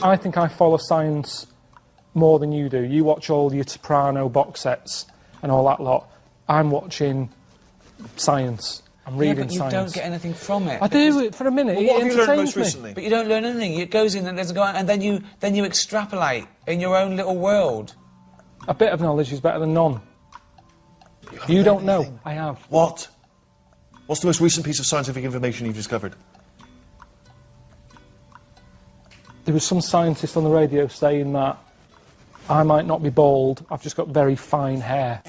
I think I follow science more than you do. You watch all your Soprano box sets and all that lot. I'm watching science. I'm reading but you science. don't get anything from it. I do it for a minute. Well, what it have you learned entertains most recently? But you don't learn anything. It goes in and doesn't go out, and then you extrapolate in your own little world. A bit of knowledge is better than none. You don't know. I have. What? What's the most recent piece of scientific information you've discovered? There was some scientist on the radio saying that I might not be bald, I've just got very fine hair.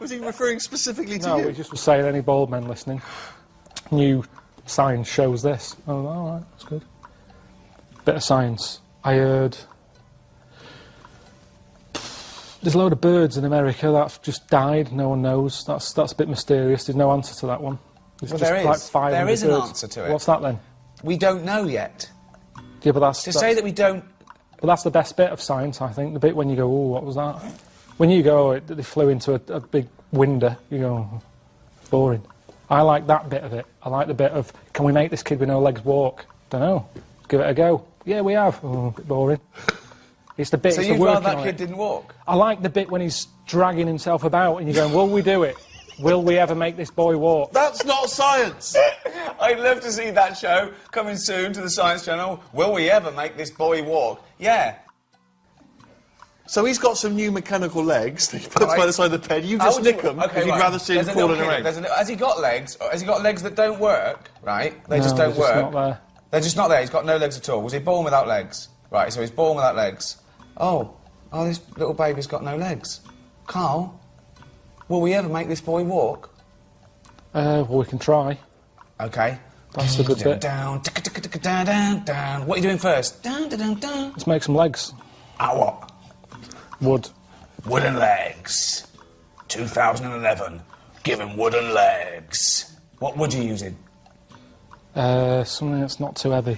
Was he referring specifically to No, you? he just was saying any bald men listening. New science shows this. Oh, all right, that's good. Bit of science. I heard there's a load of birds in America that just died. No one knows. That's a bit mysterious. There's no answer to that one. There's Well, just there is. like 500 There is an birds. answer to it. What's that then? We don't know yet. Yeah, but that's To say that we don't... But that's the best bit of science, I think. The bit when you go, oh, what was that? When you go, oh, they flew into a big window, you go, oh, boring. I like that bit of it. I like the bit of, can we make this kid with no legs walk? Don't know. Give it a go. Yeah, we have. Oh, a bit boring. It's the bit. So it's the you'd rather working that on kid it. didn't walk? I like the bit when he's dragging himself about and you're going, will we do it? Will we ever make this boy walk? That's not science! I'd love to see that show coming soon to the Science Channel. Will we ever make this boy walk? Yeah. So he's got some new mechanical legs that he puts Right. by the side of the bed. You just nick them because you'd rather see him crawling around. Has he got legs? Has he got legs that don't work? Right? They just No, don't they're work. just not there. They're just not there. He's got no legs at all. Was he born without legs? Right, so he's born without legs. Oh, this little baby's got no legs. Carl, will we ever make this boy walk? Well, we can try. Okay. That's the good bit. Down, down, down, down. What are you doing first? Down, down, down. Let's make some legs. Ah, what? Wood. Wooden legs. 2011. Give him wooden legs. What wood are you using? Something that's not too heavy.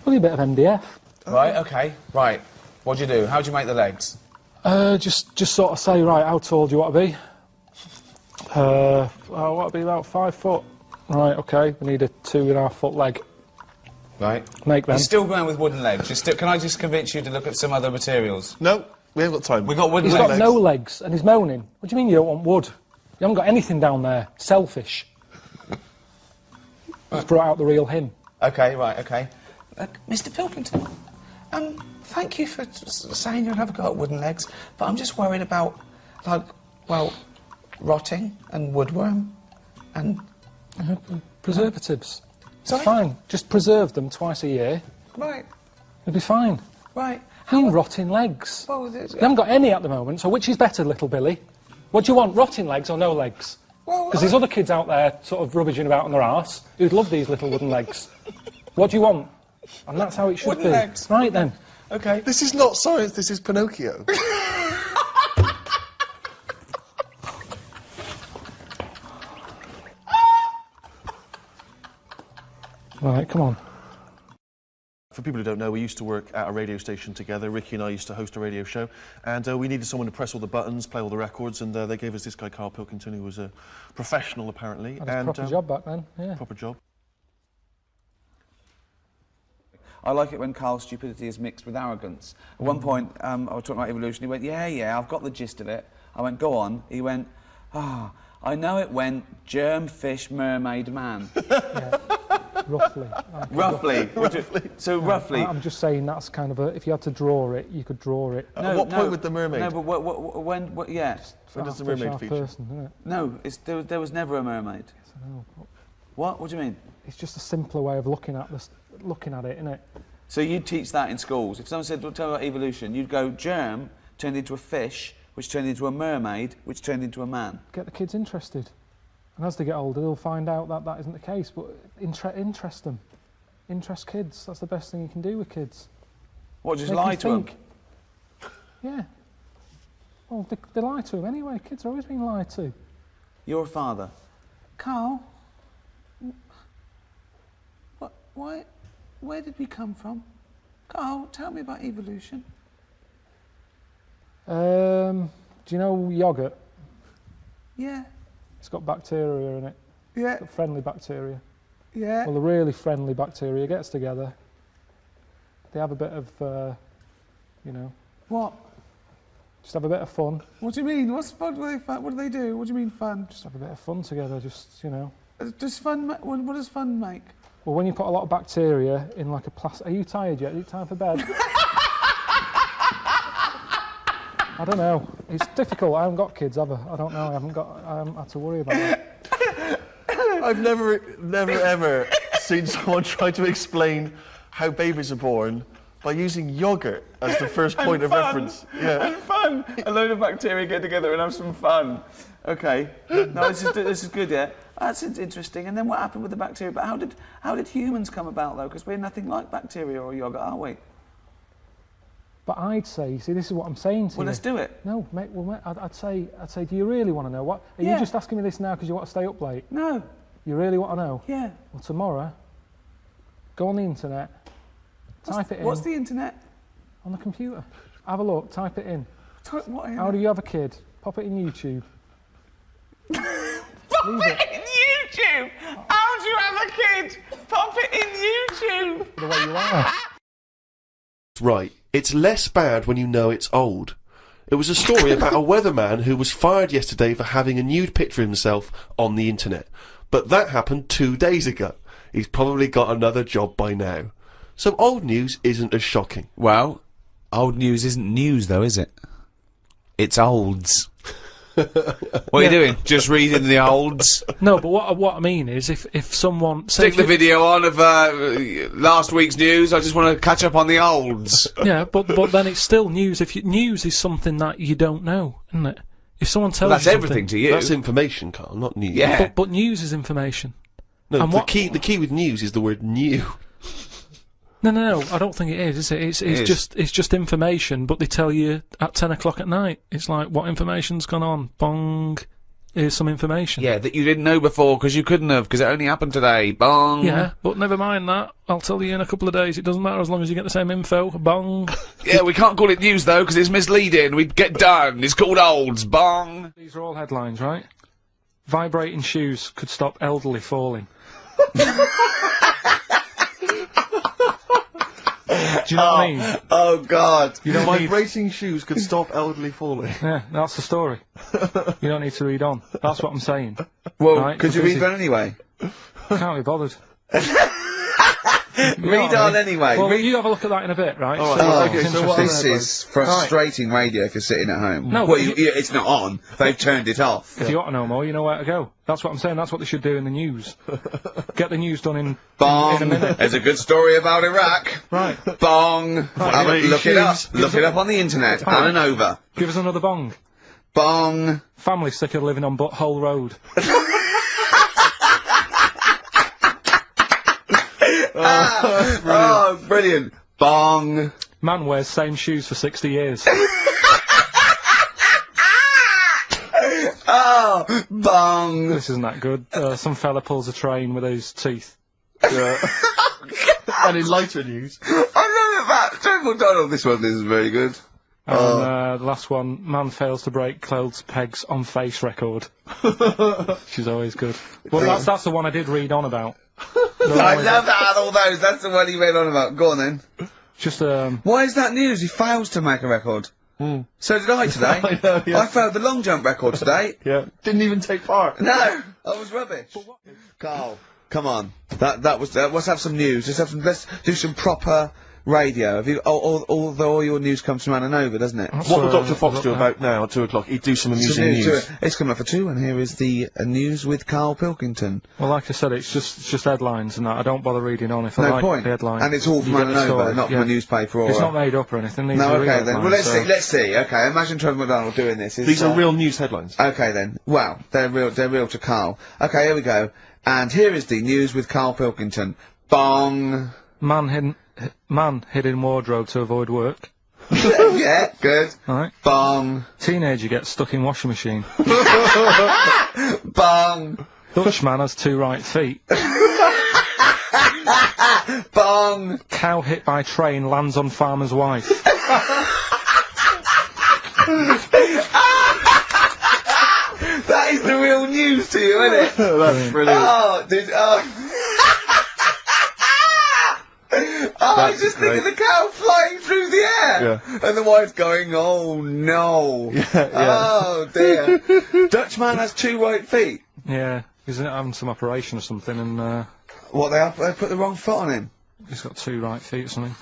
Probably a bit of MDF. Right, okay, right. What do you do? How do you make the legs? Just sort of say, right, how tall do you want to be? I want to be about 5 foot. Right, okay, we need a 2.5 foot leg. Right. Make them. You're still going with wooden legs. Can I just convince you to look at some other materials? No, we haven't got time. We got wooden He's legs. got no legs and he's moaning. What do you mean you don't want wood? You haven't got anything down there. Selfish. He's brought out the real him. Okay, right, okay. Mr. Pilkington, thank you for saying you'll have got wooden legs, but I'm just worried about, like, well, rotting and woodworm and... Preservatives. Sorry? It's fine. Just preserve them twice a year. Right, It'll be fine. right. How rotting legs? Well, You haven't got any at the moment, so which is better, little Billy? What do you want, rotting legs or no legs? Well, Because there's other kids out there sort of rubbishing about on their arse who'd love these little wooden legs. What do you want? And that's how it should Wooden be. legs. Right then. okay. This is not science, this is Pinocchio. Right, come on. For people who don't know, we used to work at a radio station together. Ricky and I used to host a radio show, and we needed someone to press all the buttons, play all the records, and they gave us this guy, Karl Pilkington, who was a professional, apparently. Had a proper job back then, yeah. Proper job. I like it when Carl's stupidity is mixed with arrogance. At one point, I was talking about evolution, he went, yeah, I've got the gist of it. I went, go on. He went, I know it went germ, fish, mermaid, man. Yeah. Roughly. Roughly. So roughly. I'm just saying that's kind of a... If you had to draw it, you could draw it. At what point with the mermaid? No, but when yeah. When does the Half fish, mermaid half feature? person, isn't it? No, there was never a mermaid. Yes, I know. What? What do you mean? It's just a simpler way of looking at it, isn't it? So you'd teach that in schools. If someone said, well, tell me about evolution, you'd go germ turned into a fish, which turned into a mermaid, which turned into a man. Get the kids interested. And as they get older, they'll find out that that isn't the case, but interest them. Interest kids. That's the best thing you can do with kids. What, just Make lie them to them? think. Yeah. Well, they lie to them anyway. Kids are always being lied to. You're a father. Carl, Where did we come from? Carl, tell me about evolution. do you know yoghurt? Yeah. It's got bacteria in it. Yeah. It's got friendly bacteria. Yeah. Well, the really friendly bacteria gets together. They have a bit of, you know, What? just have a bit of fun. What do you mean? What's fun? What do they do? What do you mean fun? Just have a bit of fun together, just, you know. Does fun? What does fun make? Well, when you put a lot of bacteria in like a plastic... Are you tired yet? Is it time for bed? I don't know. It's difficult. I haven't got kids, have I? I don't know. I haven't had to worry about that. I've never ever seen someone try to explain how babies are born by using yogurt as the first point of reference. Yeah. And fun. A load of bacteria get together and have some fun. Okay. No, this is good. Yeah. That's interesting. And then what happened with the bacteria? But how did humans come about though? Because we're nothing like bacteria or yogurt, are we? But I'd say, you see, this is what I'm saying to you. Well, let's do it. No, mate. Well, mate, I'd say, do you really want to know? What? Are you just asking me this now because you want to stay up late? No. You really want to know? Yeah. Well, tomorrow, go on the internet, type it in. What's the internet? On the computer. Have a look, type it in. Type what in? How do you have a kid? Pop it in YouTube. Pop it in YouTube! How do you have a kid? Pop it in YouTube! The way you are. Right, it's less bad when you know it's old. It was a story about a weatherman who was fired yesterday for having a nude picture of himself on the internet. But that happened 2 days ago. He's probably got another job by now. So old news isn't as shocking. Well, old news isn't news though, is it? It's olds. What are you doing? Just reading the olds? No, but what I mean is, if someone... Stick the video on of last week's news. I just want to catch up on the olds. Yeah, but then it's still news. News is something that you don't know, isn't it? If someone tells That's you everything to you. That's information, Carl, not news. Yeah. But news is information. No, And the key with news is the word new. No, I don't think it is it? It's just information, but they tell you at 10 o'clock at night. It's like, what information's gone on? Bong. Here's some information. Yeah, that you didn't know before because you couldn't have, because it only happened today. Bong. Yeah, but never mind that. I'll tell you in a couple of days. It doesn't matter as long as you get the same info. Bong. Yeah, we can't call it news though because it's misleading. We'd get done. It's called olds. Bong. These are all headlines, right? Vibrating shoes could stop elderly falling. Do you know what I mean? Oh God. You don't need... Vibrating shoes could stop elderly falling. Yeah, that's the story. You don't need to read on. That's what I'm saying. Well, right? could you read that anyway? Can't be bothered. Read on anyway. Well, you have a look at that in a bit, right? All right. So Okay, so what This is frustrating radio if you're sitting at home. No, well, but it's not on. They've turned it off. If you want to know more, you know where to go. That's what I'm saying. That's what they should do in the news. Get the news done in a minute. There's a good story about Iraq. Right. Bong. Look it up. Look it up on the internet. Right. And over. Give us another bong. Bong. Family sick of living on Butthole Road. Oh, brilliant. Bong. Man wears same shoes for 60 years. Oh, bong. This isn't that good. Some fella pulls a train with his teeth. And in lighter news. I love that. Triple Donald. This one is very good. And the last one, man fails to break clothes pegs on face record. She's always good. Well, that's the one I did read on about. I love that out of all those. That's the one he read on about. Go on then. Just Why is that news? He fails to make a record. So did I today. I know, yeah. I failed the long jump record today. Yeah. Didn't even take part. No, I was rubbish. Carl, come on. That was. Let's have some news. Let's do some proper radio. Have you? All your news comes from Ananova, doesn't it? What will Dr. Fox do about now at 2 o'clock? He'd do some amusing news. It's coming up for 2, and here is the news with Karl Pilkington. well, like I said, it's just headlines and that. I don't bother reading on if I No like point. the headline. And it's all from You get the Ananova, story. not from a newspaper or. It's not made up or anything. These No, are real okay then. Well, headlines, let's see. Let's see. Okay, imagine Trevor McDonald doing this. These are real news headlines. Okay then. Well, they're real to Karl. Okay, here we go. And here is the news with Karl Pilkington. Bong. Man hid in wardrobe to avoid work. Yeah, good. Right. Bong. Teenager gets stuck in washing machine. Bong. Dutchman has 2 right feet. Bong. Cow hit by train lands on farmer's wife. That is the real news to you, isn't it? That's brilliant. Oh, dude. Oh. I was just thinking the cow flying through the air. Yeah. And the wife's going, oh no. Oh dear. Dutchman has 2 right feet. Yeah, he's having some operation or something, and What, they put the wrong foot on him? he's got 2 right feet or something.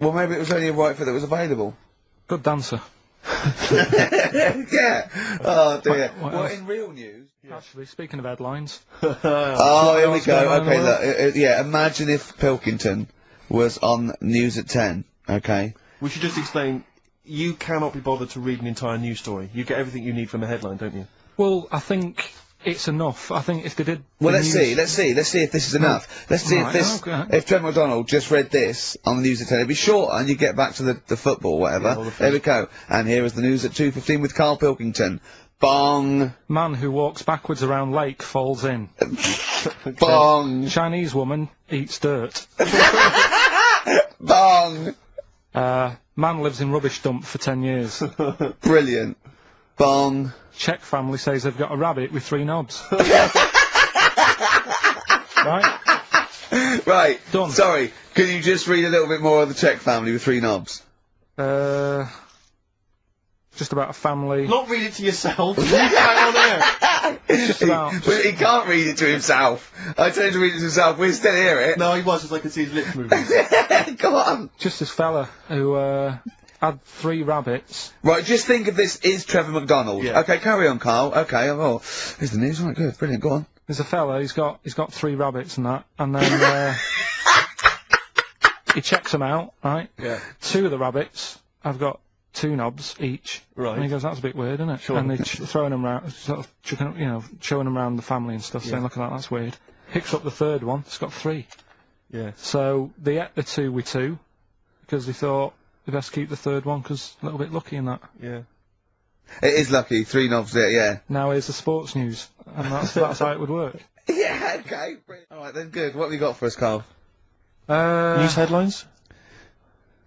Well, maybe it was only a right foot that was available. Good dancer. Yeah. Oh dear. What Well, else? in real news. Actually, speaking of headlines, Oh, here we what's going go. on in the Okay, world? look. Yeah, imagine if Pilkington was on News at 10. Okay. We should just explain, you cannot be bothered to read an entire news story. You get everything you need from a headline, don't you? well, I think it's enough. I think if they did... Well, the let's news- see if this is enough. Let's see if Right, this, okay. if Trevor McDonald just read this on the News at 10, it'd be shorter and you get back to the football, whatever. Yeah, well, the There we go. And here is the news at 2:15 with Karl Pilkington. Bong. Man who walks backwards around lake falls in. Bong. Chinese woman eats dirt. Bong. Man lives in rubbish dump for 10 years. Brilliant. Bong. Czech family says they've got a rabbit with 3 knobs. Right? Right. Done. Sorry. Can you just read a little bit more of the Czech family with 3 knobs? Just about a family. Not read it to yourself. Read it out on air. It's just about... Well, he can't read it to himself. I told him to read it to himself. We still hear it. No, he was, just I could see his lips moving. Go on. Just this fella who had 3 rabbits. Right, just think of this is Trevor McDonald. Yeah. Okay, carry on, Carl. Okay, oh, here's the news. Right, good, brilliant. Go on. There's a fella, he's got 3 rabbits and that, and then he checks them out, right? Yeah. 2 of the rabbits have got 2 knobs each. Right. And he goes, that's a bit weird, isn't it? Sure. And they're throwing them around, sort of chucking, showing them around the family and stuff, saying, look at that, that's weird. Picks up the 3rd one, it's got 3. Yeah. So they ate the 2 with 2, because they thought they best keep the 3rd one, because a little bit lucky in that. Yeah. It is lucky. 3 knobs there, yeah. Now here's the sports news, and that's how it would work. Yeah, okay. Brilliant. All right, then, good. What have you got for us, Carl? News headlines?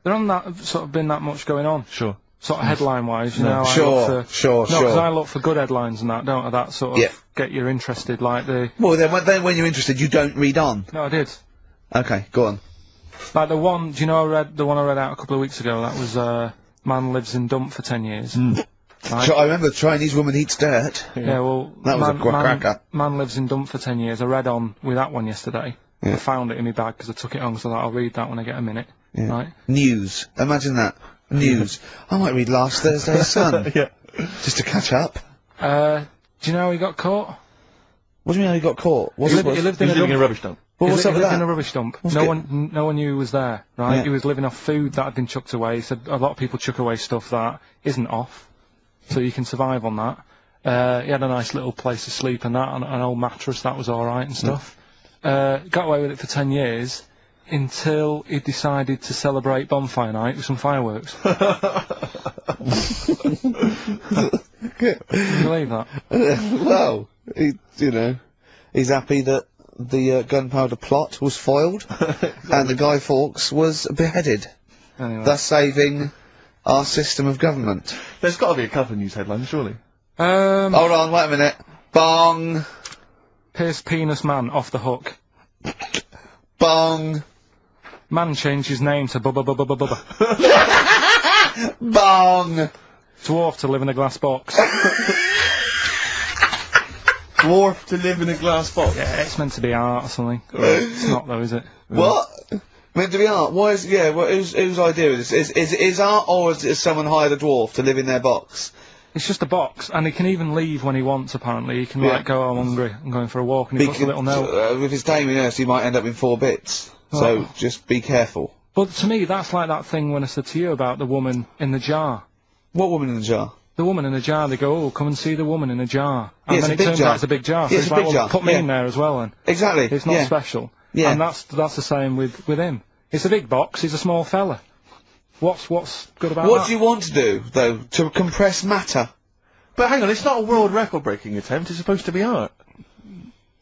There hasn't sort of been that much going on. Sure. Sort of headline-wise, you know. I Sure, look for, sure, No, because I sure. look for good headlines and that, don't I? That sort of Yeah. get you interested, like the... Well, then when you're interested, you don't read on. No, I did. Okay, go on. Like the one, do you know the one I read out a couple of weeks ago? That was, man lives in dump for 10 years. Right? I remember the Chinese woman eats dirt. Yeah, well... That was a cracker. Man lives in dump for 10 years. I read on with that one yesterday. Yeah. I found it in my bag because I took it on, so I thought I'll read that when I get a minute. Yeah. Right? News. Imagine that. News. I might read last Thursday's Sun. Yeah. Just to catch up. Do you know how he got caught? What do you mean how he got caught? He lived in He's a living in a dump. rubbish dump. Well, what's he up with lived in that? a rubbish dump. What's No good? one knew he was there, right? Yeah. He was living off food that had been chucked away. He said a lot of people chuck away stuff that isn't off, so you can survive on that. He had a nice little place to sleep and that, and an old mattress that was all right and stuff. Got away with it for 10 years until he decided to celebrate bonfire night with some fireworks. Can you believe that? Well, he's happy that the gunpowder plot was foiled and the Guy Fawkes was beheaded, Anyway. thus saving our system of government. There's got to be a couple of news headlines, surely. Hold on, wait a minute. Bong! Pierce penis man off the hook. Bong! Man changed his name to Bubba Bubba Bubba Bubba. Bong! Dwarf to live in a glass box. Dwarf to live in a glass box. Yeah, it's meant to be art or something. It's not though, is it? What? Meant to be art? Why is, whose idea is this? Is art, or is someone hired a dwarf to live in their box? It's just a box, and he can even leave when he wants, apparently. He can, Yeah. like, go, I'm hungry, I'm going for a walk, and he puts a little note. With his taming nurse, he might end up in 4 bits. So, just be careful. But to me, that's like that thing when I said to you about the woman in the jar. What woman in the jar? The woman in the jar, they go, oh, come and see the woman in the jar. And Yeah, it's then a it big turns jar. out it's a big jar. So Yeah, it's it's a like, big well, jar. put me Yeah. in there as well, then. Exactly. It's not yeah. special. Yeah. And that's the same with him. It's a big box, he's a small fella. What's good about What that? do you want to do, though? To compress matter? But hang on, it's not a world record-breaking attempt, it's supposed to be art.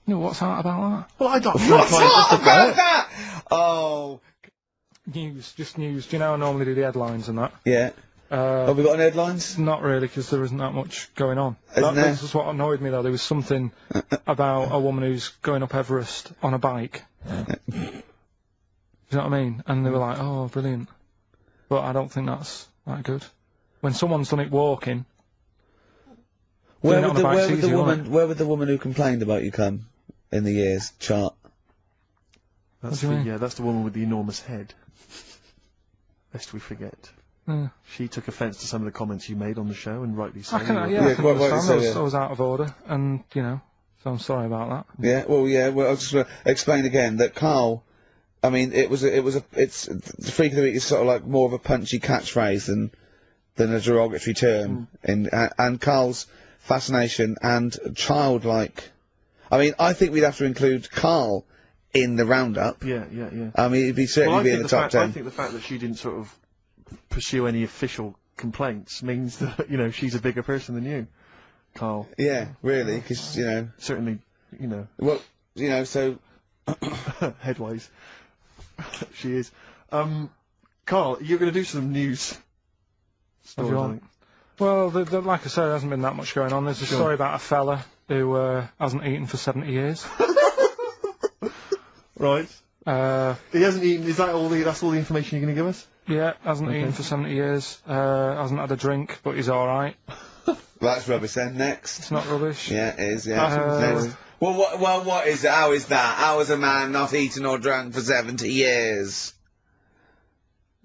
No, what's art about that? Well, I don't know. What's up about that? Oh. News, just news. Do you know how I normally do the headlines and that? Yeah. Have we got any headlines? Not really, because there isn't that much going on. Isn't there? This is what annoyed me, though. There was something about a woman who's going up Everest on a bike. you know what I mean? And they were like, oh, brilliant. But I don't think that's that good. When someone's done it walking... Where would the woman who complained about you come in the years chart? That's that's the woman with the enormous head. Lest we forget. She took offence to some of the comments you made on the show, and rightly so. I can understand. I was out of order, and, you know, so I'm sorry about that. Yeah, well, I'll just explain again that Karl, I mean, it's the freak of the week is sort of like more of a punchy catchphrase than a derogatory term, and Karl's fascination and childlike. I mean, I think we'd have to include Karl in the roundup. Yeah. I mean, he'd certainly be in the top 10. I think the fact that she didn't sort of pursue any official complaints means that, you know, she's a bigger person than you, Karl. Yeah, really, because, you know... Certainly, you know... Well, you know, so... Headwise. She is. Karl, you're going to do some news stories, I think. Well, like I said, there hasn't been that much going on. There's a story about a fella who hasn't eaten for 70 years. Right. He hasn't eaten. Is that all? That's all the information you're going to give us? Yeah, hasn't eaten for 70 years. Hasn't had a drink, but he's all right. That's rubbish. Then next. It's not rubbish. Yeah, it is. Yeah. Next. Well, what is it? How is that? How is a man not eaten or drunk for 70 years?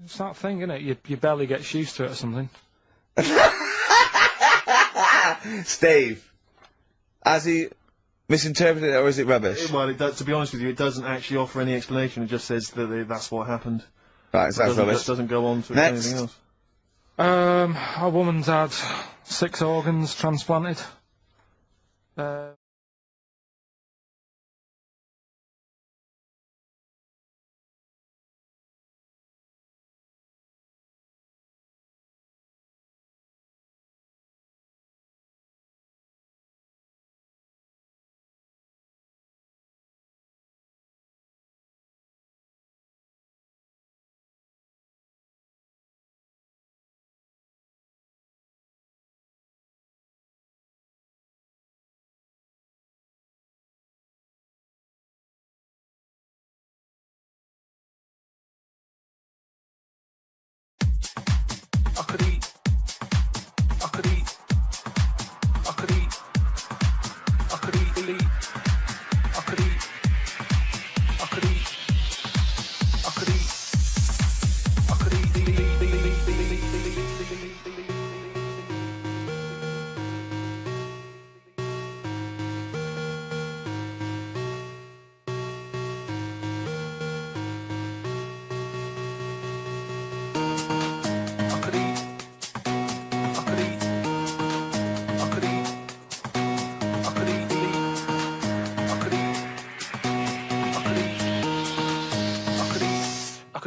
It's that thing, isn't it? You barely get used to it or something. Steve, has he misinterpreted it, or is it rubbish? Well, to be honest with you, it doesn't actually offer any explanation. It just says that that's what happened. Right, so that's rubbish. It doesn't go on to anything else. A woman's had 6 organs transplanted.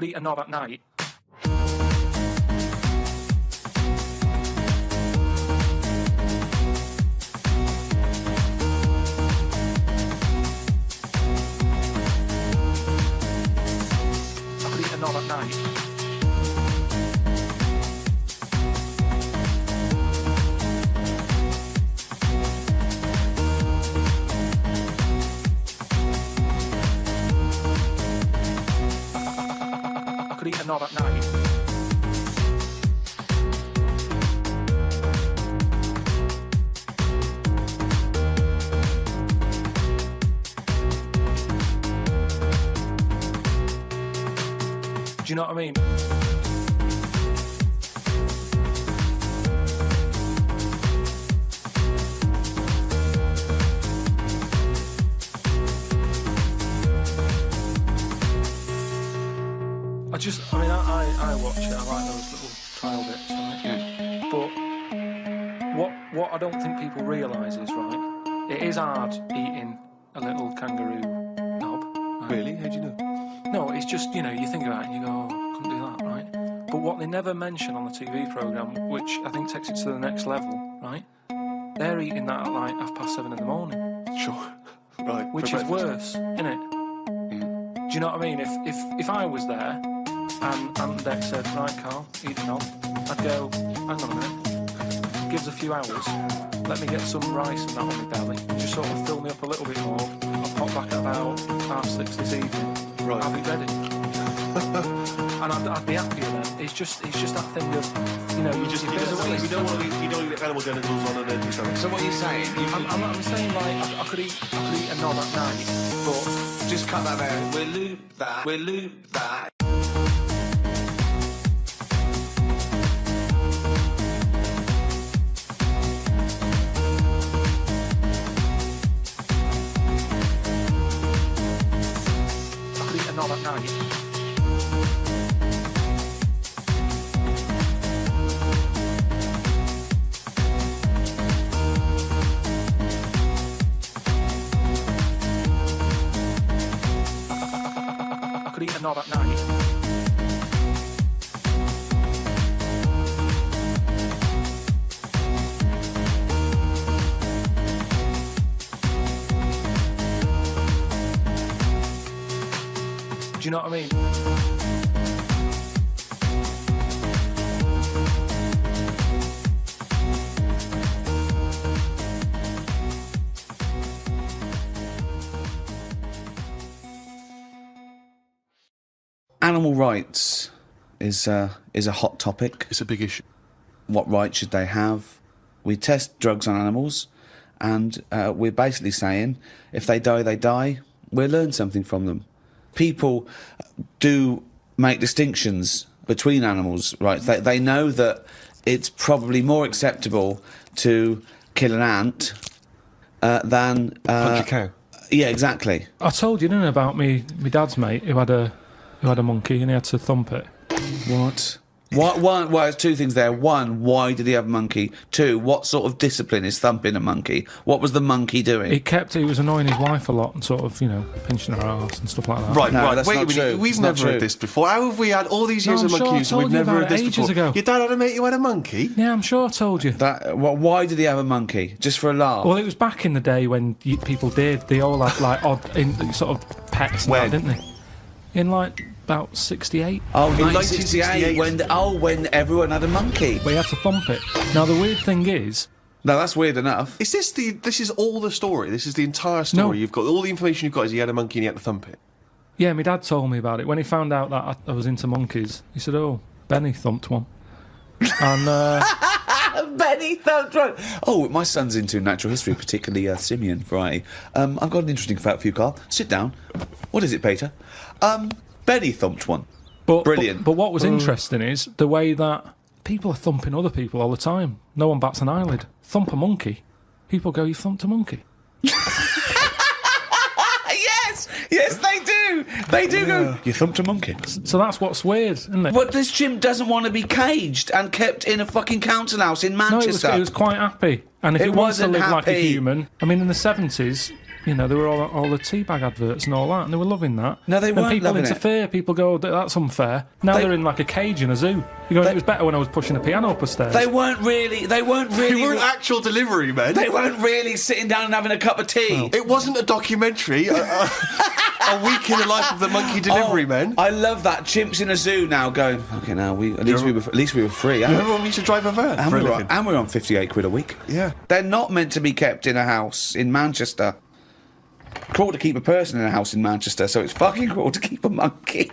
Eat a knob at night. I could eat a knob at night. Eat a knob at night. Do you know what I mean? I watch it, I like those little trial bits on it. But what I don't think people realise is, right, it is hard eating a little kangaroo knob. Right? Really? How do you know? No, it's just, you know, you think about it and you go, oh, I couldn't do that, right? But what they never mention on the TV programme, which I think takes it to the next level, right, they're eating that at like 7:30 in the morning. Sure. Right. Which is worse, isn't it? Do you know what I mean? If I was there, and Dex said, right, Karl, eat a knob, I'd go, hang on a minute, give us a few hours, let me get some rice and that on my belly, and just sort of fill me up a little bit more. I'll pop back at about 6:30 this evening. Right. I'll be ready. and I'd be happier then. It's just that thing of, you know, You don't want to eat animal genitals on an empty stomach. So what are you saying? I'm saying, like, I could eat a knob at night, but Just cut that there. We'll loop that. I could eat a knob at night. I could eat a knob at night. Do you know what I mean? Animal rights is a hot topic. It's a big issue. What rights should they have? We test drugs on animals, and we're basically saying if they die, they die. We'll learn something from them. People do make distinctions between animals' rights. They know that it's probably more acceptable to kill an ant than Punch a cow. Yeah, exactly. I told you, didn't I, about me dad's mate who had a monkey and he had to thump it. What? Well, there's two things there. One, why did he have a monkey? Two, what sort of discipline is thumping a monkey? What was the monkey doing? He was annoying his wife a lot and sort of, you know, pinching her arse and stuff like that. Right, No, right. that's Wait a not minute. true. We've It's not never heard true. this before. How have we had all these years No, of I'm sure I monkey use and told we've you never about heard this it ages before? ago. Your dad had a mate who had a monkey? Yeah, I'm sure I told you. Why did he have a monkey? Just for a laugh? Well, it was back in the day when people did. They all had, like, odd sort of pets and When? that, didn't they? In, like, about 68. Oh, in 1968. 1968, when everyone had a monkey. But he had to thump it. Now, the weird thing is... No, that's weird enough. Is this all the story? This is the entire story? No. You've got all the information you've got is he had a monkey and he had to thump it. Yeah, my dad told me about it. When he found out that I was into monkeys, he said, oh, Benny thumped one. And... Benny thumped one. Oh, my son's into natural history, particularly simian variety. I've got an interesting fact for you, Carl. Sit down. What is it, Peter? Benny thumped one. Brilliant. But what was interesting is the way that people are thumping other people all the time. No one bats an eyelid. Thump a monkey. People go, you thumped a monkey. Yes, they do. They do go, you thumped a monkey. So that's what's weird, isn't it? But this chimp doesn't want to be caged and kept in a fucking council house in No, Manchester. it was quite happy. And if It it wants to wasn't live like a happy. human... I mean, in the 70s... You know, there were all the teabag adverts and all that, and they were loving that. No, they weren't And people loving it. interfere, people go, that's unfair. Now they're in like a cage in a zoo. You go, it was better when I was pushing a piano up the stairs. They weren't really... They weren't actual delivery men. They weren't really sitting down and having a cup of tea. It wasn't a documentary. A week in the life of the monkey delivery men. I love that. Chimps in a zoo now going, okay, now at least we were free. Remember when we used to drive a van And for a we're, living? and we're on 58 quid a week. Yeah. They're not meant to be kept in a house in Manchester. Cruel to keep a person in a house in Manchester, so it's fucking cruel to keep a monkey.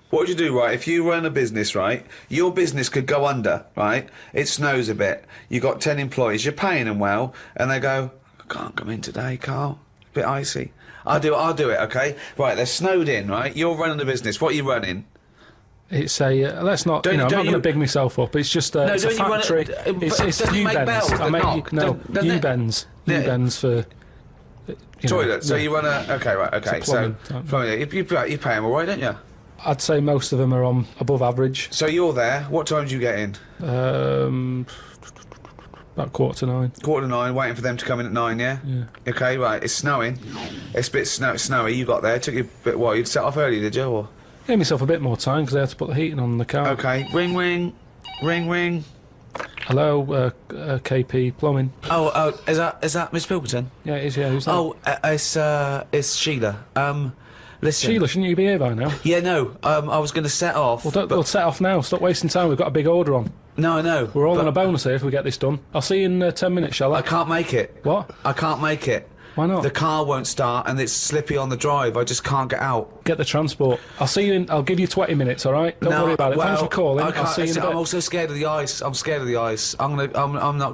What would you do, right? If you run a business, right, your business could go under, right? It snows a bit. You got 10 employees. You're paying them well, and they go, I can't come in today, Carl. A bit icy. I'll do it, okay? Right, they're snowed in, right? You're running the business. What are you running? It's a, let's not, I'm not going to big myself up. It's just it's a factory. It's U-bends. U-bends. U-bends for... Toilet. So you run a... OK, right, OK. So, you pay them all right, don't you? I'd say most of them are on above average. So you're there. What time do you get in? About 8:45. 8:45, waiting for them to come in at 9, yeah? Yeah. OK, right, it's snowing. It's a bit snowy. You got there. It took you a bit... What, you'd set off early, did you? Or? Gave myself a bit more time because I had to put the heating on the car. OK. Ring, ring. Ring, ring. Hello, KP Plumbing. Oh, is that Miss Pilkington? Yeah, it is, yeah. Who's that? Oh, it's Sheila. Listen. Sheila, shouldn't you be here by now? Yeah, no, I was going to set off. Well, we'll set off now. Stop wasting time. We've got a big order on. No, I know. We're all on a bonus here if we get this done. I'll see you in 10 minutes, shall I? I can't make it. What? I can't make it. Why not? The car won't start and it's slippy on the drive. I just can't get out. Get the transport. I'll see you in... I'll give you 20 minutes, all right? Don't worry about it. Thanks for calling. I'll see you in a bit. I'm also scared of the ice. I'm scared of the ice. I'm not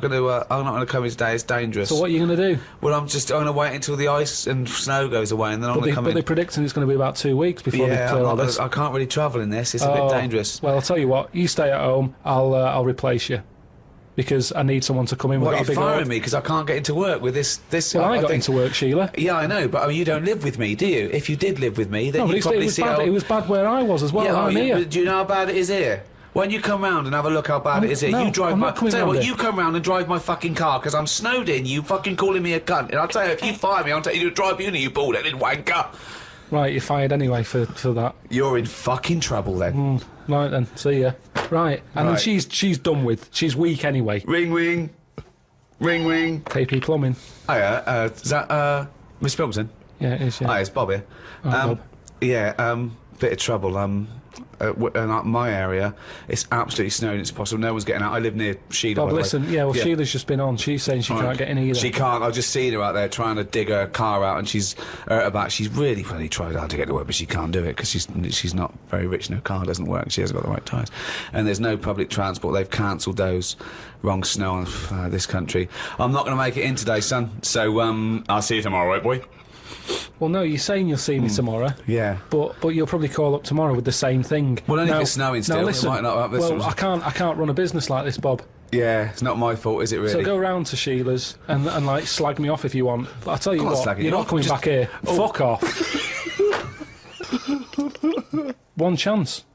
gonna come in today. It's dangerous. So what are you going to do? Well, I'm going to wait until the ice and snow goes away and then I'm going to come in. But they're predicting it's going to be about 2 weeks before they clear all this. I can't really travel in this. It's a bit dangerous. Well, I'll tell you what. You stay at home. I'll replace you. Because I need someone to come in with a big order. What, you're firing me because I can't get into work with this... Well, I got into work, Sheila. Yeah, I know, but I mean, you don't live with me, do you? If you did live with me, then you'd probably see how... It was bad where I was as well, I'm here. Do you know how bad it is here? When you come round and have a look how bad it is here, you drive my... Tell you what, you come round and drive my fucking car because I'm snowed in, you fucking calling me a cunt. And I'll tell you, if you fire me, I'll tell you to drive you, you bald-headed wanker. Right, you're fired anyway for that. You're in fucking trouble then. Right then, see ya. Right, and then she's done with. She's weak anyway. Ring, ring. Ring, ring. KP Plumbing. Hiya, is that, Miss Pilkington? Yeah, it is, yeah. Hi, it's Bob here. Bob. Yeah, bit of trouble. In my area, it's absolutely snowing. It's possible no one's getting out. I live near Sheila. Bob, listen, Sheila's just been on. She's saying she can't get in either. She can't. I've just seen her out there trying to dig her car out, and she's hurt her back. She's really tried hard to get to work, but she can't do it because she's not very rich and her car doesn't work. She hasn't got the right tyres, and there's no public transport. They've cancelled those. Wrong snow on this country. I'm not going to make it in today, son. So I'll see you tomorrow, right, boy? Well, no, you're saying you'll see me tomorrow. Yeah. But you'll probably call up tomorrow with the same thing. Well, only if it's snowing still. Now, listen, it might not I can't run a business like this, Bob. Yeah, it's not my fault, is it really? So go round to Sheila's and like slag me off if you want. But I tell you what, you're not coming back here. Oh. Fuck off. One chance.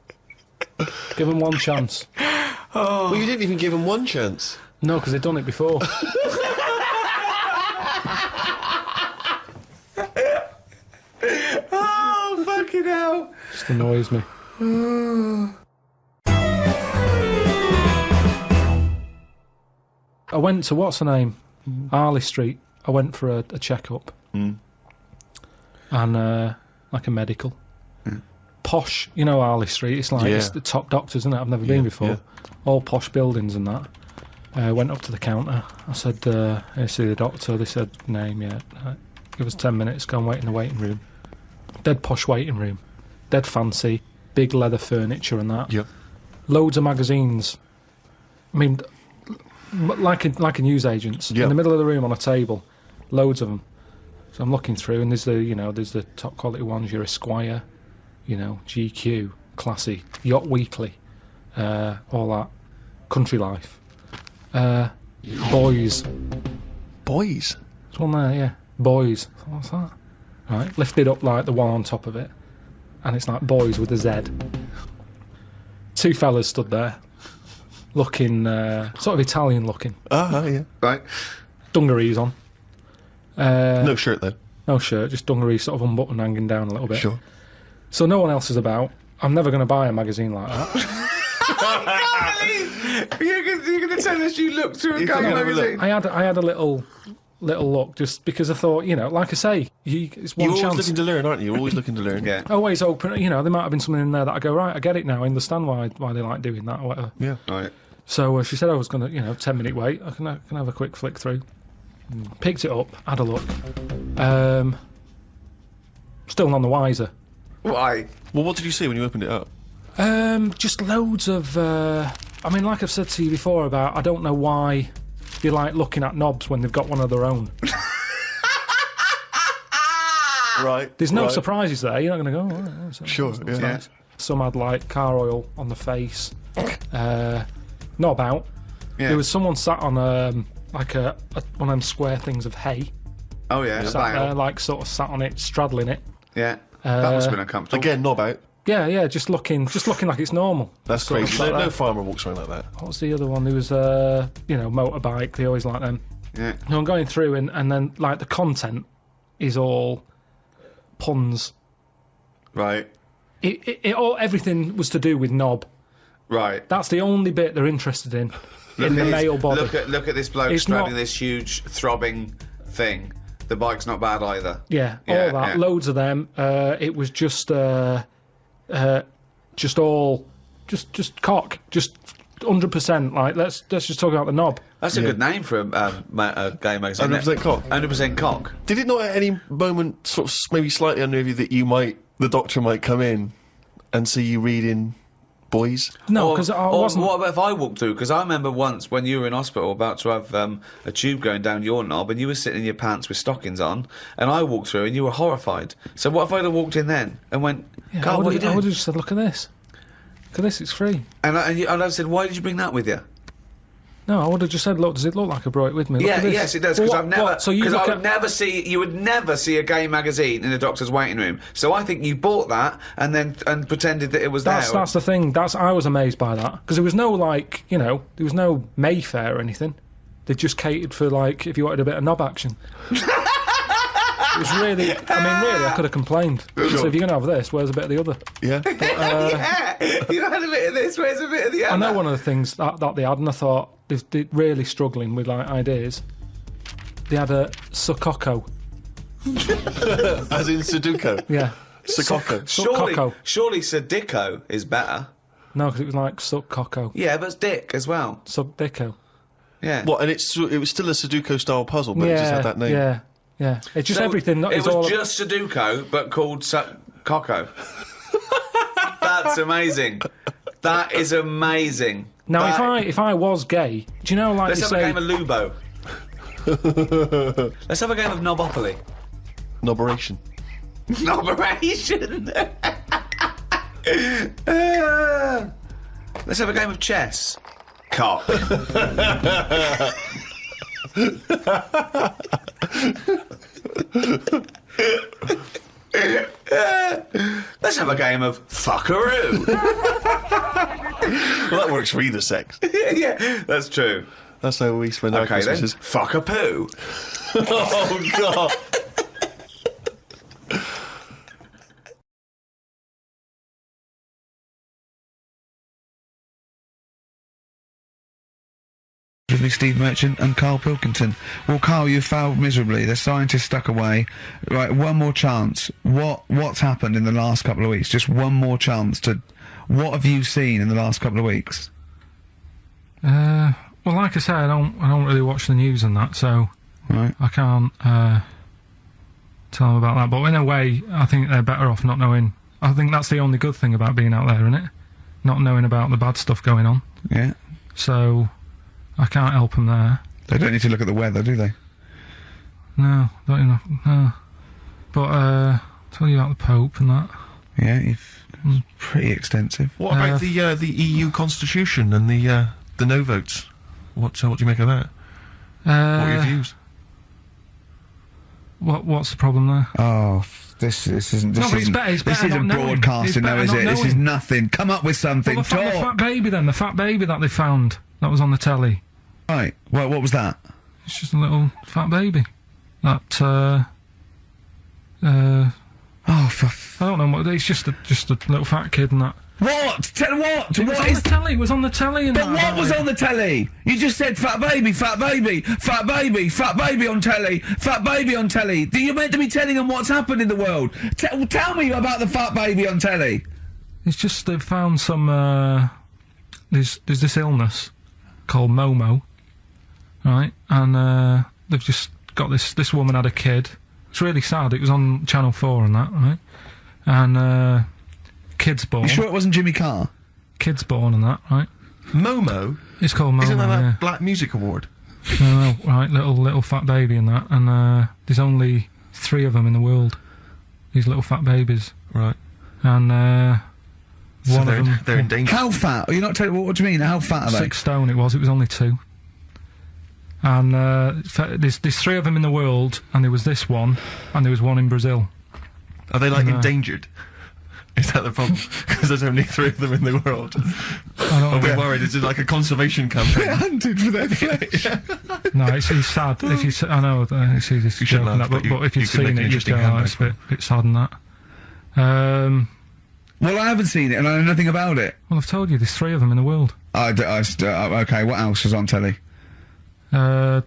Give them one chance. Oh. Well, you didn't even give them one chance. No, because they've done it before. Oh, fucking hell. Just annoys me. I went to, what's her name? Harley Street. I went for a check-up. And, like a medical. Posh, you know Harley Street, it's like it's the top doctors, isn't it? I've never been before. All posh buildings and that. Went up to the counter. I said, I see the doctor. They said, name, Give us 10 minutes, go and wait in the waiting room. Dead posh waiting room. Dead fancy. Big leather furniture and that. Yep. Loads of magazines. I mean, like a newsagent's. In the middle of the room on a table. Loads of them. So I'm looking through and there's the top quality ones, your Esquire, GQ, Classy, Yacht Weekly, all that. Country Life. Boys. Boys? There's one there, yeah. Boys. What's that? Right, lifted up like the one on top of it. and it's like boys with a Z. Two fellas stood there, looking sort of Italian looking. Yeah. Right. Dungarees on. No shirt though. No shirt, just dungarees sort of unbuttoned, hanging down a little bit. Sure. So no one else is about. I'm never going to buy a magazine like that. You're going to tell us you looked through a You game can have a magazine? I had a little look, just because I thought, you know, like I say, it's one You're always chance. looking to learn, aren't you? You're always looking to learn. Yeah. Always open, you know, there might have been something in there that I go, right, I get it now, I understand why they like doing that or whatever. Yeah. Right. So she said I was going to, 10-minute wait, I can have a quick flick through. Picked it up, had a look. Still none the wiser. Why? Well, what did you see when you opened it up? Just loads of, like I've said to you before about, I don't know why they like looking at knobs when they've got one of their own. Right. There's no right. surprises there, you're not going to go, oh, that's Sure, that's yeah. nice. Some had like car oil on the face, knob out. Yeah. There was someone sat on like one of them square things of hay, Oh, yeah. sat there, like sort of sat on it, straddling it. Yeah. That must have been uncomfortable. Again, knob out. Yeah, just looking like it's normal. That's Sort of crazy. sat No there. farmer walks around like that. What was the other one? There was motorbike. They always like them. Yeah. So I'm going through, and then like the content is all puns. Right. Everything was to do with knob. Right. That's the only bit they're interested in the male body. Look at this bloke It's straddling not- this huge throbbing thing. The bike's not bad either. Yeah, Yeah, all that, yeah. loads of them. It was just cock, just 100%. Like let's just talk about the knob. That's a good name for a game magazine. 100% cock. 100% cock. Did it not at any moment sort of maybe slightly unnerve you that the doctor might come in and see you reading boys? No, because I wasn't. What about if I walked through? Because I remember once when you were in hospital about to have a tube going down your knob and you were sitting in your pants with stockings on and I walked through and you were horrified. So what if I'd have walked in then and went, Carl, what are you I doing? would have just said, look at this. Look at this, it's free. And I said, why did you bring that with you? No, I would have just said, look, does it look like I brought it with me? Look Yeah, at this. yes, it does. Well, Because I've never. So you Because look I at, would never see. You would never see a gay magazine in a doctor's waiting room. So I think you bought that and pretended that it was there. That's the thing. I was amazed by that because there was no there was no Mayfair or anything. They just catered for like if you wanted a bit of knob action. It was really. I could have complained. So if you're gonna have this, where's a bit of the other? Yeah. Yeah, you had a bit of this. Where's a bit of the other? I know one of the things that they had, and I thought they're really struggling with like ideas. They had a Sokoko. As in Sudoku. Yeah. Sokoko. Sokoko. Surely Sadiko is better. No, because it was like Sokoko. Yeah, but it's Dick as well. Sokdeko. Yeah. What? And it was still a Sudoku style puzzle, but it just had that name. Yeah. Yeah. It's just So everything. It It's was all just Sudoku, but called Coco. That's amazing. That is amazing. Now, That- if I was gay, do you know, like Let's they have say, a game of Lubo. Let's have a game of Knobopoly. Noberation. Noberation. Let's have a game of chess. Cock. Let's have a game of fuckaroo. Well, that works for either sex. Yeah, that's true. That's how we spend our Okay then, Christmases. fuck a poo. Oh, God. Steve Merchant and Karl Pilkington. Well, Karl, you failed miserably. The scientist stuck away. Right, one more chance. What's happened in the last couple of weeks? Just one more chance to. What have you seen in the last couple of weeks? well, like I say, I don't really watch the news and that, so Right. I can't tell them about that. But in a way, I think they're better off not knowing. I think that's the only good thing about being out there, isn't it? Not knowing about the bad stuff going on. Yeah. So I can't help them there. They don't need to look at the weather, do they? No, not enough. No. But tell you about the Pope and that. Yeah, pretty extensive. What about the EU Constitution and the no votes? What do you make of that? What are your views? What's the problem there? Oh, isn't No, but it's better- it's this better isn't not knowing. broadcasting It's though, better is not it? This is knowing. nothing. Come up with something. Well, the Talk. fat baby then, the fat baby that they found, that was on the telly. Right. Well, what was that? It's just a little fat baby. That, Oh, for I don't know what, it's just a little fat kid and that. what? Tell what? It was on the telly, it was on the telly and But that. what was on the telly? You just said fat baby, fat baby, fat baby, fat baby on telly, fat baby on telly. You're meant to be telling them what's happened in the world. Tell me about the fat baby on telly. It's just they've found some, there's this illness called Momo, right? And, they've just got this woman had a kid. It's really sad, it was on Channel 4 and that, right? And, kid's born. You sure it wasn't Jimmy Carr? Kid's born and that, right? Momo? It's called Momo, Isn't that yeah. a Black Music Award? No, right, little fat baby and that, and there's only 3 of them in the world. These little fat babies, Right. and So one of them, they're in danger. How fat? You're not telling what do you mean? How fat are they? 6 stone. It was only 2. And there's 3 of them in the world, and there was this one, and there was one in Brazil. Are they like No. endangered? Is that the problem? Because there's only 3 of them in the world. I don't Are we know. worried? Is it like a conservation campaign? Hunted for their flesh. No, it's sad. If you, I know, it's easy to You should joke and laugh, that, but but if you you'd could make seen an it, you'd interesting go, oh, it's a handbag bit sad and that. Well, I haven't seen it, and I know nothing about it. Well, I've told you, there's 3 of them in the world. Okay, what else was on telly? Yeah,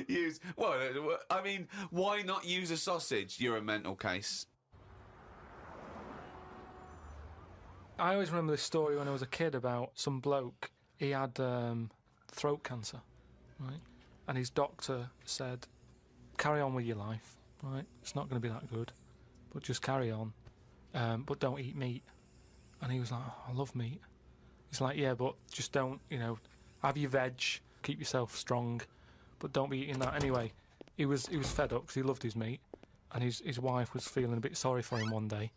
use. Well, I mean, why not use a sausage? You're a mental case. I always remember this story when I was a kid about some bloke. He had throat cancer, right? And his doctor said, "Carry on with your life, right? It's not going to be that good, but just carry on, but don't eat meat." And he was like, oh, "I love meat." He's like, "Yeah, but just don't, have your veg, keep yourself strong, but don't be eating that." Anyway, he was fed up because he loved his meat, and his wife was feeling a bit sorry for him one day.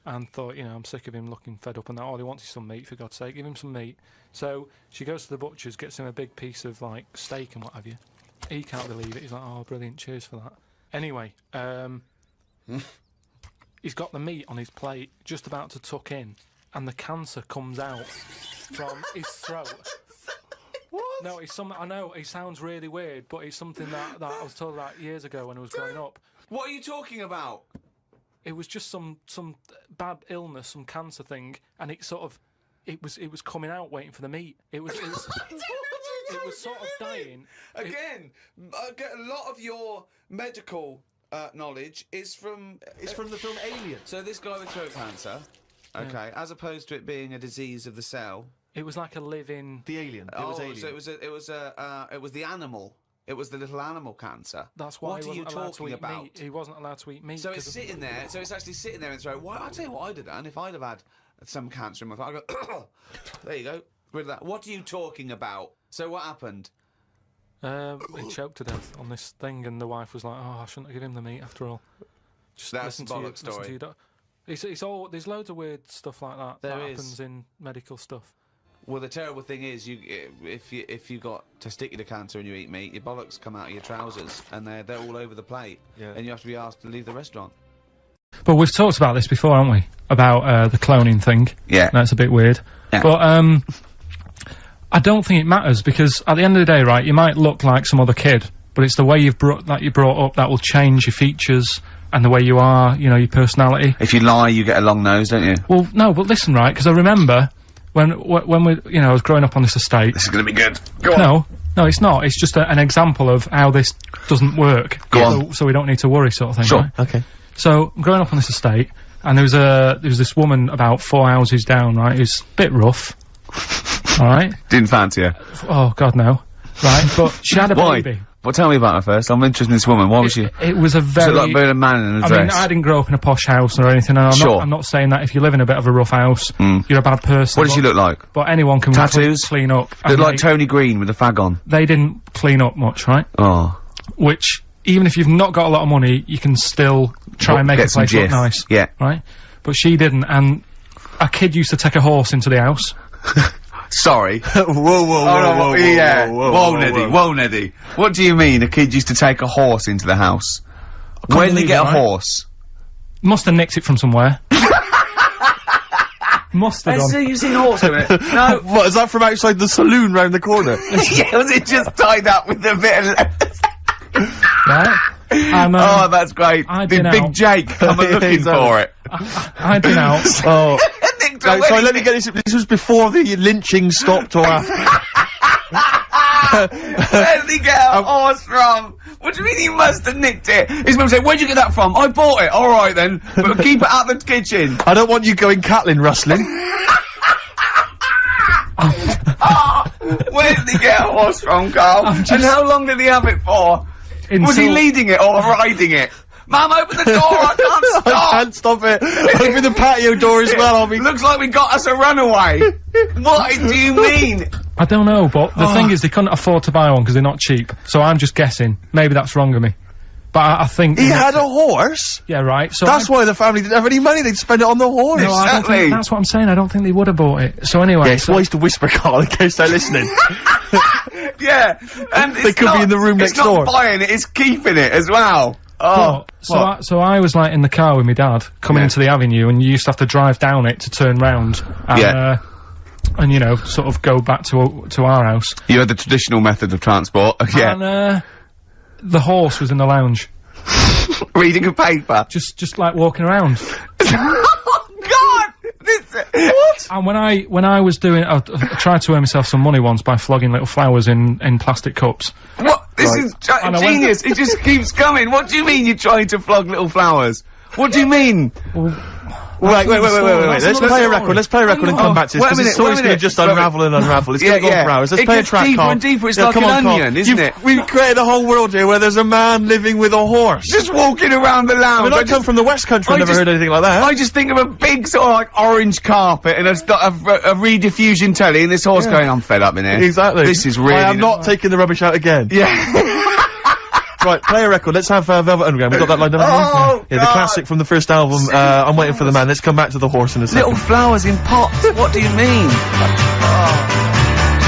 And thought, I'm sick of him looking fed up and that. All he wants is some meat, for God's sake. Give him some meat. So she goes to the butcher's, gets him a big piece of, steak and what have you. He can't believe it. He's like, "Oh, brilliant, cheers for that." Anyway, he's got the meat on his plate, just about to tuck in, and the cancer comes out from his throat. What? No, it's something, I know, it sounds really weird, but it's something that I was told about years ago when I was growing up. What are you talking about? It was just some bad illness, some cancer thing, and it was coming out waiting for the meat. It was sort of dying. Again, a lot of your medical knowledge is from the film Alien. So this guy with throat cancer, okay, as opposed to it being a disease of the cell. It was like a living. The Alien. It was Alien. So it was the animal. It was the little animal cancer. That's why What he are you wasn't allowed to talking eat about? meat. He wasn't allowed to eat meat. So it's sitting there. So it's actually sitting there in his throat. Why? I'll tell you what I'd have done if I'd have had some cancer in my throat. I'd go, there you go, rid of that. What are you talking about? So what happened? He choked to death on this thing, and the wife was like, "Oh, I shouldn't have given him the meat after all." Just That's listen to bollock story. Listen to your it's all. There's loads of weird stuff like that There that is. happens in medical stuff. Well, the terrible thing is, if you got testicular cancer and you eat meat, your bollocks come out of your trousers, and they're all over the plate, and you have to be asked to leave the restaurant. But we've talked about this before, haven't we? About the cloning thing. Yeah. That's a bit weird. Yeah. But I don't think it matters, because at the end of the day, right, you might look like some other kid, but it's the way you're brought up that will change your features and the way you are, your personality. If you lie, you get a long nose, don't you? Well, no, but listen, right, because I remember when we, I was growing up on this estate. This is going to be good. Go on. No, it's not. It's just an example of how this doesn't work. Go on. So we don't need to worry, sort of thing. Sure. Right? Okay. So I'm growing up on this estate, and there was this woman about 4 houses down, right? Who's a bit rough. All right. Didn't fancy her. Oh God, no. Right, but she had a Why? baby. Well, tell me about her first. I'm interested in this woman. Why was she? It was a very. Was it like being a man in a I dress? mean, I didn't grow up in a posh house or anything, and I'm not saying that if you live in a bit of a rough house, you're a bad person. What did she look like? But anyone can Tattoos? clean up. Looked and like Tony Green with a fag on. They didn't clean up much, right? Oh. Which, even if you've not got a lot of money, you can still try and make a place look nice. Yeah. Right? But she didn't, and a kid used to take a horse into the house. Sorry. Whoa, Neddy. What do you mean? A kid used to take a horse into the house? Where did he get a right? horse? Must have nicked it from somewhere. Must have I done. see you seen a horse in it. No. What, is that from outside the saloon round the corner? Yeah, was it just tied up with a bit of... Right? Oh, that's great. I'd Did been Big out. Jake come and looking Exactly. for it? I'd been out. Oh. Nicked So, a sorry, let wedding me get this. This was before the lynching stopped or after. Where did he get a horse from? What do you mean he must have nicked it? His mum said, where'd you get that from? I bought it. All right then, but keep it out the kitchen. I don't want you going Catlin rustling. Where did he get a horse from, Carl? And how long did he have it for? Was he leading it or riding it? Mum, open the door, I can't stop! I can't stop it. Open the patio door as well, I'll be... Looks like we got us a runaway. What do you mean? I don't know, but the thing is, they couldn't afford to buy one because they're not cheap. So I'm just guessing. Maybe that's wrong of me. But I think... He had a horse? Yeah, right. So That's why the family didn't have any money, they'd spend it on the horse. No, I don't Exactly. think, that's what I'm saying. I don't think they would have bought it. So anyway... Yeah, it's wise to whisper, Carl, in case they're listening. Yeah, and They could be in the room next door. It's not buying it, it's keeping it as well. Oh, So I was like in the car with my dad coming Yeah. into the avenue, and you used to have to drive down it to turn round. And, Yeah. and you know, sort of go back to our house. you had the traditional method of transport. Yeah. And the horse was in the lounge, Reading a paper. just like walking around. Oh, God! What? And when I was doing, I tried to earn myself some money once by flogging little flowers in plastic cups. What? This is And I went- genius. It just keeps coming. What do you mean you're trying to flog little flowers? What do you mean? Wait. That's Let's another play a story. record. Let's play a record and come back to this, Wait a because minute, this story's wait a going to minute. just Wait a minute. unravel and unravel. It's going to go on for hours. Let's It play a gets track, deeper Carl. and deeper. It's Yeah, like come an on, Carl. onion, isn't it? We've created a whole world here where there's a man living with a horse. Just walking around the lounge. I mean, I come from the West Country, I I've never just- heard anything like that. I just think of a big sort of like orange carpet and a rediffusion telly and this horse going, I'm fed up in here. Exactly. This is really... I am not taking the rubbish out again. Yeah. Right, play a record. Let's have Velvet Underground. We've got that lined up. Oh, Yeah, the God. classic from the first album, I'm Waiting for the Man. Let's come back to the horse in a second. Little flowers in pots. What do you mean?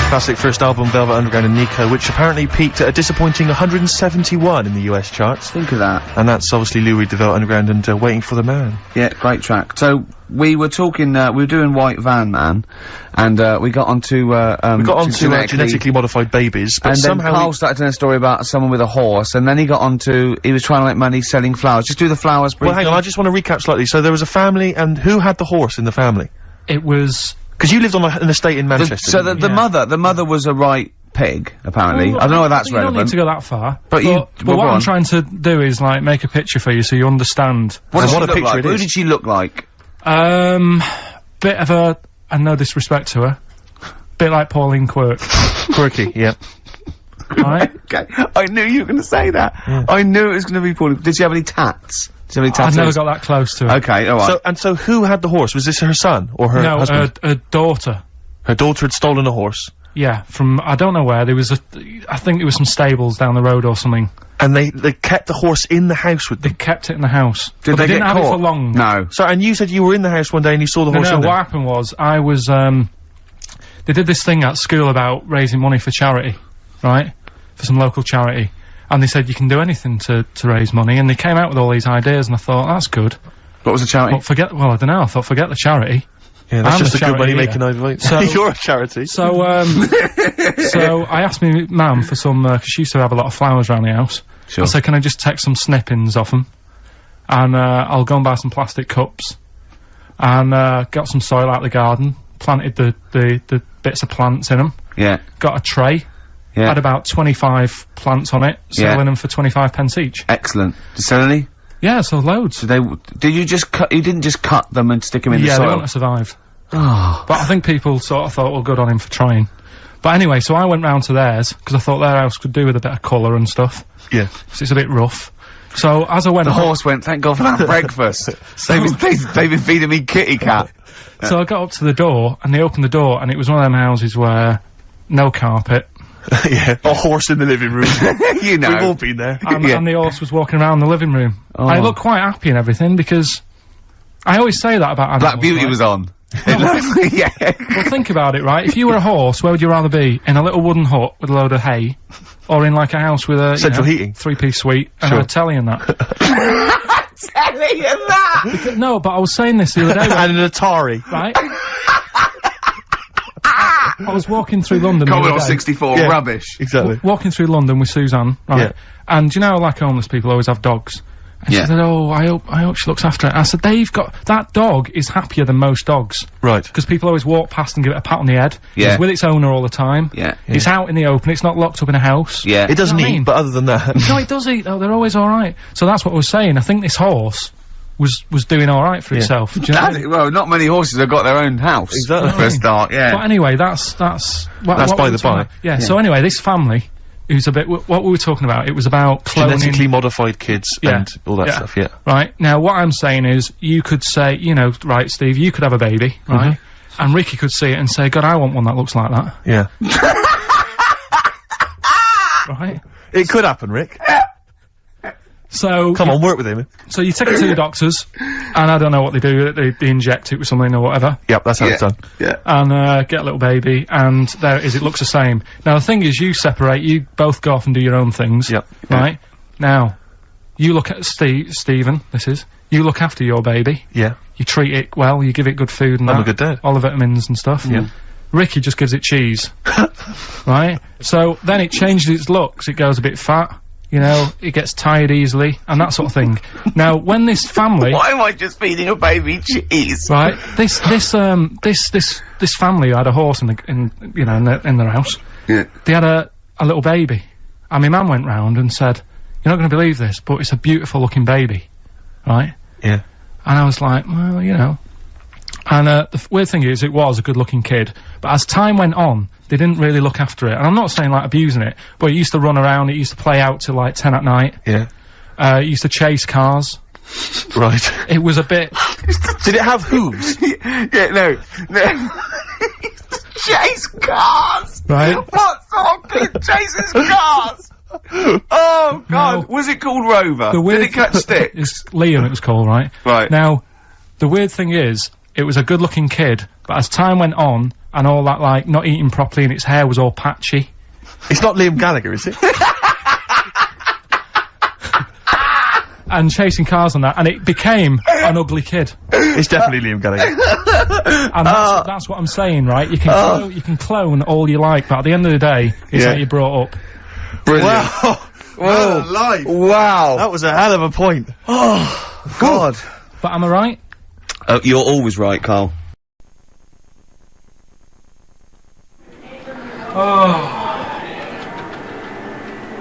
Classic first album, Velvet Underground and Nico, which apparently peaked at a disappointing 171 in the US charts. Think of that. And that's obviously Lou Reed, the Velvet Underground, and Waiting for the Man. Yeah, great track. So, we were talking, we were doing White Van Man, and, we got onto, We got on to genetically modified babies, but and then somehow Carl started telling a story about someone with a horse, and then he got onto, he was trying to make money selling flowers. Just do the flowers briefly. Well, hang on, I just want to recap slightly. So there was a family, and who had the horse in the family? It was... Because you lived on an estate in Manchester. So didn't the Yeah. mother was a right pig, apparently. I don't know whether that's You don't need relevant. to go that far. But But well, what go I'm on. trying to do is like make a picture for you so you understand. What And did she what a look picture like? it Who is. did she look like? Bit of a, and no disrespect to her, bit like Pauline Quirk, Quirky, yeah. right? Okay, I knew you were going to say that. I knew it was going to be Pauline. Did she have any tats? Did she have any I've tattoos? never got that close to her. Okay, alright. So who had the horse? Was this her son or her No, husband? her daughter. Her daughter had stolen a horse, Yeah, from, I don't know where, there was I think there was some stables down the road or something. and they kept the horse in the house with They them. kept it in the house. Did but they didn't get have caught? it for long. No. So, and you said you were in the house one day and you saw the horse No, in what there. happened was, I was, they did this thing at school about raising money for charity, right? For some local charity. And they said you can do anything to raise money, and they came out with all these ideas, and I thought, that's good. What was the charity? But well, I don't know, I thought, forget the charity. Yeah, that's I'm just the a good charity money-making here. idea. So- You're a charity. So, so I asked me mum for some, cause she used to have a lot of flowers around the house. Sure. I said, can I just take some snippings off them? And, I'll go and buy some plastic cups. And, got some soil out of the garden, planted the bits of plants in them, Yeah. got a tray, Yeah. had about 25 plants on it, selling Yeah. them for 25 pence each. Excellent. Did you sell any? Yeah, so loads. Did you just cut, you didn't just cut them and stick them in the Yeah, they soil? wouldn't have survived. Oh. But I think people sort of thought, well, good on him for trying. But anyway, so I went round to theirs, because I thought their house could do with a bit of colour and stuff. Yeah. 'Cause it's a bit rough. So, as I went The up, horse went, thank God for that breakfast. They've been feeding me kitty cat. so I got up to the door, and they opened the door, and it was one of them houses where no carpet, Yeah. A horse in the living room. You know. We've all been there. and, Yeah. and the horse was walking around the living room. Oh. I looked quite happy and everything, because I always say that about animals. Black Beauty right? was on. Yeah. Well, think about it, right? If you were a horse, where would you rather be? In a little wooden hut with a load of hay, or in like a house with a Central heating. 3-piece suite and Sure. a telly and that? Telling you that! No, but I was saying this the other day, And an Atari. right? I was walking through London the Commodore other day. 64, Yeah. rubbish. Exactly. Walking through London with Suzanne, right? Yeah. And you know, like homeless people always have dogs. And Yeah. she said, "Oh, I hope she looks after it." I said, that dog is happier than most dogs. Right. Because people always walk past and give it a pat on the head. Yeah. It's with its owner all the time. Yeah. It's out in the open, it's not locked up in a house. Yeah. It doesn't You know what I eat, mean? but other than that. No, it does eat though, they're always alright. So that's what I was saying, I think this horse was doing alright for itself. Do you know what I mean? Well, not many horses have got their own house. Exactly. For a start, But yeah. anyway, that's That's what by we were the talking by. about. Yeah, so anyway, this family, who's a bit, what we were talking about, it was about cloning. Genetically modified kids Yeah. and all that stuff, yeah. Right, now what I'm saying is, you could say, you know, right, Steve, you could have a baby, right? And Ricky could see it and say, God, I want one that looks like that, Yeah. right? It could happen, Rick. So, Come on, work with him. so you take it to the doctors, and I don't know what they do, they inject it with something or whatever, Yep, that's how it's done. Yeah. and get a little baby, and there it is, it looks the same. Now the thing is, you separate, you both go off and do your own things, Yep. right? Now, you look at Stephen, you look after your baby, Yeah. you treat it well, you give it good food and I'm that, a good dad. all the vitamins and stuff. Yeah. Ricky just gives it cheese, right? So then it changes its looks, it goes a bit fat, you know, it gets tired easily, and that sort of thing. Now, when this family, Why am I just feeding a baby cheese? right, this family had a horse in their house. Yeah. They had a little baby, and my mum went round and said, "You're not going to believe this, but it's a beautiful looking baby," right? Yeah. And I was like, well, you know. And the weird thing is, it was a good-looking kid, but as time went on, they didn't really look after it. And I'm not saying, like, abusing it, but it used to run around, it used to play out till, like, 10 at night. Yeah. It used to chase cars. Right. It was a bit... Did it have hooves? Yeah, no. Chase cars! Right? What sort of kid chases cars? Oh, God. No. Was it called Rover? The weird Did it catch sticks? It's Liam, it was called, right? Right. Now, the weird thing is, it was a good-looking kid, but as time went on, and all that, like, not eating properly and its hair was all patchy, It's not Liam Gallagher, is it? and chasing cars and that, and it became an ugly kid. It's definitely Liam Gallagher. And that's what I'm saying, right? You can clone all you like, but at the end of the day, it's Yeah. how you brought up. Brilliant. Wow. Whoa. Life. Wow. That was a hell of a point. God. But am I right? You're always right, Carl.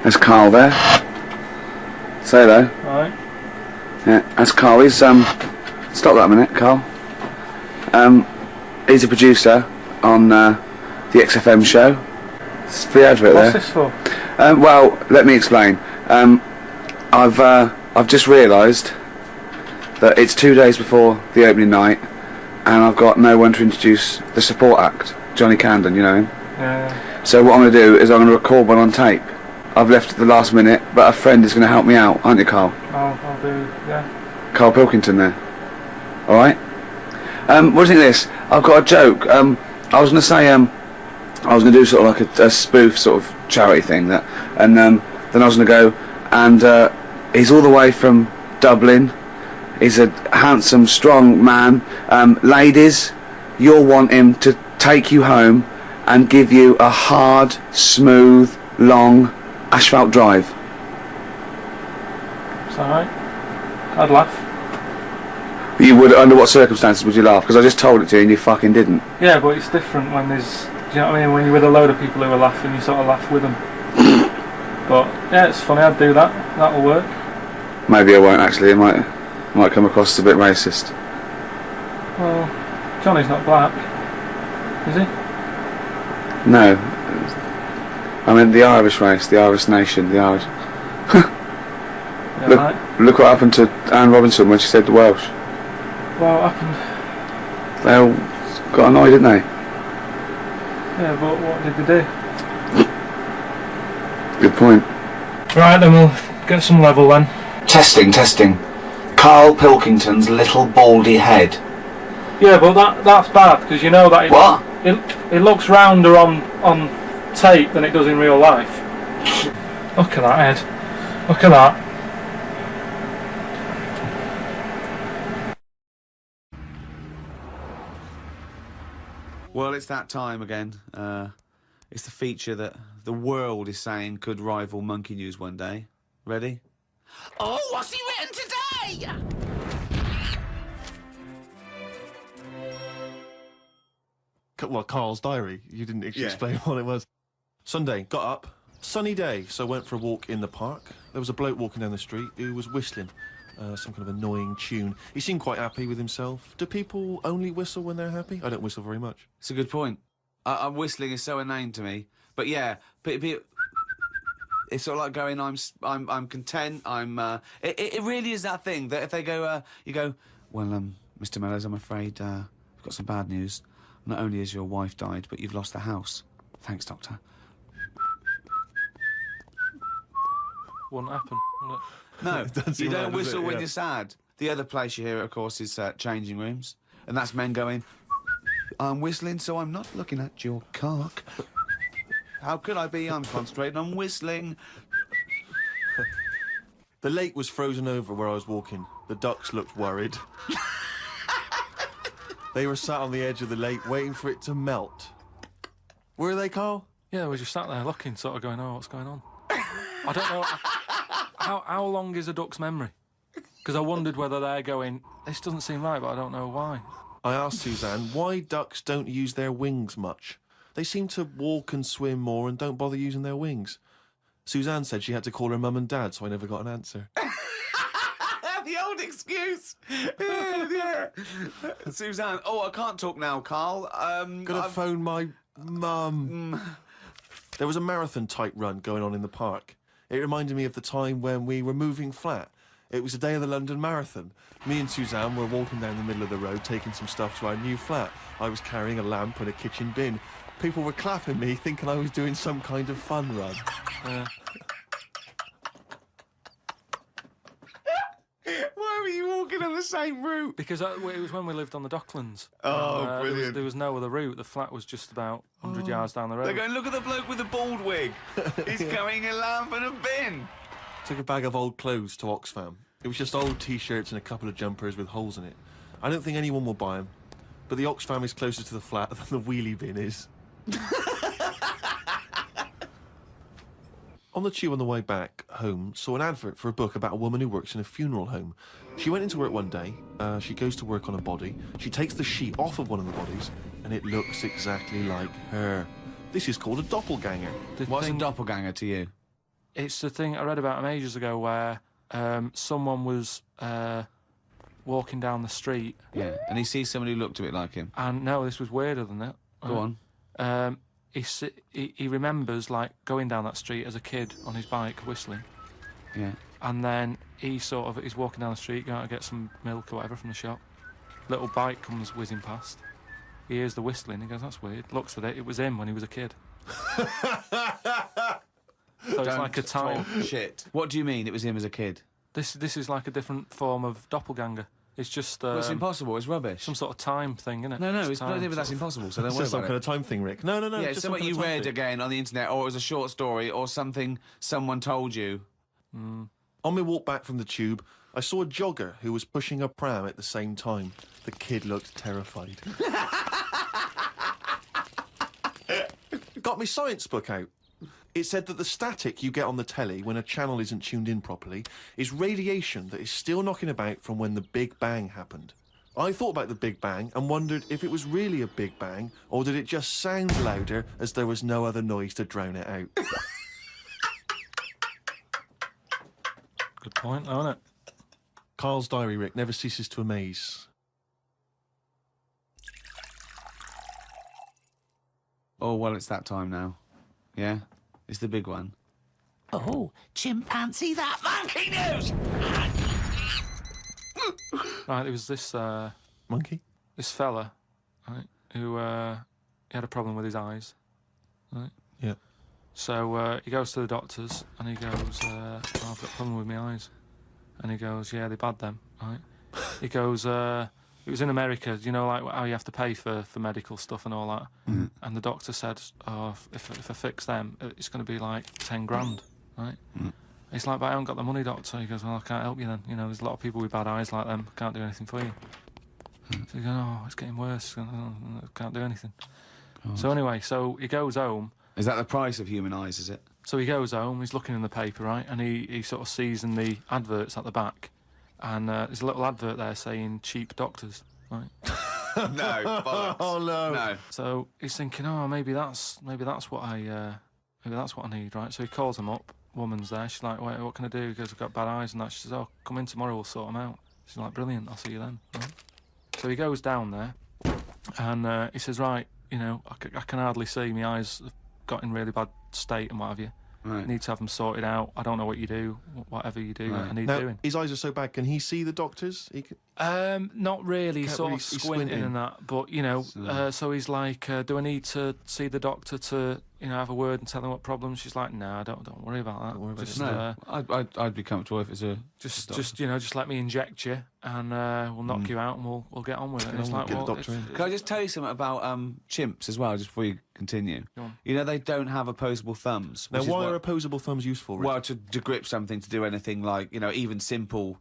There's Carl there. Say hello. Right. Yeah, that's Carl. He's, stop that a minute, Carl. He's a producer on, the XFM show. It's a free advert there. What's this for? Well, let me explain. I've just realised that it's 2 days before the opening night, and I've got no one to introduce the support act, Johnny Camden, you know him. Yeah. So what I'm going to do is I'm going to record one on tape. I've left at the last minute, but a friend is going to help me out, aren't you, Carl? I'll do, yeah. Karl Pilkington there. Alright? What do you think of this? I've got a joke. I was going to say, I was going to do sort of like a spoof sort of charity thing, that, and then I was going to go, and he's all the way from Dublin. He's a handsome, strong man. Ladies, you'll want him to take you home and give you a hard, smooth, long asphalt drive. Is that right? I'd laugh. You would, under what circumstances would you laugh? Because I just told it to you and you fucking didn't. Yeah, but it's different when there's, do you know what I mean? When you're with a load of people who are laughing, you sort of laugh with them. But, yeah, it's funny, I'd do that. That'll work. Maybe I won't actually, it might come across as a bit racist. Well, Johnny's not black, is he? No. I mean the Irish race, the Irish nation, the Irish. Yeah, Look, right. look what happened to Anne Robinson when she said the Welsh. Well, what happened? They all got annoyed, didn't they? Yeah, but what did they do? Good point. Right, then we'll get some level then. Testing. Karl Pilkington's little baldy head. Yeah, but that's bad, because you know that it looks rounder on tape than it does in real life. Look at that, Ed. Look at that. Well, it's that time again. It's the feature that the world is saying could rival Monkey News one day. Ready? Oh, what's he written today? Well, Carl's diary. You didn't actually explain what it was. Sunday, got up. Sunny day, so went for a walk in the park. There was a bloke walking down the street who was whistling some kind of annoying tune. He seemed quite happy with himself. Do people only whistle when they're happy? I don't whistle very much. It's a good point. Whistling is so inane to me. But yeah, it's sort of like going, I'm content. It really is that thing that if they go, you go, well, Mr. Mellors, I'm afraid we've got some bad news. Not only has your wife died, but you've lost the house. Thanks, Doctor. Wouldn't happen, would it? No, you don't whistle when Yeah. you're sad. The other place you hear it, of course, is changing rooms. And that's men going, I'm whistling, so I'm not looking at your cock. How could I be? I'm concentrating on whistling. The lake was frozen over where I was walking. The ducks looked worried. They were sat on the edge of the lake waiting for it to melt. Were they, Carl? Yeah, we just sat there looking, sort of going, oh, what's going on? I don't know. How long is a duck's memory? Because I wondered whether they're going, this doesn't seem right, but I don't know why. I asked Suzanne why ducks don't use their wings much. They seem to walk and swim more and don't bother using their wings. Suzanne said she had to call her mum and dad, so I never got an answer. The old excuse. Yeah. Suzanne, I can't talk now, Carl. Gotta phone my mum. There was a marathon-type run going on in the park. It reminded me of the time when we were moving flat. It was the day of the London Marathon. Me and Suzanne were walking down the middle of the road, taking some stuff to our new flat. I was carrying a lamp and a kitchen bin. People were clapping me, thinking I was doing some kind of fun run. Why were you walking on the same route? Because it was when we lived on the Docklands. Oh, brilliant. There was no other route. The flat was just about 100 yards down the road. They're going, look at the bloke with the bald wig. He's carrying a lamp and a bin. Took a bag of old clothes to Oxfam. It was just old T-shirts and a couple of jumpers with holes in it. I don't think anyone will buy them, but the Oxfam is closer to the flat than the wheelie bin is. On the tube on the way back home, saw an advert for a book about a woman who works in a funeral home. She went into work one day, she goes to work on a body, she takes the sheet off of one of the bodies, and it looks exactly like her. This is called a doppelganger. What's a doppelganger to you? It's the thing I read about him ages ago where someone was walking down the street. Yeah, and he sees someone who looked a bit like him. And no, this was weirder than that. Go on. He remembers, like, going down that street as a kid on his bike, whistling. Yeah. And then he's walking down the street, going to get some milk or whatever from the shop. Little bike comes whizzing past. He hears the whistling, he goes, that's weird. Looks at it, it was him when he was a kid. So it's like a time. Shit. What do you mean it was him as a kid? This is like a different form of doppelganger. It's just Well, it's impossible. It's rubbish. some sort of time thing, isn't it? No, Just it's time, that's impossible. So don't It's worry just some about kind it. of time thing, Rick. No. Yeah, it's just something some you kind of time read thing. again on the internet, or it was a short story, or something someone told you. On my walk back from the tube, I saw a jogger who was pushing a pram at the same time. The kid looked terrified. Got my science book out. It said that the static you get on the telly when a channel isn't tuned in properly is radiation that is still knocking about from when the Big Bang happened. I thought about the Big Bang and wondered if it was really a Big Bang or did it just sound louder as there was no other noise to drown it out. Good point, isn't it? Carl's diary, Rick, never ceases to amaze. Oh, well, it's that time now. Yeah? It's the big one. Oh, chimpanzee, that monkey news! Right, there was this Monkey? this fella, right, who he had a problem with his eyes, right? Yeah. So he goes to the doctors and he goes, oh, I've got a problem with my eyes. And he goes, yeah, they're bad then, right? He goes, It was in America, you know, like how you have to pay for medical stuff and all that. Mm. And the doctor said, oh, if I fix them, it's going to be like 10 grand, right? Mm. He's like, but I haven't got the money, doctor. He goes, well, I can't help you then. You know, there's a lot of people with bad eyes like them. Can't do anything for you. So he's going, oh, it's getting worse. I can't do anything. God. So anyway, so he goes home. Is that the price of human eyes, is it? So he goes home, he's looking in the paper, right? And he sort of sees in the adverts at the back. And there's a little advert there saying cheap doctors, right? No, bollocks. Oh, no. No. So he's thinking, oh, maybe that's what I need, right? So he calls them up. Woman's there. She's like, wait, what can I do? He goes, I've got bad eyes and that. She says, oh, come in tomorrow, we'll sort them out. She's like, brilliant, I'll see you then. Right? So he goes down there, and he says, right, you know, I can hardly see. My eyes have got in really bad state and what have you. Right. Need to have them sorted out. I don't know what you do, whatever you do, Right. I need Now, doing. his eyes are so bad. Can he see the doctors? Not really, Can't sort really- of he's squinting squinting. and that. But, you know, so he's like, do I need to see the doctor to, you know, have a word and tell him what problems? She's like, no, don't worry about that. Don't worry about just, it. No, I'd be comfortable if it's a... just you know, just let me inject you and we'll knock you out and we'll get on with it. And it's on, like, get the well, doctor in. Can I just tell you something about chimps as well, just before you continue? Go on. You know, they don't have opposable thumbs. Now, which is why what- are opposable thumbs useful, Rick? Well, to grip something, to do anything like, you know, even simple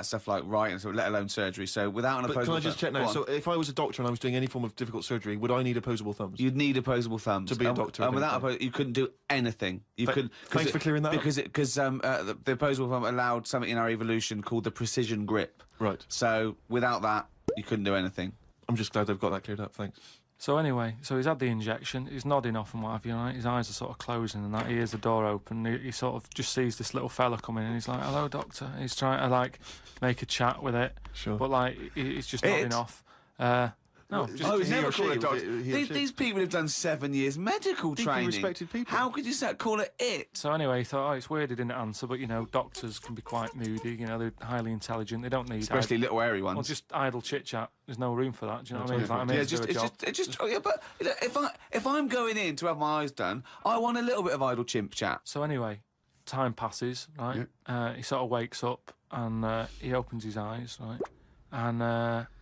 stuff like writing, so let alone surgery. So without an But opposable can I just check thumb- now? Go So on. if I was a doctor and I was doing any form of difficult surgery, would I need opposable thumbs? You'd need opposable thumbs To be a And- doctor, And okay. without you couldn't do anything. You couldn't. Thanks for clearing that up. Because the opposable thumb allowed something in our evolution called the precision grip. Right. So without that, you couldn't do anything. I'm just glad they've got that cleared up, thanks. So anyway, so he's had the injection, he's nodding off and what have you, right? His eyes are sort of closing and that, he hears the door open, he sort of just sees this little fella coming in and he's like, hello, doctor. He's trying to, like, make a chat with it. Sure. But, like, he's just nodding off. No, just... Oh, he he's never or she, called a was doctor. it he or she? These people have done 7 years medical Deeply training. respected people. How could you call it it? So anyway, he thought, oh, it's weird he didn't answer, but, you know, doctors can be quite moody, you know, they're highly intelligent, they don't need... Especially little airy ones. Well, just idle chit-chat. There's no room for that, do you know what I mean? It's like, I'm here Yeah, to do a job. yeah, but you know, if I'm going in to have my eyes done, I want a little bit of idle chimp chat. So anyway, time passes, right? He sort of wakes up and he opens his eyes, right? And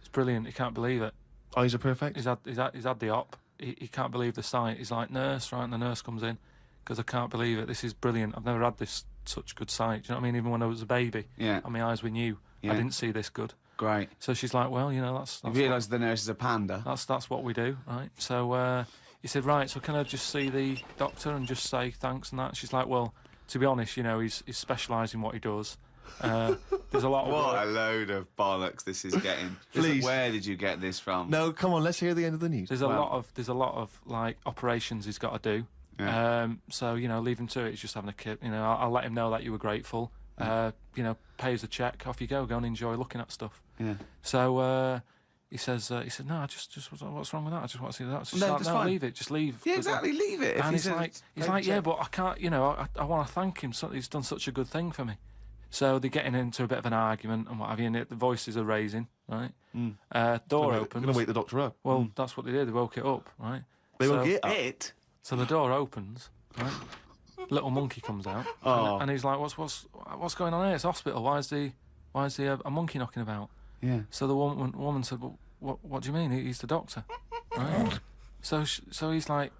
it's brilliant. He can't believe it. Eyes are perfect. He's had the op. He can't believe the sight. He's like, nurse, right? And the nurse comes in because I can't believe it. This is brilliant. I've never had this such good sight. Do you know what I mean? Even when I was a baby, Yeah. and my eyes were new, Yeah. I didn't see this good. Great. So she's like, well, you know, that's You what, realise the nurse is a panda. that's what we do, right? So he said, right, so can I just see the doctor and just say thanks and that? She's like, well, to be honest, you know, he's specialised in what he does. There's a lot of What work. a load of bollocks this is getting. Please. Where did you get this from? No, come on, let's hear the end of the news. There's a lot of like operations he's got to do. Yeah. So you know, leave him to it. He's just having a kip. You know, I'll let him know that you were grateful. You know, pay us a check. Off you go. Go and enjoy looking at stuff. Yeah. So he said, no, I just what's wrong with that? I just want to see that. She's No, like, just no, fine. leave it. Just leave. Yeah, exactly. Leave it. If And he he's says like, pay the yeah, check. but I can't. You know, I want to thank him. So he's done such a good thing for me. So they're getting into a bit of an argument and what have you, and the voices are raising, right? Door We're opens. going to wake the doctor up. Well, that's what they did. They woke it up, right? They so, woke it up. It? So the door opens, right? Little monkey comes out, and he's like, "What's going on here? It's a hospital. Why is a monkey knocking about?" Yeah. So the woman said, "Well, what do you mean? He's the doctor." Right? So he's like,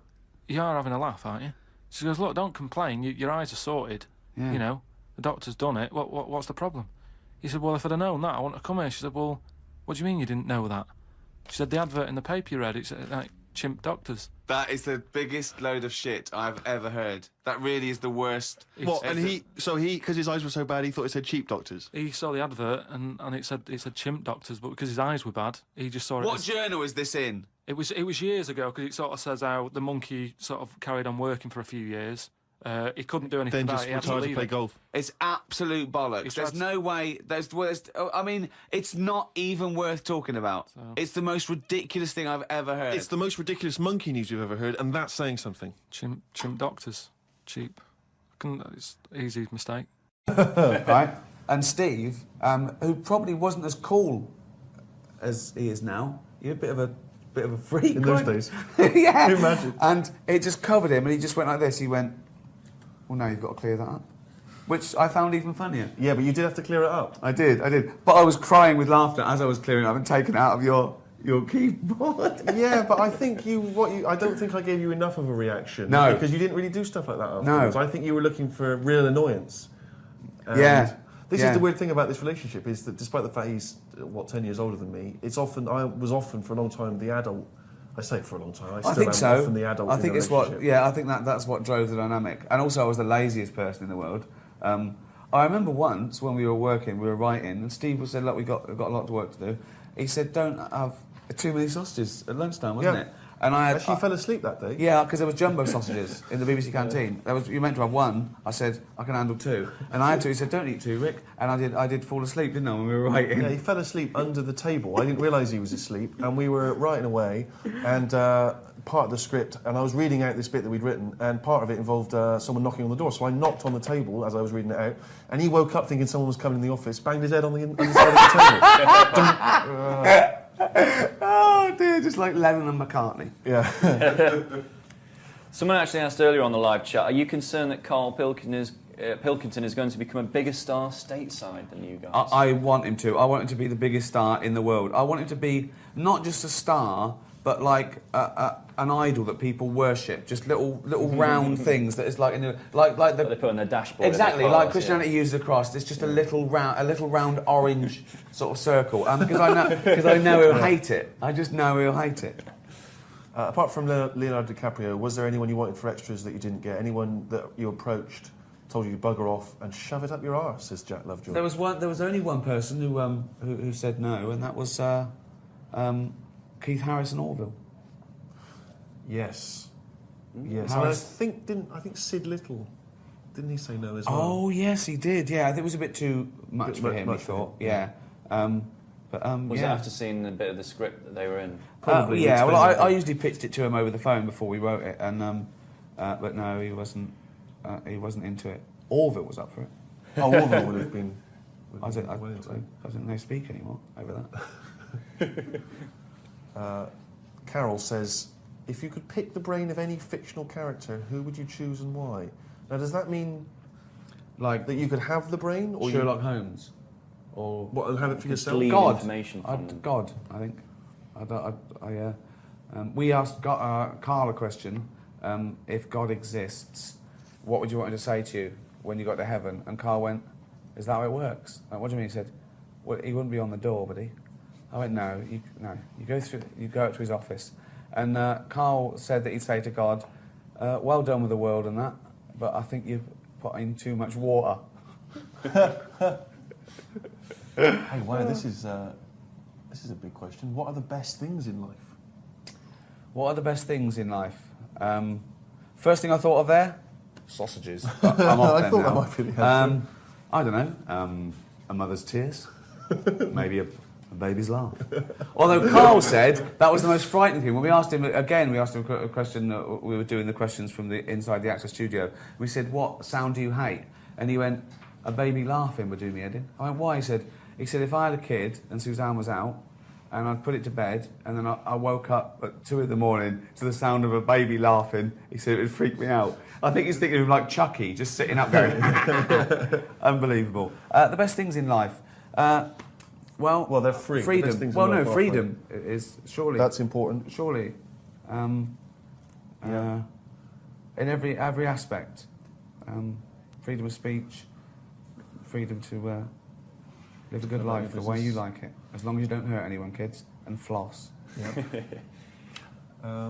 "You are having a laugh, aren't you?" She goes, "Look, don't complain. Your eyes are sorted. Yeah. You know, the doctor's done it. What's the problem?" He said, "Well, if I'd have known that, I wouldn't have come here." She said, "Well, what do you mean you didn't know that?" She said, "The advert in the paper you read, it's like chimp doctors." That is the biggest load of shit I've ever heard. That really is the worst. What? And because his eyes were so bad, he thought it said cheap doctors. He saw the advert and it said chimp doctors, but because his eyes were bad, he just saw it. What as, journal is this in? it was years ago because it sort of says how the monkey sort of carried on working for a few years. He couldn't do anything Then about just it. He had to retired to leave play it. golf. It's absolute bollocks. It's There's abs- no way. I mean, it's not even worth talking about. It's the most ridiculous thing I've ever heard. It's the most ridiculous monkey news you've ever heard, and that's saying something. Chimp doctors, cheap. It's easy mistake. right. And Steve, who probably wasn't as cool as he is now, you're a bit of a freak. In those weren't days. you? Yeah. Imagine. And it just covered him, and he just went like this. He went, "Well, now you've got to clear that up." which I found even funnier. Yeah, but you did have to clear it up. I did. But I was crying with laughter as I was clearing it up and taking it out of your keyboard. Yeah, but I think I don't think I gave you enough of a reaction. No. Because you didn't really do stuff like that afterwards. No. I think you were looking for real annoyance. And this is the weird thing about this relationship, is that despite the fact he's, 10 years older than me, I was often for a long time the adult. I say it for a long time. I think so. Often the adult. I think in the it's what. relationship. Yeah, I think that's what drove the dynamic. And also, I was the laziest person in the world. I remember once when we were working, we were writing, and Steve said, "Look, we've got a lot of work to do." He said, "Don't have too many sausages at lunchtime," wasn't it? And I actually fell asleep that day. Yeah, because there was jumbo sausages in the BBC canteen. You meant to have one. I said I can handle two, and I had two. He said, "Don't eat two, Rick." And I did fall asleep, didn't I, when we were writing? Yeah, he fell asleep under the table. I didn't realise he was asleep, and we were writing away, and part of the script, and I was reading out this bit that we'd written, and part of it involved someone knocking on the door. So I knocked on the table as I was reading it out, and he woke up thinking someone was coming in the office, banged his head on the underside of the table. Oh dear, just like Lennon and McCartney. Yeah. Someone actually asked earlier on the live chat, are you concerned that Karl Pilkington is going to become a bigger star stateside than you guys? I want him to. I want him to be the biggest star in the world. I want him to be not just a star, but like an idol that people worship. Just little round things that is like like the they put on their dashboard. Exactly, like Christianity uses a cross. It's just a little round orange sort of circle. Because I know he'll hate it. I just know he'll hate it. Apart from Leonardo DiCaprio, was there anyone you wanted for extras that you didn't get? Anyone that you approached, told you to bugger off and shove it up your arse, says Jack Lovejoy? There was only one person who said no, and that was Keith Harrison Orville. Yes. Yes. Harris. And I think Sid Little, didn't he say no as well? Oh yes, he did. Yeah, I think it was a bit too much for him. He thought. Yeah. Was it after seeing a bit of the script that they were in? Probably. Yeah. Well, I usually pitched it to him over the phone before we wrote it, and but no, he wasn't. He wasn't into it. Orville was up for it. Oh, Orville would have been. I don't know speak anymore over that. Carol says, if you could pick the brain of any fictional character, who would you choose and why? Now, does that mean like that you could have the brain, or Sherlock Holmes, or what, and have it for yourself? God, information from God, I think. We asked Karl a question. If God exists, what would you want him to say to you when you got to heaven? And Karl went, "Is that how it works?" What do you mean? He said, "Well, he wouldn't be on the door, would he?" I went, "No. You go up to his office." And Karl said that he'd say to God, "Well done with the world and that, but I think you've put in too much water." Hey, wow, this is a big question. What are the best things in life? What are the best things in life? First thing I thought of there, sausages. But I'm off I them thought now. that might be the answer. I don't know. A mother's tears, maybe a baby's laugh. Although Karl said that was the most frightening thing. When we asked him a question. We were doing the questions from inside the Access studio. We said, "What sound do you hate?" And he went, "A baby laughing would do me head in." I went, "Why?" He said, "If I had a kid and Suzanne was out, and I'd put it to bed, and then I woke up at 2 a.m. to the sound of a baby laughing," he said, "it would freak me out." I think he's thinking of like Chucky, just sitting up going, unbelievable. The best things in life. Well, they're free. Freedom. Well, no, freedom is surely. That's important. Surely. In every aspect. Freedom of speech, freedom to live a good life the way you like it. As long as you don't hurt anyone, kids, and floss. Yeah.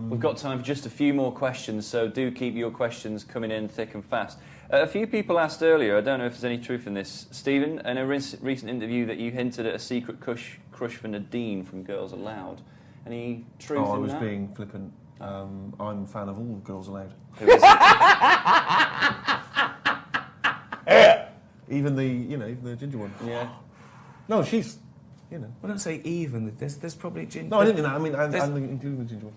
We've got time for just a few more questions, so do keep your questions coming in thick and fast. A few people asked earlier, I don't know if there's any truth in this, Stephen, in a recent interview that you hinted at a secret crush for Nadine from Girls Aloud. Any truth in that? I was being flippant. I'm a fan of all Girls Aloud. Who is it? Even the ginger one. Yeah. No, she's, Well, don't say even. There's probably ginger. No, I didn't mean that. I mean, and including the ginger one.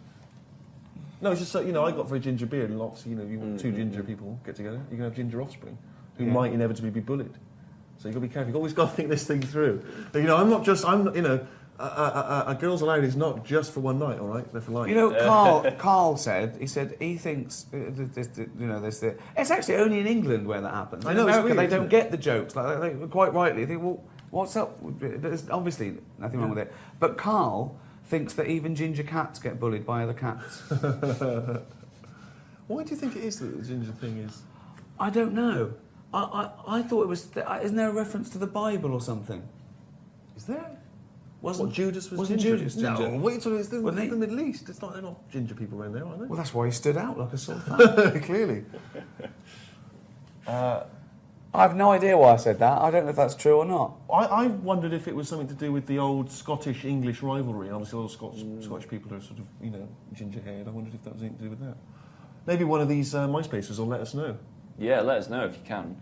No, it's just so, I got very ginger beard, and lots, you want two ginger people get together, you can have ginger offspring, who might inevitably be bullied. So you've got to be careful. You've always got to think this thing through. I'm not just, a girls' allowed is not just for one night, all right? They're for life. You know, Karl said he thinks it's actually only in England where that happens. I In know, it's America, weird, they don't isn't get the jokes. Like they quite rightly think, well, what's up? There's obviously nothing wrong with it. But Karl thinks that even ginger cats get bullied by other cats. Why do you think it is that the ginger thing is? I don't know. I thought it was. Isn't there a reference to the Bible or something? Is there? Wasn't Judas was wasn't ginger? Judas ginger? No, what are you talking about? Wasn't It's he? the Middle East. They're not ginger people around there, are they? Well, that's why he stood out like a sore thumb. Clearly. I have no idea why I said that. I don't know if that's true or not. I wondered if it was something to do with the old Scottish-English rivalry. Obviously, all Scottish people are sort of, ginger-haired. I wondered if that was anything to do with that. Maybe one of these MySpaces will let us know. Yeah, let us know if you can.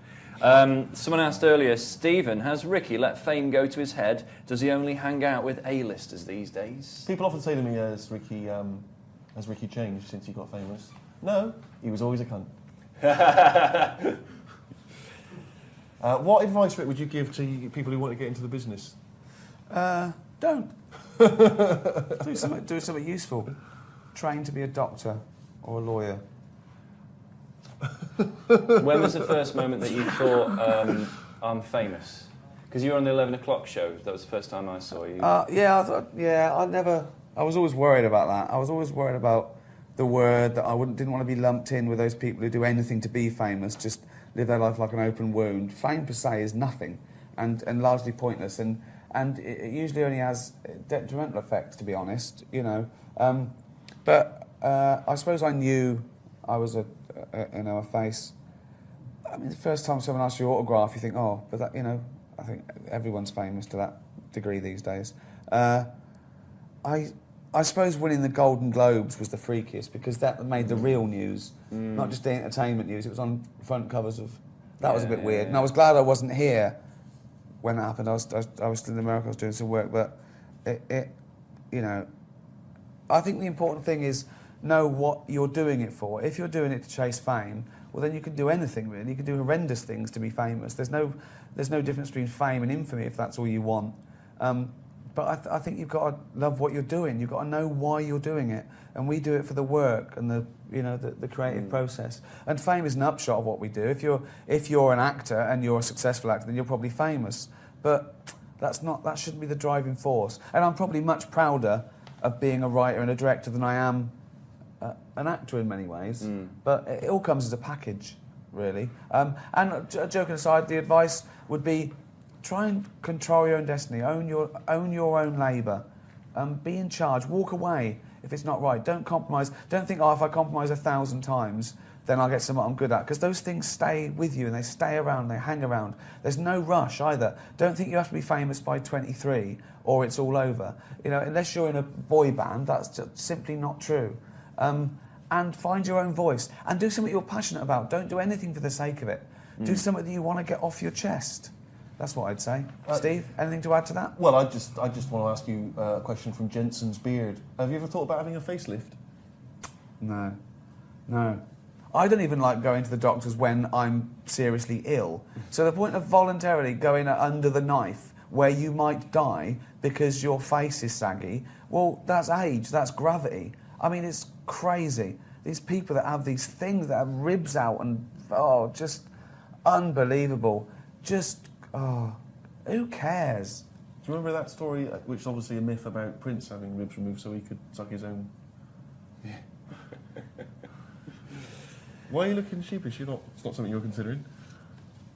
Someone asked earlier, Stephen, has Ricky let fame go to his head? Does he only hang out with A-listers these days? People often say to me, has Ricky changed since he got famous? No, he was always a cunt. What advice, Rick, would you give to people who want to get into the business? Don't. do something useful. Train to be a doctor or a lawyer. When was the first moment that you thought, I'm famous? Because you were on the 11 o'clock show. That was the first time I saw you. I was always worried about that. I was always worried about the word, that I didn't want to be lumped in with those people who do anything to be famous, just live their life like an open wound. Fame per se is nothing and largely pointless, and it usually only has detrimental effects, to be honest, But I suppose I knew I was a face. I mean, the first time someone asks you your autograph, you think, oh, but that, I think everyone's famous to that degree these days. I suppose winning the Golden Globes was the freakiest, because that made the real news, not just the entertainment news. It was on front covers of. That was a bit weird, and I was glad I wasn't here when that happened. I was still in America. I was doing some work, but I think the important thing is know what you're doing it for. If you're doing it to chase fame, well, then you can do anything really. You can do horrendous things to be famous. There's no difference between fame and infamy if that's all you want. But I think you've got to love what you're doing. You've got to know why you're doing it, and we do it for the work and the creative process. And fame is an upshot of what we do. If you're an actor and you're a successful actor, then you're probably famous. But that shouldn't be the driving force. And I'm probably much prouder of being a writer and a director than I am an actor in many ways. But it all comes as a package, really. And joking aside, the advice would be, try and control your own destiny. Own your own labour. Be in charge. Walk away if it's not right. Don't compromise. Don't think, if I compromise 1,000 times, then I'll get something I'm good at. Because those things stay with you and they stay around. They hang around. There's no rush either. Don't think you have to be famous by 23 or it's all over. Unless you're in a boy band, that's just simply not true. And find your own voice and do something you're passionate about. Don't do anything for the sake of it. Do something that you want to get off your chest. That's what I'd say. Steve, anything to add to that? Well, I just want to ask you a question from Jensen's Beard. Have you ever thought about having a facelift? No. I don't even like going to the doctors when I'm seriously ill. So the point of voluntarily going under the knife where you might die because your face is saggy, well, that's age, that's gravity. I mean, it's crazy. These people that have these things that have ribs out and, just unbelievable. Who cares? Do you remember that story, which is obviously a myth, about Prince having ribs removed so he could suck his own? Yeah. Why are you looking sheepish? It's not something you're considering.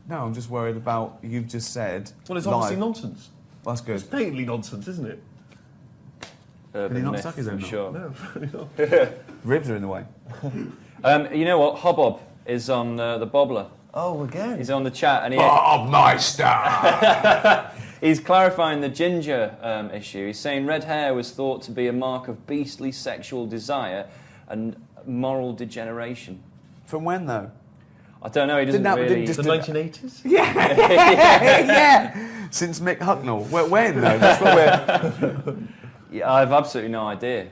No, I'm just worried about you've just said. Well, it's obviously nonsense. Well, that's good. It's patently nonsense, isn't it? Can he not suck his own? Sure. No, probably not. Ribs are in the way. You know what? Hobbob is on the Bobbler. Oh, again? He's on the chat, and Bob Meister! he's clarifying the ginger issue. He's saying red hair was thought to be a mark of beastly sexual desire and moral degeneration. From when, though? I don't know. He doesn't really. The 1980s? Yeah. Since Mick Hucknall. When, though? That's what we're... Yeah, I have absolutely no idea.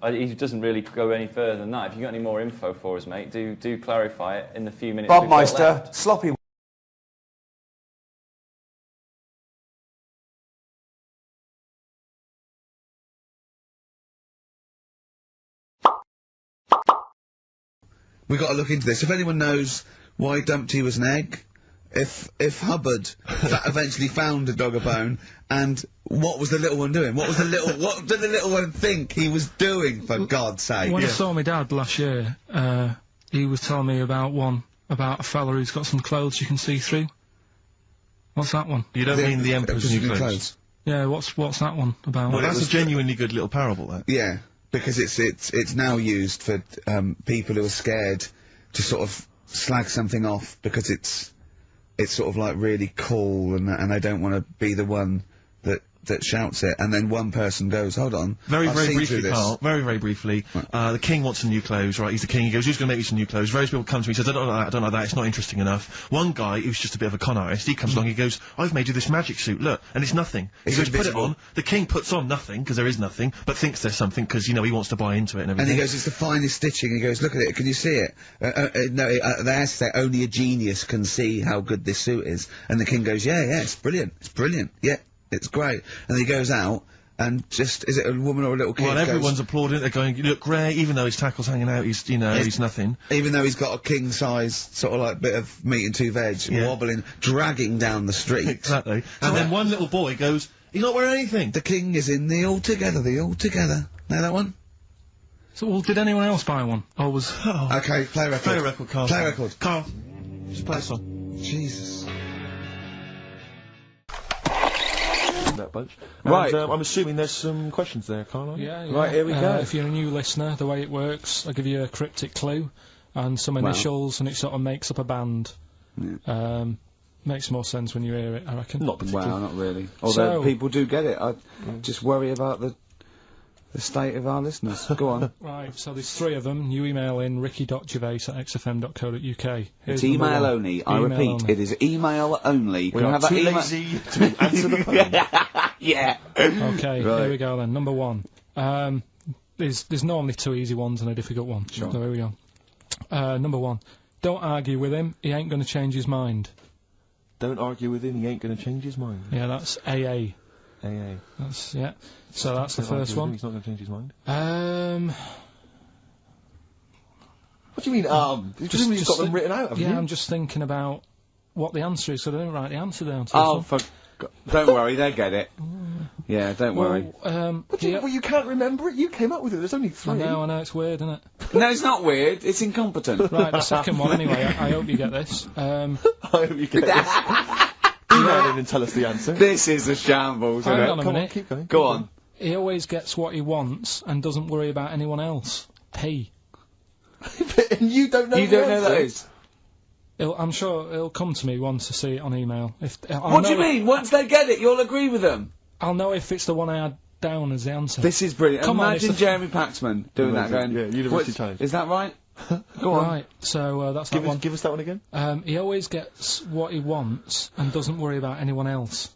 He doesn't really go any further than that. If you've got any more info for us, mate, do clarify it in the few minutes Bob we've got Meister, left. sloppy we got to look into this. If anyone knows why Dumpty was an egg, if Hubbard eventually found a dog a bone, and what was the little one doing? What did the little one think he was doing, for God's sake? When I saw my dad last year, he was telling me about a fella who's got some clothes you can see through. What's that one? You don't mean the Emperor's New Clothes? Yeah, what's that one about? Well, that's a genuinely good little parable, that. Yeah, because it's now used for people who are scared to sort of slag something off because it's sort of like really cool and they don't want to be the one that shouts it, and then one person goes, hold on, Very I've seen briefly, through this. Carl, very briefly, the king wants some new clothes, right, he's the king, he goes, who's going to make me some new clothes? Various people come to me, he says, I don't like that, it's not interesting enough. One guy, who's just a bit of a con artist, he comes along, he goes, I've made you this magic suit, look, and it's nothing. He goes, put it on, the king puts on nothing, because there is nothing, but thinks there's something, because, you know, he wants to buy into it and everything. And he goes, it's the finest stitching, and he goes, look at it, can you see it? No, they actually say, only a genius can see how good this suit is. And the king goes, yeah, it's brilliant, yeah, it's great. And he goes out, and just, is it a woman or a little kid? Well, everyone's applauding it, they're going, you look great, even though his tackle's hanging out, he's, you know, he's nothing. Even though he's got a king-size, sort of like, bit of meat and two veg, wobbling, dragging down the street. Exactly. And then one little boy goes, he's not wearing anything. The king is in the Altogether. Know that one? So, well, did anyone else buy one? Or was... Okay, play record. Play a record, Carl. Play record. Carl, just play a song. Jesus. That bunch. Right. And, I'm assuming there's some questions there, Carl, aren't you? Yeah. Right, here we go. If you're a new listener, the way it works, I'll give you a cryptic clue and some initials, and it sort of makes up a band. Yeah. Makes more sense when you hear it, I reckon. Not particularly. Wow, not really. Although people do get it. I just worry about the state of our listeners. Go on. Right, so there's 3 of them. You email in ricky.gervais@xfm.co.uk. It's email only. I repeat, it is email only. We are too lazy to answer the phone. Yeah. Okay, here we go then. Number 1. There's normally 2 easy ones and a difficult one. Sure. So here we go. Number 1. Don't argue with him, he ain't going to change his mind. Don't argue with him, he ain't going to change his mind. Yeah, that's AA. AA. That's, yeah. So that's the first one. He's not going to change his mind. What do you mean, Presumably you've got them written out, haven't you? Yeah, I'm just thinking about what the answer is, so I didn't write the answer down. Oh, don't worry, they get it. Yeah, don't worry. Well, you can't remember it? You came up with it, there's only 3. I know, it's weird, isn't it? No, it's not weird, it's incompetent. Right, the second one, anyway, I hope you get this. I hope you get this. Email in and tell us the answer. This is a shambles, isn't it? Hang on a Come minute. on, keep going. Go on. He always gets what he wants and doesn't worry about anyone else. P. And you don't know You don't know that is? I'm sure he'll come to me once to see it on email. What do you mean? Once they get it, you'll agree with them? I'll know if it's the one I had down as the answer. This is brilliant. Come on, Imagine Jeremy Paxman doing that, going... Yeah, University Times. Is that right? Go on. Right, so that's that one. Give us that one again. He always gets what he wants and doesn't worry about anyone else.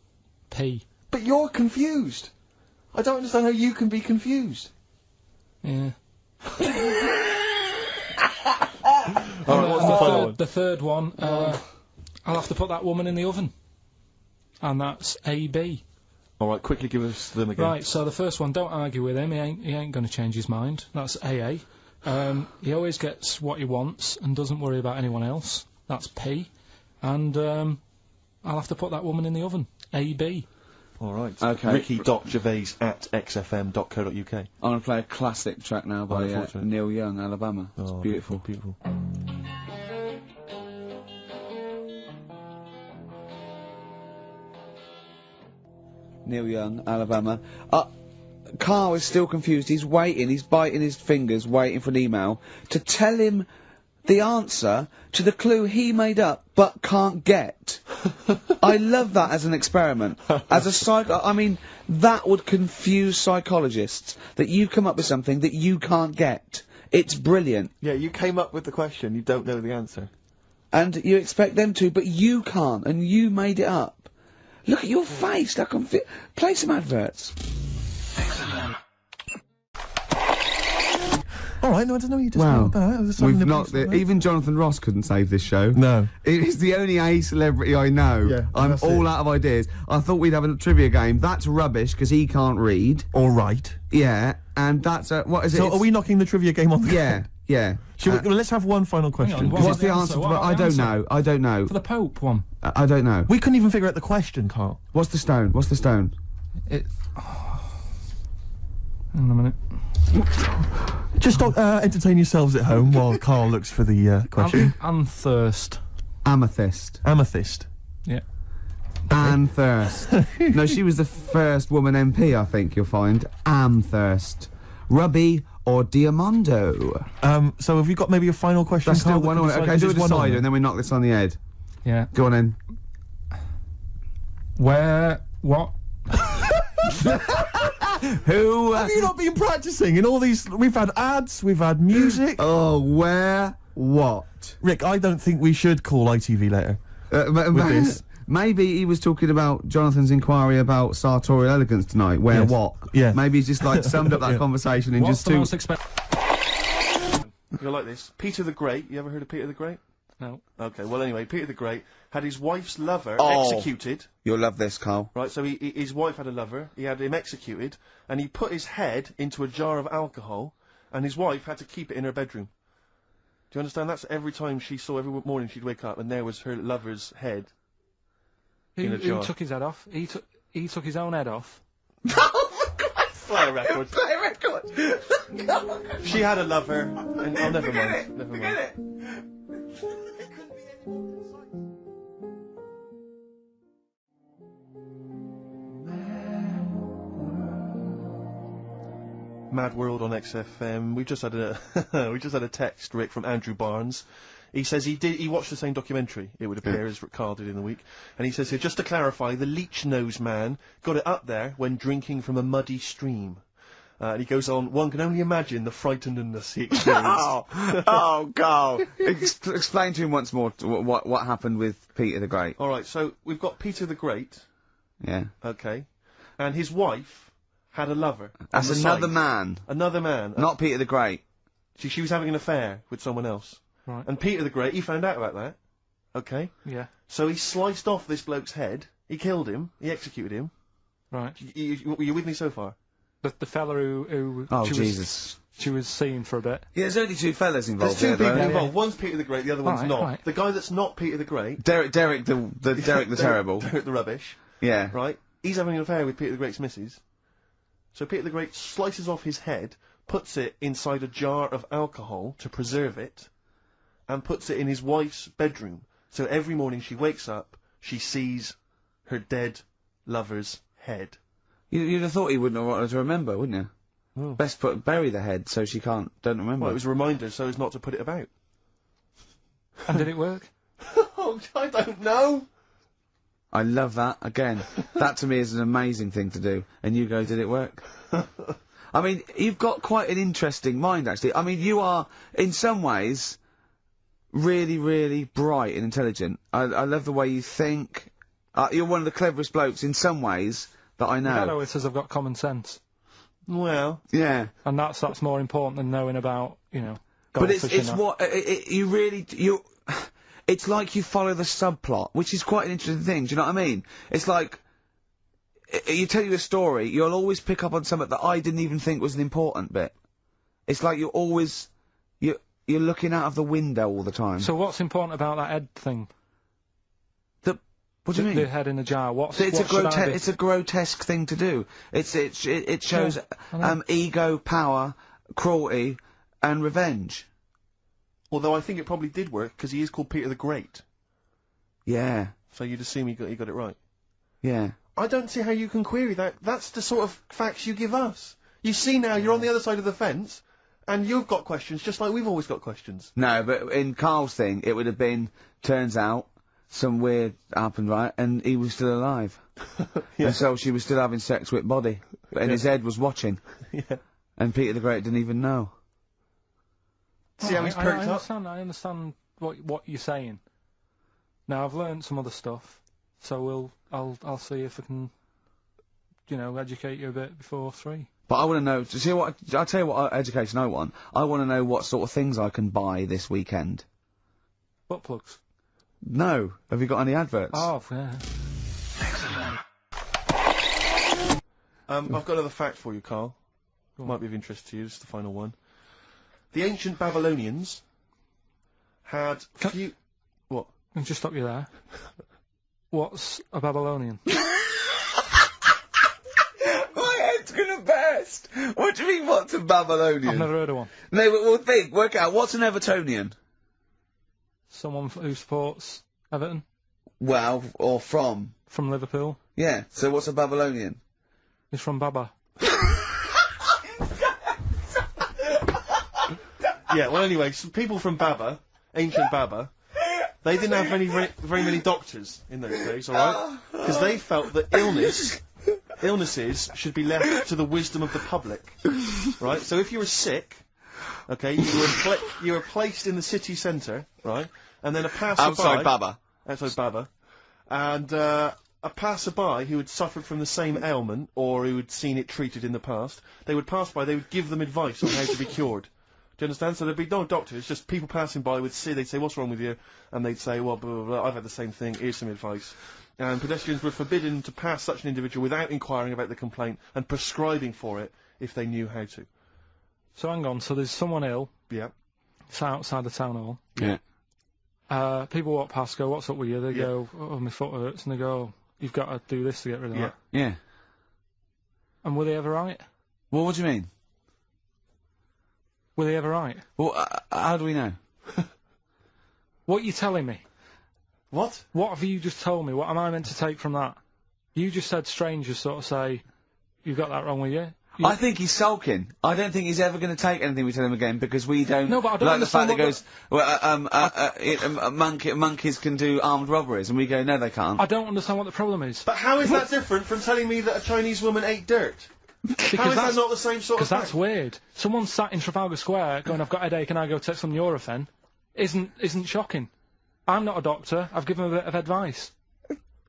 P. But you're confused. I don't understand how you can be confused. Yeah. Alright, what's the final one? The third one, I'll have to put that woman in the oven. And that's AB. Alright, quickly give us them again. Right, so the first one, don't argue with him, he ain't going to change his mind. That's AA. He always gets what he wants and doesn't worry about anyone else. That's P. And I'll have to put that woman in the oven. AB. Alright. Okay. Ricky.gervais@xfm.co.uk. I'm going to play a classic track now by Neil Young, Alabama. It's beautiful. Beautiful. Neil Young, Alabama. Carl is still confused. He's waiting. He's biting his fingers, waiting for an email to tell him the answer to the clue he made up but can't get. I love that as an experiment. As a I mean, that would confuse psychologists, that you come up with something that you can't get. It's brilliant. Yeah, you came up with the question, you don't know the answer. And you expect them to, but you can't, and you made it up. Look at your face, like play some adverts. Alright, no, I don't know what you just Wow. We've not. Even Jonathan Ross couldn't save this show. No. It is the only A celebrity I know. Yeah, I'm that's all it. out of ideas. I thought we'd have a trivia game. That's rubbish because he can't read. Alright. Yeah, and that's what is it? So are we knocking the trivia game on the Yeah, Yeah. Let's have one final question. What's the answer? I don't know. I don't know. For the Pope one. I don't know. We couldn't even figure out the question, Carl. What's the stone? What's the stone? Hang on a minute. Just entertain yourselves at home while Carl looks for the question. Anthurst. Amethyst. Amethyst. Yeah. Amthurst. No, she was the first woman MP, I think you'll find. Amthurst. Ruby or Diamondo? So have you got maybe a final question, That's still Carl? one on it. Okay, do a decider and then we knock this on the head. Yeah. Go on in. What? Who? Have you not been practicing in all these? We've had ads, we've had music. Oh, where? What? Rick, I don't think we should call ITV later with this. Maybe he was talking about Jonathan's inquiry about sartorial elegance tonight. Where Yes. what? Yeah. Maybe he's just like summed up that conversation in What's just the two. most expensive? You'll like this. Peter the Great. You ever heard of Peter the Great? No. Okay, well anyway, Peter the Great had his wife's lover Oh. executed. You'll love this, Carl. Right, so his wife had a lover, he had him executed, and he put his head into a jar of alcohol, and his wife had to keep it in her bedroom. Do you understand? That's every time she saw, every morning she'd wake up, and there was her lover's head in a jar. Who took his head off? He took his own head off. Play a record. Play a record. She had a lover, and oh, never mind. Never mind. Mad World on XFM. We just had a text, Rick, from Andrew Barnes. He says he watched the same documentary, it would appear, as Carl did in the week. And he says here, just to clarify, the leech nose man got it up there when drinking from a muddy stream. And he goes on, one can only imagine the frightenedness he experienced. Oh, Carl. Explain to him once more what happened with Peter the Great. Alright, so we've got Peter the Great. Yeah. Okay. And his wife had a lover. That's on the another side. man. Another man. Not Peter the Great. She was having an affair with someone else. Right. And Peter the Great, he found out about that. Okay? Yeah. So he sliced off this bloke's head, he killed him, he executed him. Right. Were you with me so far? The fella who Oh, she Jesus. was seeing for a bit. Yeah, there's only two fellas involved. There's two people though. involved. One's Peter the Great, the other one's Right, not. right. The guy that's not Peter the Great, Derek the Terrible. Derek the Rubbish, Yeah. right? He's having an affair with Peter the Great's missus. So Peter the Great slices off his head, puts it inside a jar of alcohol to preserve it, and puts it in his wife's bedroom. So every morning she wakes up, she sees her dead lover's head. You'd have thought he wouldn't have wanted her to remember, wouldn't you? Oh. Best bury the head so she don't remember. Well, it was a reminder so as not to put it about. And did it work? Oh, I don't know. I love that. Again, that to me is an amazing thing to do. And you go, did it work? I mean, you've got quite an interesting mind, actually. I mean, you are, in some ways, really, really bright and intelligent. I love the way you think. You're one of the cleverest blokes in some ways that I know. Hello, it says I've got common sense. Well, Yeah. And that's more important than knowing about, But it's goldfish what, it's like you follow the subplot, which is quite an interesting thing, do you know what I mean? It's like, you tell you a story, you'll always pick up on something that I didn't even think was an important bit. It's like you're always, you're looking out of the window all the time. So what's important about that head thing? What do you mean? The head in the jar. It's a grotesque thing to do. It shows ego, power, cruelty, and revenge. although I think it probably did work, because he is called Peter the Great. Yeah. So you'd assume he got it right. Yeah. I don't see how you can query that. That's the sort of facts you give us. You see now, you're on the other side of the fence, and you've got questions, just like we've always got questions. No, but in Carl's thing, it would have been, turns out, some weird happened, right, and he was still alive. Yeah. And so she was still having sex with body, and his head was watching. Yeah. And Peter the Great didn't even know. See how he's perked up? I understand what you're saying. Now, I've learned some other stuff, so I'll see if I can, educate you a bit before 3. But I want to know, I'll tell you what education I want. I want to know what sort of things I can buy this weekend. Butt plugs? No. Have you got any adverts? Oh, yeah. I've got another fact for you, Carl. Might be of interest to you, just the final one. the ancient Babylonians had few... What? Can I just stop you there? What's a Babylonian? My head's gonna burst! What do you mean, what's a Babylonian? I've never heard of one. No, but we'll think, work out, what's an Evertonian? Someone who supports Everton Well, or from? from Liverpool. Yeah, so what's a Babylonian? He's from Baba. Yeah, well, anyway, some people from Baba, ancient Baba, they didn't have very many doctors in those days, alright? Because they felt that illnesses should be left to the wisdom of the public, right? So if you were sick, okay, you were placed in the city centre, right? And then a passerby... Outside Baba. Outside Baba. And, a passerby who had suffered from the same ailment, or who had seen it treated in the past, they would pass by, they would give them advice on how to be cured. Do you understand? So there'd be no doctors, just people passing by would see, they'd say, what's wrong with you? And they'd say, well, blah, blah, blah, I've had the same thing, here's some advice. And pedestrians were forbidden to pass such an individual without inquiring about the complaint and prescribing for it if they knew how to. So hang on, so there's someone ill. Yeah. It's outside the town hall. Yeah. People walk past, go, what's up with you? They Yeah. go, oh, my foot hurts. And they go, you've got to do this to get rid of Yeah. that. Yeah. And were they ever right? Well, what do you mean? Were they ever right? Well, how do we know? What are you telling me? What? What have you just told me? What am I meant to take from that? You just said strangers sort of say, you've got that wrong with you. I think he's sulking. I don't think he's ever going to take anything we tell him again because we don't. No, but I don't like the fact understand that he goes, monkeys can do armed robberies, and we go, no, they can't. I don't understand what the problem is. But how is that different from telling me that a Chinese woman ate dirt? How is that not the same sort of thing? Because that's weird. Someone sat in Trafalgar Square going, I've got a headache and I go take some Nurofen, isn't shocking. I'm not a doctor, I've given a bit of advice.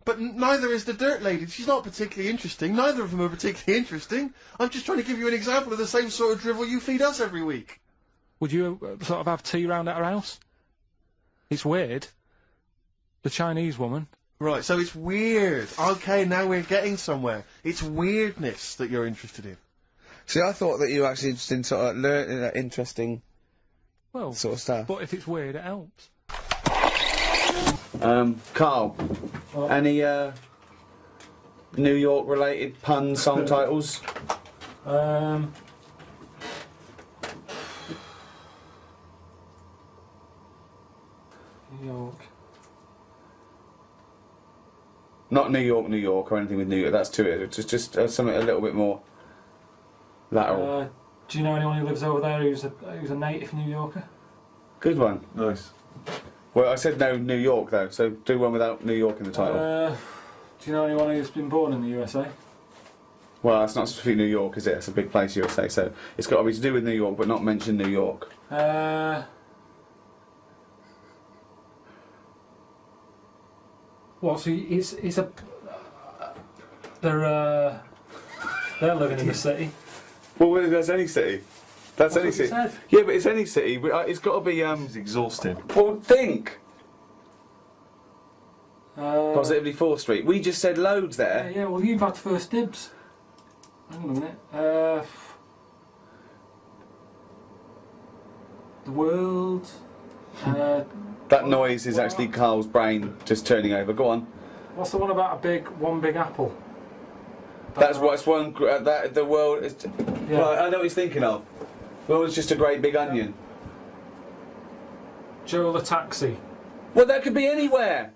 But neither is the dirt lady. She's not particularly interesting. Neither of them are particularly interesting. I'm just trying to give you an example of the same sort of drivel you feed us every week. Would you sort of have tea round at her house? It's weird. The Chinese woman. Right, so it's weird. Okay, now we're getting somewhere. It's weirdness that you're interested in. See, I thought that you were actually interested in sort of interesting Well, sort of stuff. but if it's weird, it helps. Carl, any New York related pun song titles? New York. Not New York, New York, or anything with New York. That's to it. It's just something a little bit more lateral. Do you know anyone who lives over there who's a native New Yorker? Good one. Nice. Well, I said no New York though, so do one without New York in the title. Do you know anyone who's been born in the USA? Well, that's not specifically New York, is it? It's a big place, USA, so it's got to be to do with New York, but not mention New York. Well, so it's a... They're living in the city. Well, that's any city. That's any what you city. said. Yeah, but it's any city. It's got to be. It's exhausting. Well, think. Positively 4th Street. We just said loads there. Yeah, well, you've had first dibs. Hang on a minute. The world. That noise is actually Carl's brain just turning over. Go on. What's the one about one big apple? That's what's one. That the world is. Yeah. Right, I know what he's thinking of. The world's just a great big onion. Joe the taxi. Well, that could be anywhere.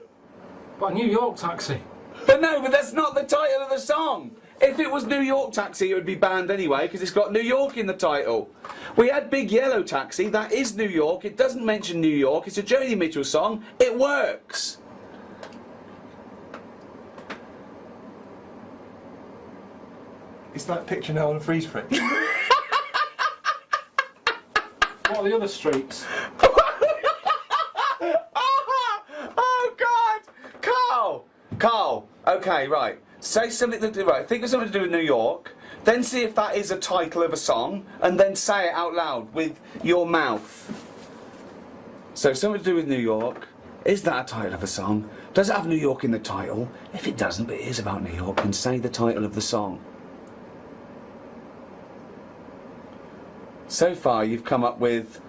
But a New York taxi. But no, but that's not the title of the song. If it was New York Taxi, it would be banned anyway, because it's got New York in the title. We had Big Yellow Taxi, that is New York, it doesn't mention New York, it's a Joni Mitchell song, it works. Is that picture now on a freeze frame? What are the other streets? Oh God! Carl! Okay, right. Say something that... Right, think of something to do with New York, then see if that is a title of a song, and then say it out loud with your mouth. So, something to do with New York. Is that a title of a song? Does it have New York in the title? If it doesn't, but it is about New York, then say the title of the song. So far, you've come up with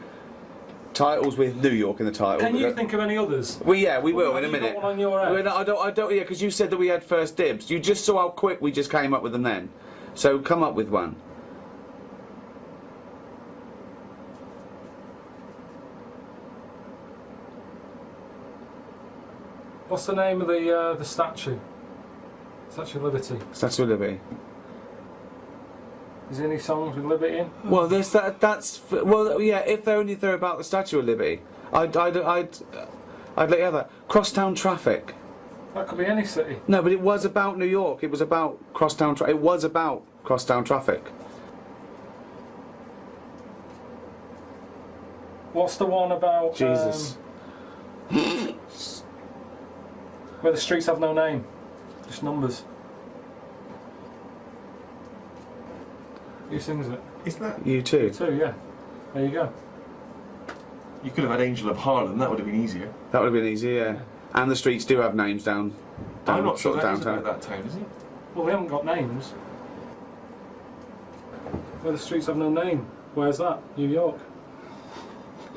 titles with New York in the title. Can you think of any others? Well, yeah, we will in a Have you minute. got one on your head? I don't. Yeah, because you said that we had first dibs. You just saw how quick we just came up with them then. So come up with one. What's the name of the statue? Statue of Liberty. Statue of Liberty. Is there any songs with Liberty in? Well, well, yeah. If they're about the Statue of Liberty, I'd let you have that. Crosstown Traffic. That could be any city. No, but it was about New York. It was about crosstown. It was about crosstown traffic. What's the one about? Jesus. Where the streets have no name, just numbers. Who sings it? Isn't that? You too. Two, yeah. There you go. You could have had Angel of Harlem. That would have been easier. That would have been easy, yeah. And the streets do have names down I'm not sure sort of that is downtown. about that town, is it? Well, they haven't got names. Where the streets have no name. Where's that? New York.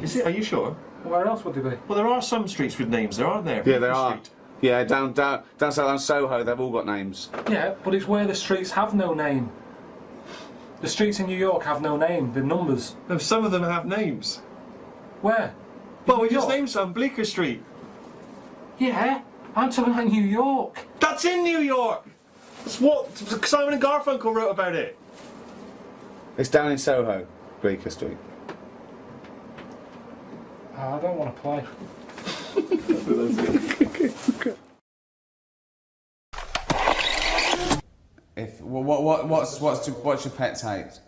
Is it? Are you sure? Where else would they be? Well, there are some streets with names. There aren't there? Yeah, there are. Street. Yeah, down south on Soho, they've all got names. Yeah, but it's where the streets have no name. The streets in New York have no name. They're numbers. No, some of them have names. Where? Well, we New just York? named some. Bleecker Street. Yeah, I'm talking about New York. That's in New York. That's what Simon and Garfunkel wrote about it. It's down in Soho, Bleecker Street. I don't want to play. What's your pet hate?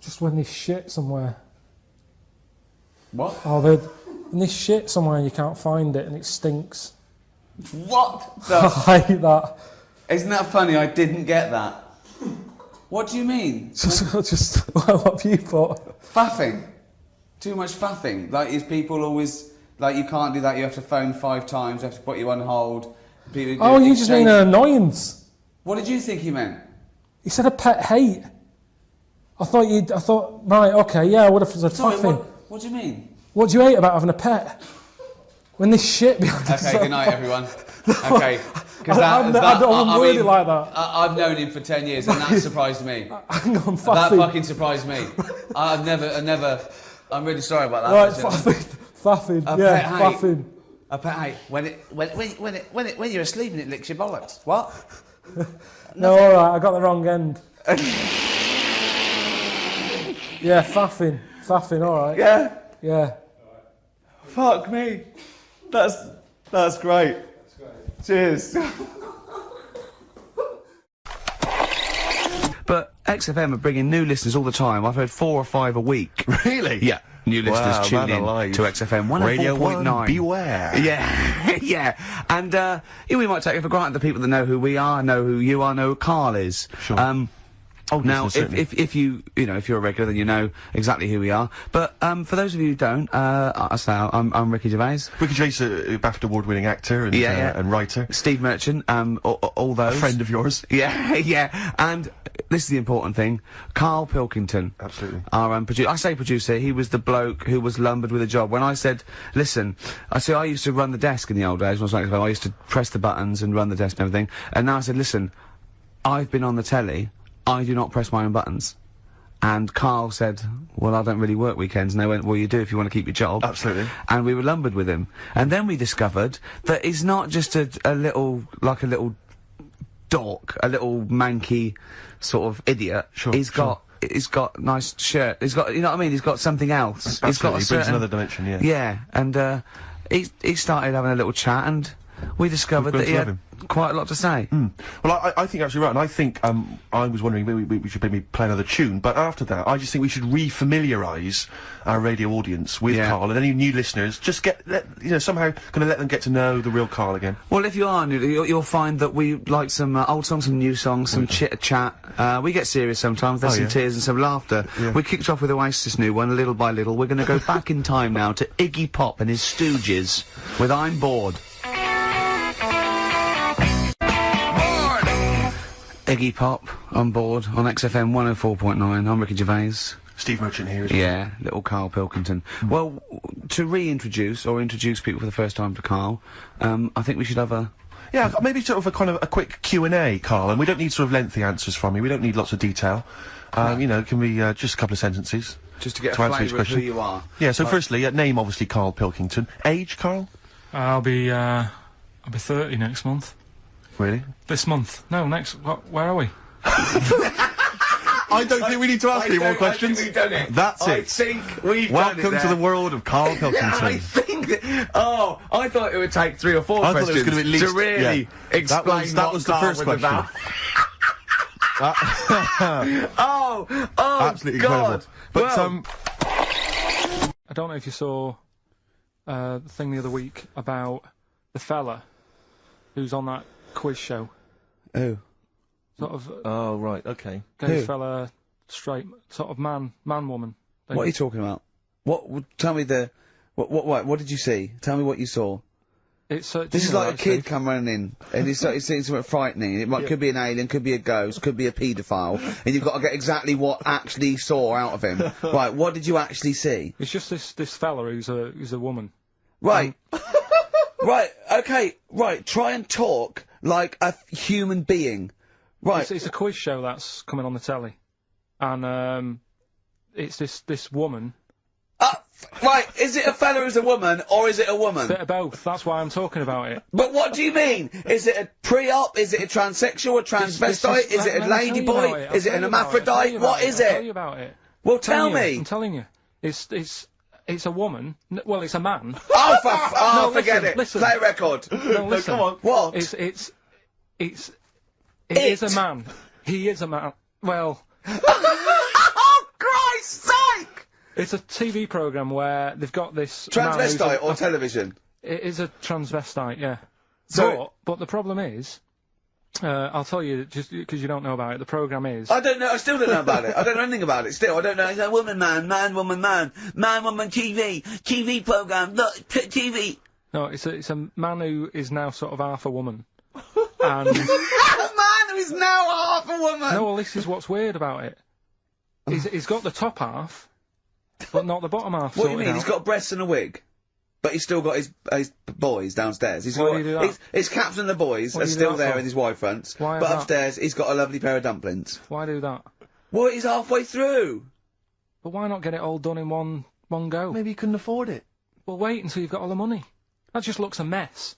Just when there's shit somewhere. What? Oh, there's shit somewhere and you can't find it and it stinks. What? I hate that. Isn't that funny? I didn't get that. What do you mean? Just what have you thought? Faffing. Too much faffing. Like, is people always like, you can't do that? You have to phone 5 times. You have to put you on hold. People Oh, you just mean an annoyance. What did you think he meant? He said a pet hate. I thought, right, okay, yeah, I would have said faffing. What do you mean? What do you hate about having a pet? When there's shit behind the Okay, good night, everyone. Okay. I don't word it like that. I've known him for 10 years, and that surprised me. Hang on, That faffing. fucking surprised me. I'm really sorry about that. Right, faffing, yeah, faffing. A pet hate. When you're asleep and it licks your bollocks. What? No, alright, I got the wrong end. Yeah, faffing, alright. Yeah. Yeah. Fuck me. That's great. Cheers. But XFM are bringing new listeners all the time. I've heard 4 or 5 a week. Really? Yeah. New listeners Wow, tune man in alive. to XFM 104.9. Radio 1, beware. Yeah, yeah. And we might take it for granted the people that know who we are, know who you are, know who Karl is. Sure. Now, listeners, if you're a regular, then you know exactly who we are. But for those of you who don't, I'm Ricky Gervais. Ricky Gervais, BAFTA award-winning actor and, and writer. Steve Merchant, all those. A friend of yours. Yeah, yeah. And this is the important thing. Karl Pilkington. Absolutely. Our producer. I say producer, he was the bloke who was lumbered with a job. When I said, listen, I used to run the desk in the old days when I was like, I used to press the buttons and run the desk and everything. And now I said, listen, I've been on the telly. I do not press my own buttons. And Karl said, well, I don't really work weekends. And they went, well, you do if you want to keep your job. Absolutely. And we were lumbered with him. And then we discovered that he's not just a little dork, a little manky sort of idiot. Sure, He's got nice shirt. He's got, you know what I mean? He's got something else. Absolutely. He's got He brings another dimension, yeah. Yeah. And, he started having a little chat and we discovered that he had quite a lot to say. Well, I think you're absolutely right, and I think I was wondering we should maybe play another tune, but after that, I just think we should re-familiarise our radio audience with Karl, and any new listeners, just somehow kind of let them get to know the real Karl again. Well, if you are new, you'll find that we like some old songs, some new songs, some chit-chat. We get serious sometimes, there's some tears and some laughter. Yeah. We kicked off with Oasis' new one, Little by Little. We're going to go back in time now to Iggy Pop and his Stooges with I'm Bored. Iggy Pop on board on XFM 104.9. I'm Ricky Gervais. Steve Merchant here as well. Yeah, little Karl Pilkington. Well, to reintroduce or introduce people for the first time to Karl, I think we should have a... Yeah, maybe sort of a kind of a quick Q&A, Karl, and we don't need sort of lengthy answers from you. We don't need lots of detail. You know, it can be just a couple of sentences. Just to get to a answer each flavour of who question. you are. Yeah, so firstly, name obviously Karl Pilkington. Age, Karl? I'll be 30 next month. Really? This month? No, next. Where are we? I don't think we need to ask any more questions. I think we've done it. That's I it. think we've Welcome done it to the world of Karl Pilkington. I think that, I thought it would take 3 or 4 I thought questions it was going to be at least to really explain that what was the Karl first question. about. Oh, Absolutely God. incredible. But Well, I don't know if you saw the thing the other week about the fella who's on that quiz show. Who? Sort of Oh, right, okay. gay Who? fella, straight, sort of man, woman. thing. What are you talking about? Tell me what did you see? Tell me what you saw. It's This is like a kid come running in, and he's seeing something frightening. Could be an alien, could be a ghost, could be a paedophile, and you've got to get exactly what actually saw out of him. Right, what did you actually see? It's just this fella who's a woman. Right. Right, okay, right, try and talk like a human being. Right. It's a quiz show that's coming on the telly, and it's this woman. Right, is it a fella who's a woman, or is it a woman? Bit of both. That's why I'm talking about it. But what do you mean? Is it a pre-op? Is it a transsexual, a transvestite? Is it a ladyboy? Is it an hermaphrodite? What is I'll tell it? you about it. Well, tell me. I'm telling you. It's a woman. Well, it's a man. Oh, No, forget listen, it. listen. Play a record. No, listen. Come on. What? It is a man. He is a man. Well, Oh, Christ's sake! it's a TV program where they've got this man who's Transvestite or television? It is a transvestite, yeah. So- But the problem is, I'll tell you, just because you don't know about it, the program is... I don't know, I still don't know about it. I don't know anything about it, still. I don't know. It's a woman, man, woman, TV program, look, TV. No, it's a man who is now sort of half a woman. And... A man who is now half a woman! No, well, this is what's weird about it. He's got the top half, but not the bottom half. What do you sorted mean? He's out. got breasts and a wig? But he's still got his boys downstairs. Why do you do that? His caps and the boys What are do you do still that there for? in his Y fronts. Why But is that? upstairs, he's got a lovely pair of dumplings. Why do that? Well, he's halfway through. But why not get it all done in one go? Maybe he couldn't afford it. Well, wait until you've got all the money. That just looks a mess.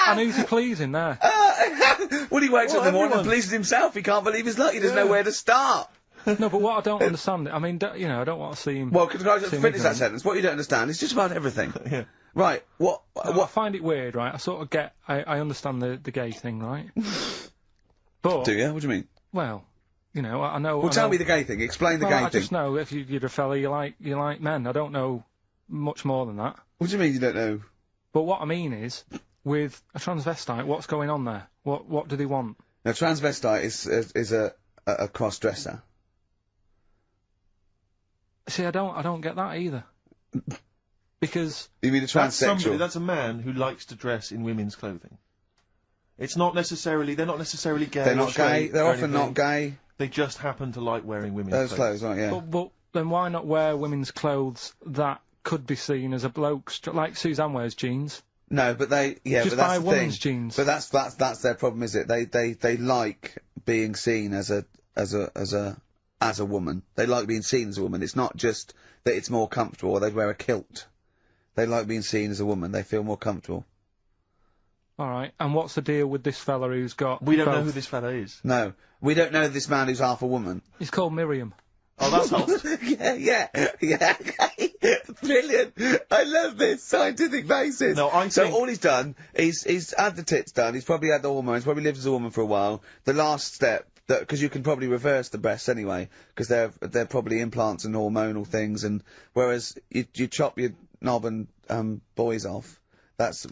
And who's he pleasing there? When he wakes up in the morning and everyone. pleases himself, he can't believe his luck. He doesn't know where to start. No, but what I don't understand, I mean, I don't want to see him... Well, can I just see him finish that ignorant. sentence? What you don't understand is just about everything. Yeah. Right, I find it weird, right? I sort of get... I understand the gay thing, right? But... do you? What do you mean? Well, I know... Well, tell me the gay thing. Explain the Well, gay I thing. just know if you're a fella, you like men. I don't know much more than that. What do you mean you don't know? But what I mean is, with a transvestite, what's going on there? What do they want? Now, transvestite is a cross-dresser. See, I don't get that either. Because You mean a That's transsexual? that's a man who likes to dress in women's clothing. It's not necessarily, they're not necessarily gay. They're or not gay. straight They're or often anything. not gay. They just happen to like wearing women's Those clothes, right, yeah. but then why not wear women's clothes that could be seen as a bloke's, like Suzanne wears jeans? No, but Just but that's buy the women's thing. jeans. But that's their problem, is it? They like being seen as a woman. They like being seen as a woman. It's not just that it's more comfortable, or they'd wear a kilt. They like being seen as a woman. They feel more comfortable. Alright, and what's the deal with this fella who's got We don't know both? who this fella is. No, we don't know this man who's half a woman. He's called Miriam. Oh, that's hot. yeah. Brilliant. I love this scientific basis. No, I So think- all he's done, he's had the tits done, he's probably had the hormones, probably lived as a woman for a while. The last step, because you can probably reverse the breasts anyway, because they're probably implants and hormonal things, and whereas you chop your knob and boys off, that's,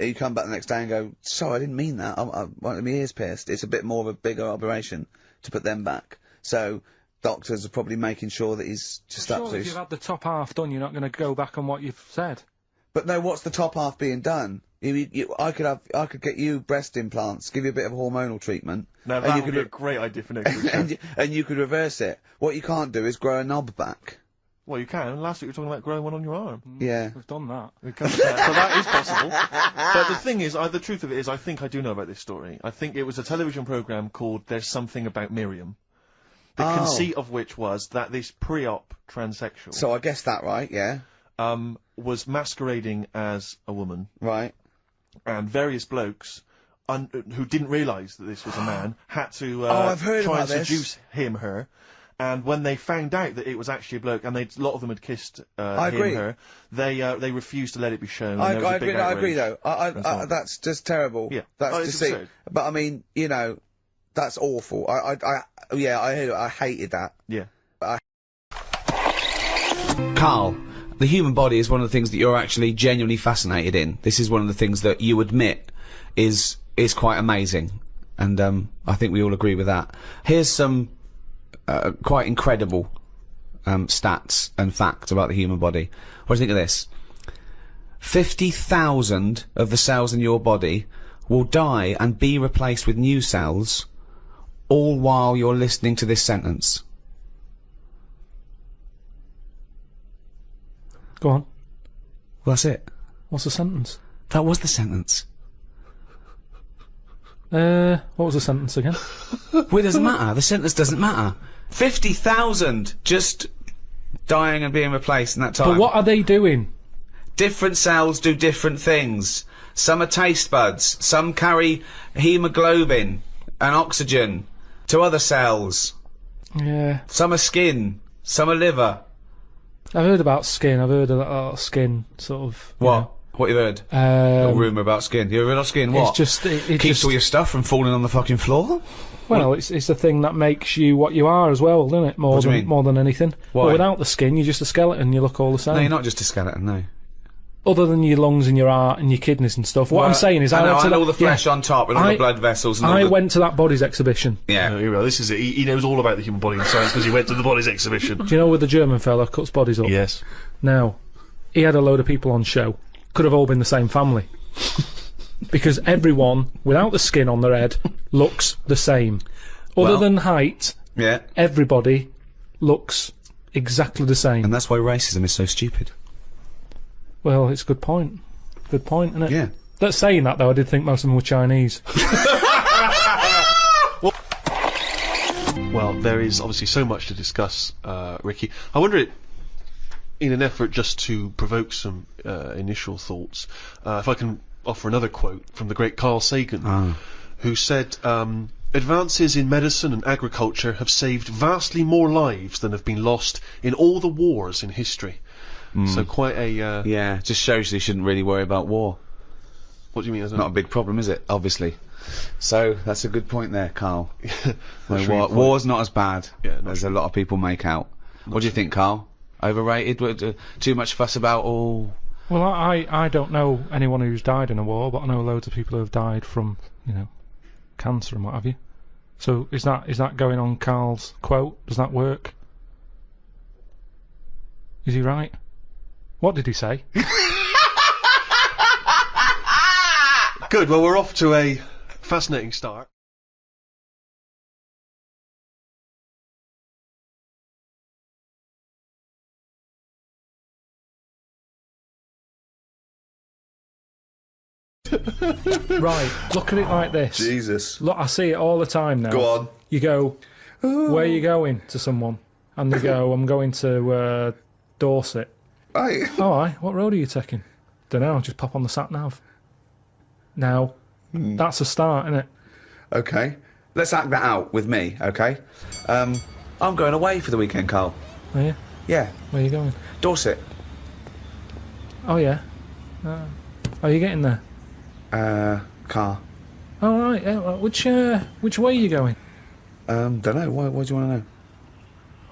you come back the next day and go, sorry, I didn't mean that, I wanted my ears pierced. It's a bit more of a bigger operation to put them back. So doctors are probably making sure that he's just Surely if absolutely... you've had the top half done, you're not going to go back on what you've said. But no, what's the top half being done? I could get you breast implants, give you a bit of hormonal treatment. Now and that you would could be a great idea for next week. and you could reverse it. What you can't do is grow a knob back. Well, you can. Last week we were talking about growing one on your arm. Yeah. We've done that. We can, so that is possible. But the thing is, the truth of it is, I think I do know about this story. I think it was a television programme called There's Something About Miriam. The conceit of which was that this pre-op transsexual... So I guessed that right, yeah. Was masquerading as a woman. Right. And various blokes who didn't realise that this was a man had to I've heard try about and this. seduce her. And when they found out that it was actually a bloke, and a lot of them had kissed him agree. her, they refused to let it be shown. I and there was a big agree though. outrage. That's just terrible. Yeah. That's It's deceit. absurd. But I mean, you know, that's awful. I heard it. I hated that. Yeah. Karl, the human body is one of the things that you're actually genuinely fascinated in. This is one of the things that you admit is quite amazing, and I think we all agree with that. Here's some quite incredible stats and facts about the human body. What do you think of this? 50,000 of the cells in your body will die and be replaced with new cells, all while you're listening to this sentence. Go on. Well, that's it. What's the sentence? That was the sentence. What was the sentence again? Well, it doesn't matter. The sentence doesn't matter. 50,000 just dying and being replaced in that time. But what are they doing? Different cells do different things. Some are taste buds. Some carry hemoglobin and oxygen to other cells. Yeah. Some are skin. Some are liver. I've heard about skin. I've heard about skin, sort of. What? What you heard? Little rumour about skin. You heard about skin? What? It's just it keeps just, all your stuff from falling on the fucking floor. Well, it's the thing that makes you what you are as well, doesn't it? More What do you than mean? more than anything. Why? Well, without the skin, you're just a skeleton. You look all the same. No, you're not just a skeleton. No. Other than your lungs and your heart and your kidneys and stuff. What I'm saying is, I know, went to and that, all the flesh on top and all the blood vessels. And all I the... went to that bodies exhibition. Yeah. No, you're right. This is it. He knows all about the human body and science because he went to the bodies exhibition. Do you know where the German fella cuts bodies up? Yes. Now, he had a load of people on show. Could have all been the same family. Because everyone, without the skin on their head, looks the same. Other than height, Yeah. everybody looks exactly the same. And that's why racism is so stupid. Well, it's a good point. Good point, isn't it? Yeah. That's saying that, though, I did think most of them were Chinese. Well, there is obviously so much to discuss, Ricky. I wonder, in an effort just to provoke some initial thoughts, if I can offer another quote from the great Carl Sagan, who said, advances in medicine and agriculture have saved vastly more lives than have been lost in all the wars in history. So quite a... Yeah, just shows you shouldn't really worry about war. What do you mean? Not a big problem, is it? Obviously. So, that's a good point there, Karl. War's not as bad as a lot of people make out. What do you think, Karl? Overrated? Too much fuss about all... Well, I don't know anyone who's died in a war, but I know loads of people who have died from, you know, cancer and what have you. So is that going on Carl's quote? Does that work? Is he right? What did he say? Good, well, we're off to a fascinating start. Right, look at it like this. Jesus. Look, I see it all the time now. Go on. You go, where are you going, to someone? And they go, I'm going to Dorset. Right. Oh, aye, what road are you taking? Dunno, just pop on the sat-nav. Now, that's a start, isn't it? Okay. Let's act that out with me, okay? I'm going away for the weekend, Karl. Are you? Yeah. Where are you going? Dorset. Oh, yeah. Are you getting there? Car. Oh, right, yeah. Well, which way are you going? Dunno, why do you want to know?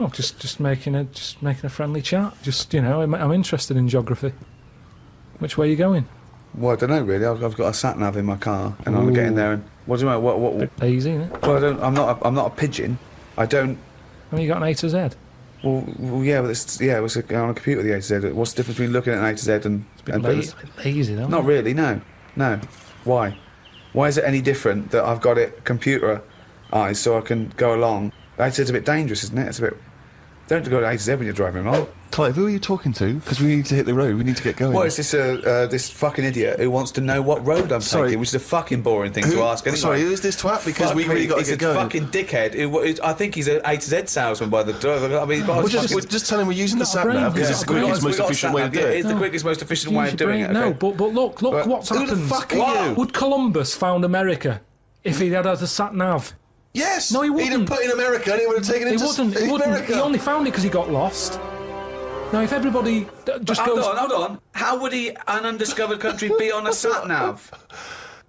Oh, just making a friendly chat. Just, you know, I'm interested in geography. Which way are you going? Well, I don't know really. I've got a sat nav in my car, and I'm getting there. And what do you mean? What? Bit easy, isn't it? Well, I'm not a pigeon. I don't. I mean, you got an A to Z. Well, yeah, but it's on a computer. The A to Z. What's the difference between looking at an A to Z and Bit lazy though. Not really, no. No. Why? Why is it any different that I've got it computerised so I can go along? A to Z's a bit dangerous, isn't it? It's a bit... Don't go to A to Z when you're driving along. Clive, who are you talking to? Because we need to hit the road. We need to get going. What is this? This fucking idiot who wants to know what road I'm taking, which is a fucking boring thing to ask. Anyway. Sorry, who is this twat? Because we really got to get going. He's a fucking dickhead. I think he's an A to Z salesman by the door. I mean, just tell him we're using the sat nav because it's the quickest, most efficient way to do it. It's the quickest, most efficient way of doing it. No, but look what's happened. Who the fuck are you? Would Columbus found America if he'd had a sat nav? Yes. No, he wouldn't. He'd have put in America and he would have taken it to He wouldn't. America. He only found it because he got lost. Now, if everybody just goes... Hold on. How would an undiscovered country be on a sat-nav?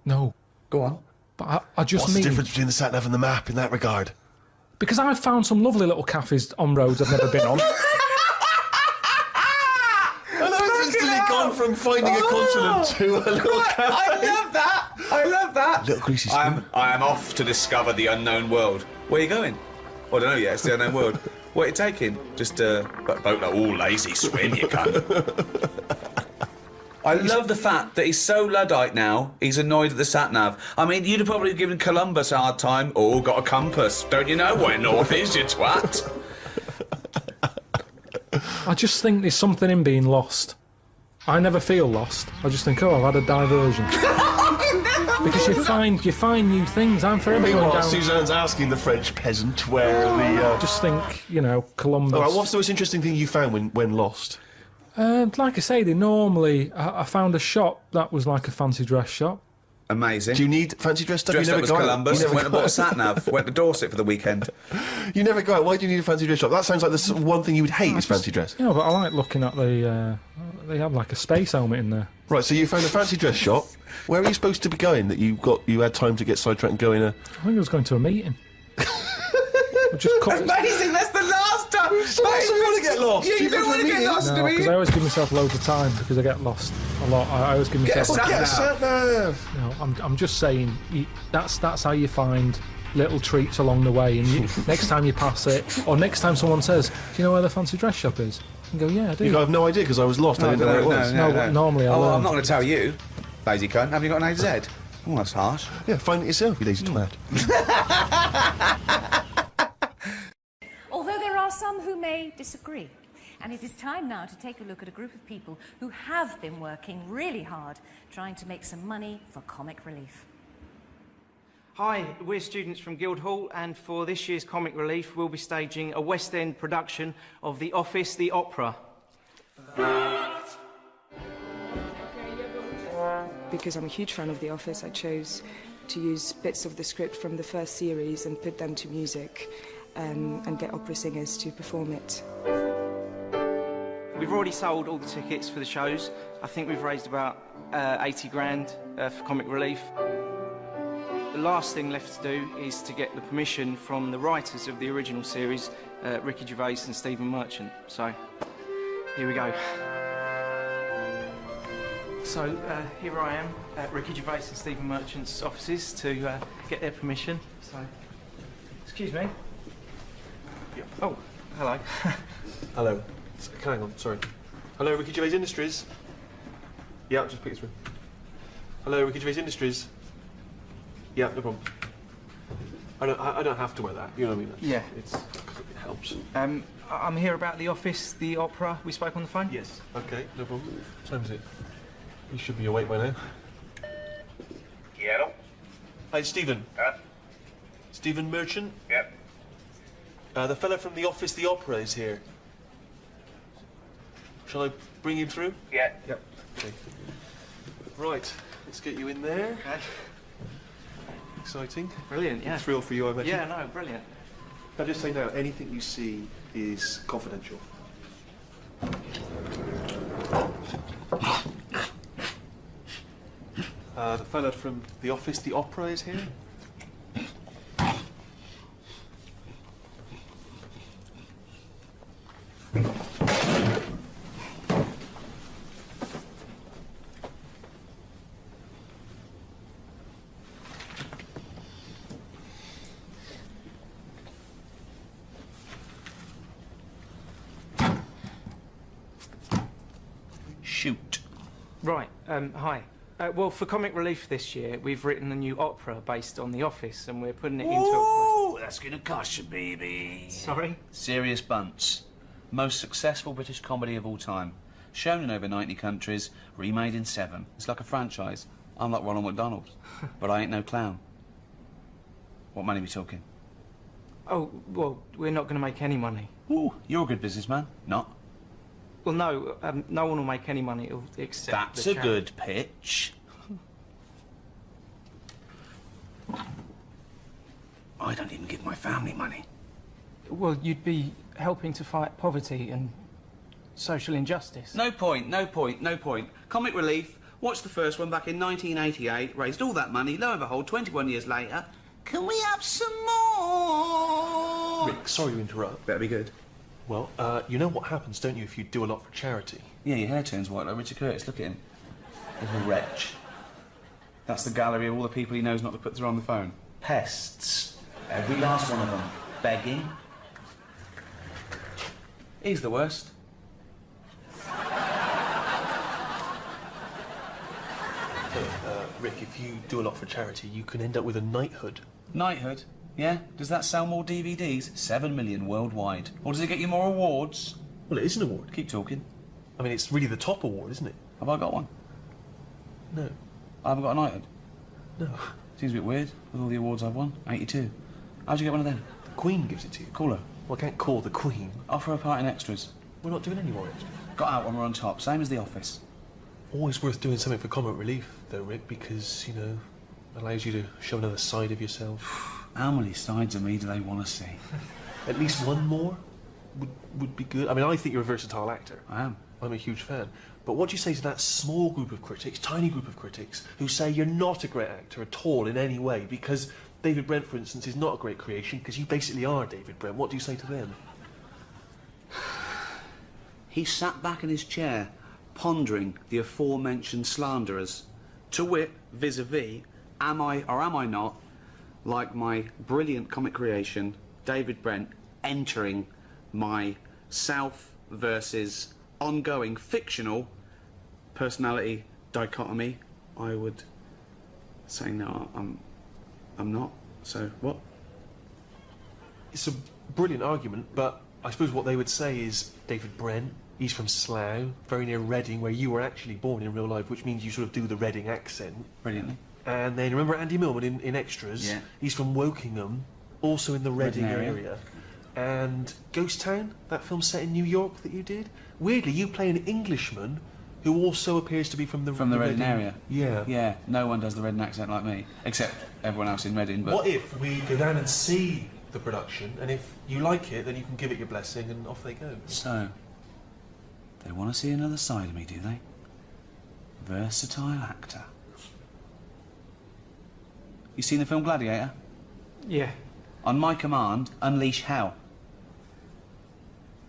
No. Go on. But I just What's mean... the difference between the sat-nav and the map in that regard? Because I've found some lovely little cafes on roads I've never been on. And I've instantly gone from finding a continent to a little cafe. I love that. Little greasy spoon. I am off to discover the unknown world. Where are you going? Well, I don't know yet. It's the unknown world. What are you taking? Just a boat like all lazy swim, you cunt. I love the fact that he's so Luddite now, he's annoyed at the sat-nav. I mean, you'd have probably given Columbus a hard time. Oh, got a compass. Don't you know where north is, you twat? I just think there's something in being lost. I never feel lost. I just think, oh, I've had a diversion. Because you find new things. I'm forever going Meanwhile, down... Suzanne's asking the French peasant where I just think, Columbus... All right, what's the most interesting thing you found when lost? Like I say, they normally... I found a shop that was like a fancy dress shop. Amazing. Do you need fancy dress stuff? Dressed You up never as go Columbus, out. went and bought a sat-nav, went to Dorset for the weekend. You never go out. Why do you need a fancy dress shop? That sounds like the one thing you would hate is fancy dress. Yeah, but I like looking at the... they have like a space helmet in there. Right, so you found a fancy dress shop. Where are you supposed to be going that you had time to get sidetracked and go in a... I think I was going to a meeting. Amazing, that's the last time! So you want to get lost? Yeah, you don't want to get lost, do because you? I always give myself loads of time because I get lost a lot. I always give myself... Get a sat-nav! No, I'm just saying, that's how you find little treats along the way, and next time you pass it, or next time someone says, do you know where the fancy dress shop is? You go, yeah, I do. I have no idea because I was lost. I didn't know where it was. No, normally I learn. I'm not going to tell you, lazy cunt. Have you got an A to Z? Oh, that's harsh. Yeah, find it yourself, you lazy twat. Although there are some who may disagree. And it is time now to take a look at a group of people who have been working really hard trying to make some money for comic relief. Hi, we're students from Guildhall, and for this year's Comic Relief we'll be staging a West End production of The Office, the opera. Because I'm a huge fan of The Office, I chose to use bits of the script from the first series and put them to music and get opera singers to perform it. We've already sold all the tickets for the shows. I think we've raised about 80 grand for Comic Relief. The last thing left to do is to get the permission from the writers of the original series, Ricky Gervais and Stephen Merchant. So, here we go. So, here I am at Ricky Gervais and Stephen Merchant's offices to get their permission. So, excuse me. Yeah. Oh, hello. Hello. Hang on, sorry. Hello, Ricky Gervais Industries. Yeah, just pick it through. Hello, Ricky Gervais Industries. Yeah, no problem. I don't have to wear that. You know what I mean? Yeah. It helps. I'm here about The Office, the opera. We spoke on the phone? Yes. Okay, no problem. What time is it? You should be awake by now. Yeah. Hi, Stephen. Stephen Merchant? Yep. The fella from The Office, the opera is here. Shall I bring him through? Yeah. Yep. Okay. Right, let's get you in there. Okay. Exciting. Brilliant, yeah. Thrill for you, I imagine. Yeah, no, brilliant. I'll just say now, anything you see is confidential. The fella from The Office, the opera is here. Shoot. Right, hi. Well, for Comic Relief this year, we've written a new opera based on The Office, and we're putting it into Ooh, that's going to cost you, baby. Sorry? Serious Bunts. Most successful British comedy of all time. Shown in over 90 countries, remade in 7. It's like a franchise. I'm like Ronald McDonald, but I ain't no clown. What money are we talking? Oh, well, we're not going to make any money. Ooh, you're a good businessman. Not. Well, no, no one will make any money except That's the a charity. good pitch. I don't even give my family money. Well, you'd be helping to fight poverty and social injustice. No point, no point, no point. Comic Relief, watched the first one back in 1988, raised all that money, lo and behold, 21 years later, can we have some more? Rick, sorry to interrupt. Better be good. Well, you know what happens, don't you, if you do a lot for charity? Yeah, your hair turns white like Richard Curtis, look at him. Little wretch. That's the gallery of all the people he knows not to put through on the phone. Pests. Every last one of them. Begging. He's the worst. Rick, if you do a lot for charity, you can end up with a knighthood. Knighthood? Yeah? Does that sell more DVDs? 7 million worldwide. Or does it get you more awards? Well, it is an award. Keep talking. I mean, it's really the top award, isn't it? Have I got one? No. I haven't got a knighthood. No. Seems a bit weird with all the awards I've won. 82. How'd you get one of them? The Queen gives it to you. Call her. Well, I can't call the Queen. Offer her a part in extras. We're not doing any more extras. Got out when we're on top. Same as The Office. Always worth doing something for Comic Relief, though, Rick, because, you know, allows you to show another side of yourself. How many sides of me do they want to see? At least one more would be good. I mean, I think you're a versatile actor. I am. I'm a huge fan. But what do you say to that small group of critics, tiny group of critics, who say you're not a great actor at all in any way because David Brent, for instance, is not a great creation because you basically are David Brent? What do you say to them? He sat back in his chair, pondering the aforementioned slanderers. To wit, vis-a-vis, am I or am I not, like my brilliant comic creation, David Brent, entering my self versus ongoing fictional personality dichotomy? I would say no, I'm not. So what? It's a brilliant argument, but I suppose what they would say is David Brent, he's from Slough, very near Reading, where you were actually born in real life, which means you sort of do the Reading accent. Brilliantly. And then remember Andy Millman in Extras? Yeah. He's from Wokingham, also in the Reading area. And Ghost Town, that film set in New York that you did? Weirdly, you play an Englishman who also appears to be from the Reading area. Yeah. Yeah, no one does the Reading accent like me, except everyone else in Reading, but... What if we go down and see the production, and if you like it, then you can give it your blessing, and off they go? So, they want to see another side of me, do they? Versatile actor. You seen the film Gladiator? Yeah. On my command, unleash hell.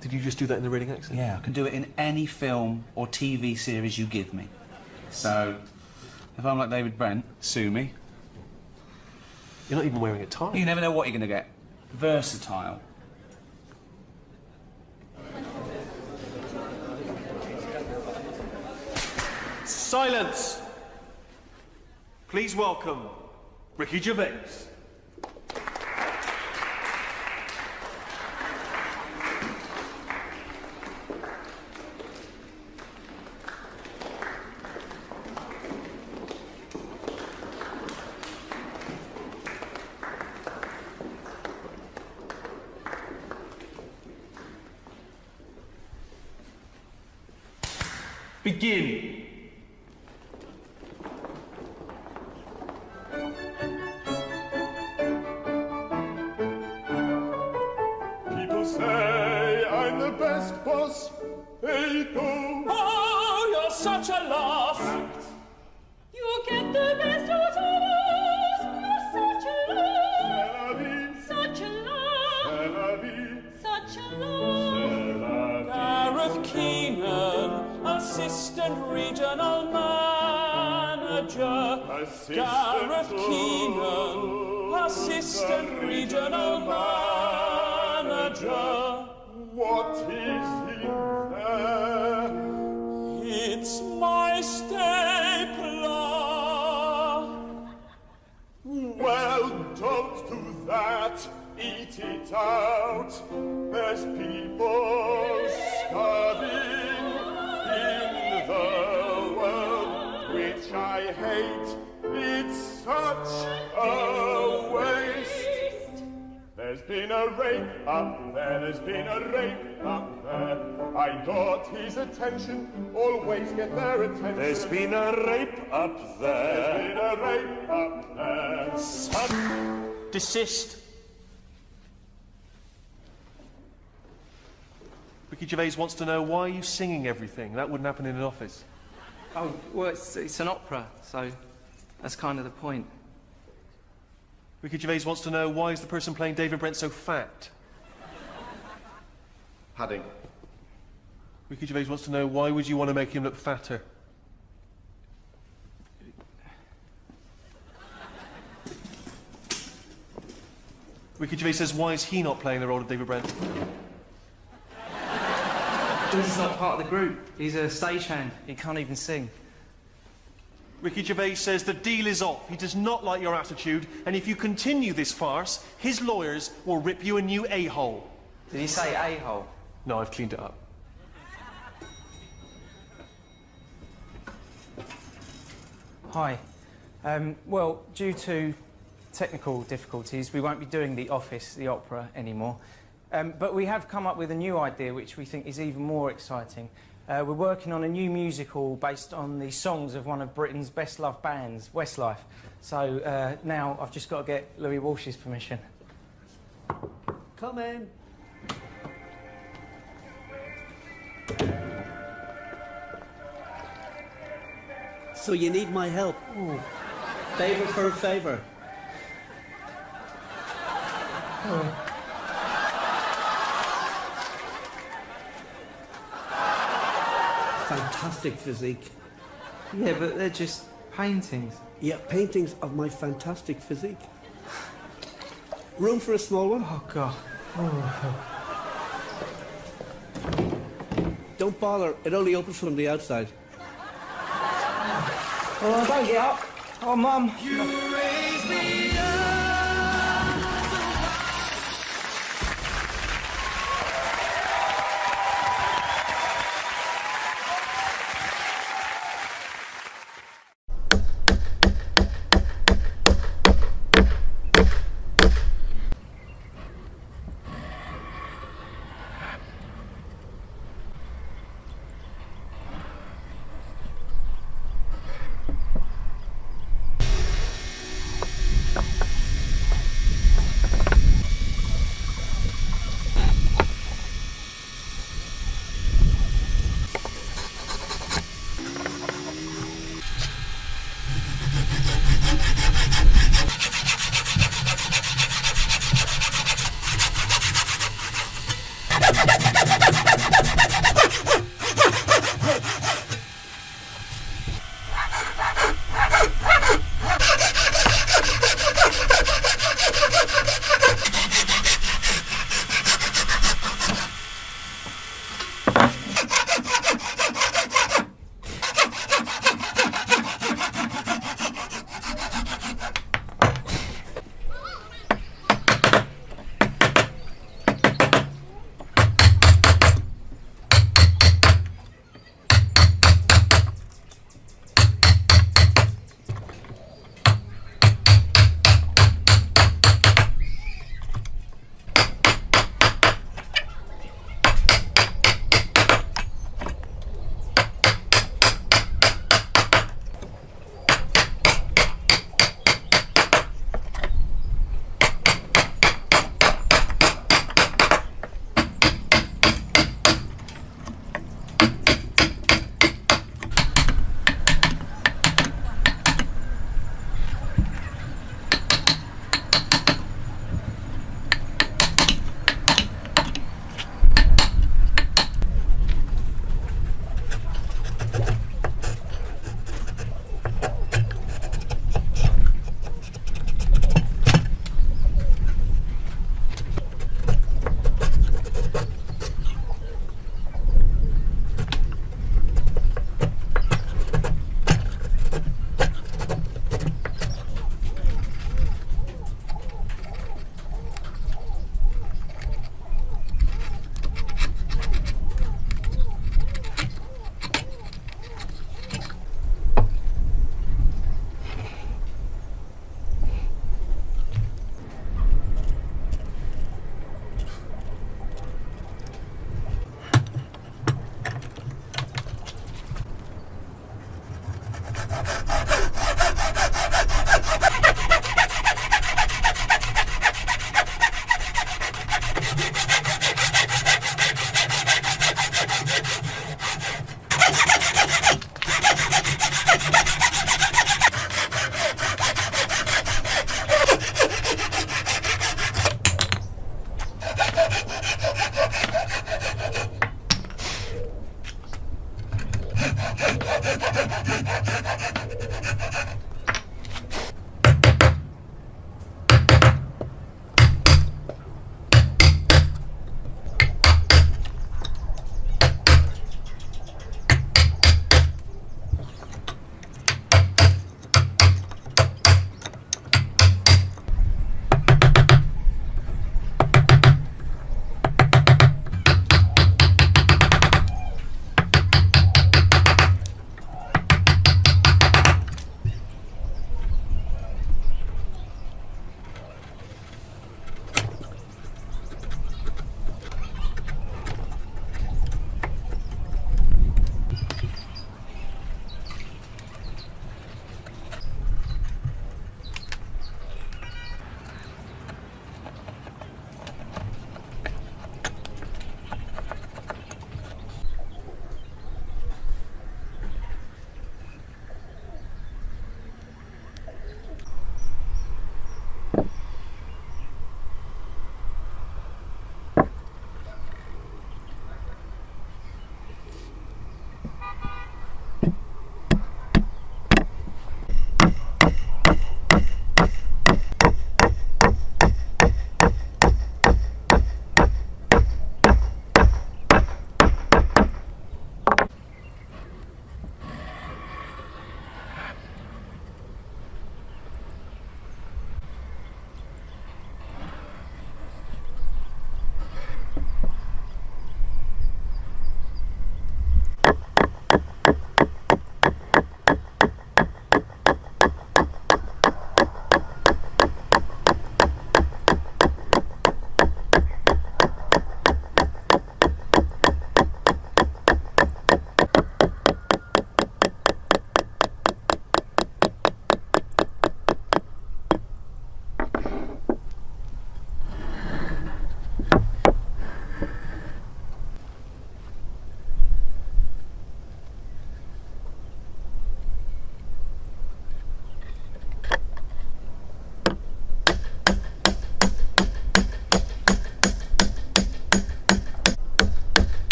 Did you just do that in the Reading accent? Yeah, I can do it in any film or TV series you give me. So, if I'm like David Brent, sue me. You're not even wearing a tie. You never know what you're going to get. Versatile. Silence! Please welcome Ricky Gervais. Begin. People say I'm the best boss they know. Oh, you're such a laugh. You get the best out of us. You're such a laugh. Such a laugh. Such a laugh. Gareth Keenan, assistant regional manager. Gareth Keenan, assistant regional manager. What is in there? It's my stapler. eat it out. There's people starving in the world, which I hate. It's such a waste. There's been a rape up there, there's been a rape up there. I got his attention, always get their attention. There's been a rape up there. There's been a rape up there. Son. Desist. Ricky Gervais wants to know, why are you singing everything? That wouldn't happen in an office. Oh, well, it's an opera, so that's kind of the point. Ricky Gervais wants to know, why is the person playing David Brent so fat? Padding. Ricky Gervais wants to know, why would you want to make him look fatter? Ricky Gervais says, why is he not playing the role of David Brent? He's not part of the group. He's a stagehand. He can't even sing. Ricky Gervais says the deal is off. He does not like your attitude, and if you continue this farce, his lawyers will rip you a new a-hole. Did he say a-hole? No, I've cleaned it up. Hi. Well, due to technical difficulties, we won't be doing the office, the opera, anymore. But we have come up with a new idea which we think is even more exciting. We're working on a new musical based on the songs of one of Britain's best-loved bands, Westlife. So now I've just got to get Louis Walsh's permission. Come in. So you need my help? Ooh. Favour for a favour. Oh. Fantastic physique. Yeah, but they're just paintings. Yeah, paintings of my fantastic physique. Room for a small one? Oh, God. Oh. Don't bother, it only opens from the outside. Oh, don't get up. Oh, Mum. You raise me up.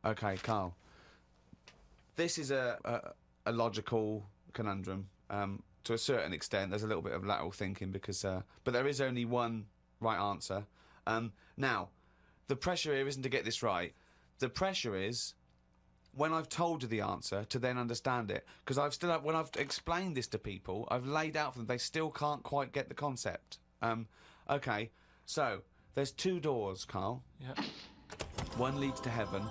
Okay, Carl. This is a logical conundrum. To a certain extent, there's a little bit of lateral thinking because, but there is only one right answer. Now, the pressure here isn't to get this right. The pressure is when I've told you the answer to then understand it. Because when I've explained this to people, I've laid out for them, they still can't quite get the concept. Okay, so there's 2 doors, Carl. Yeah. One leads to heaven,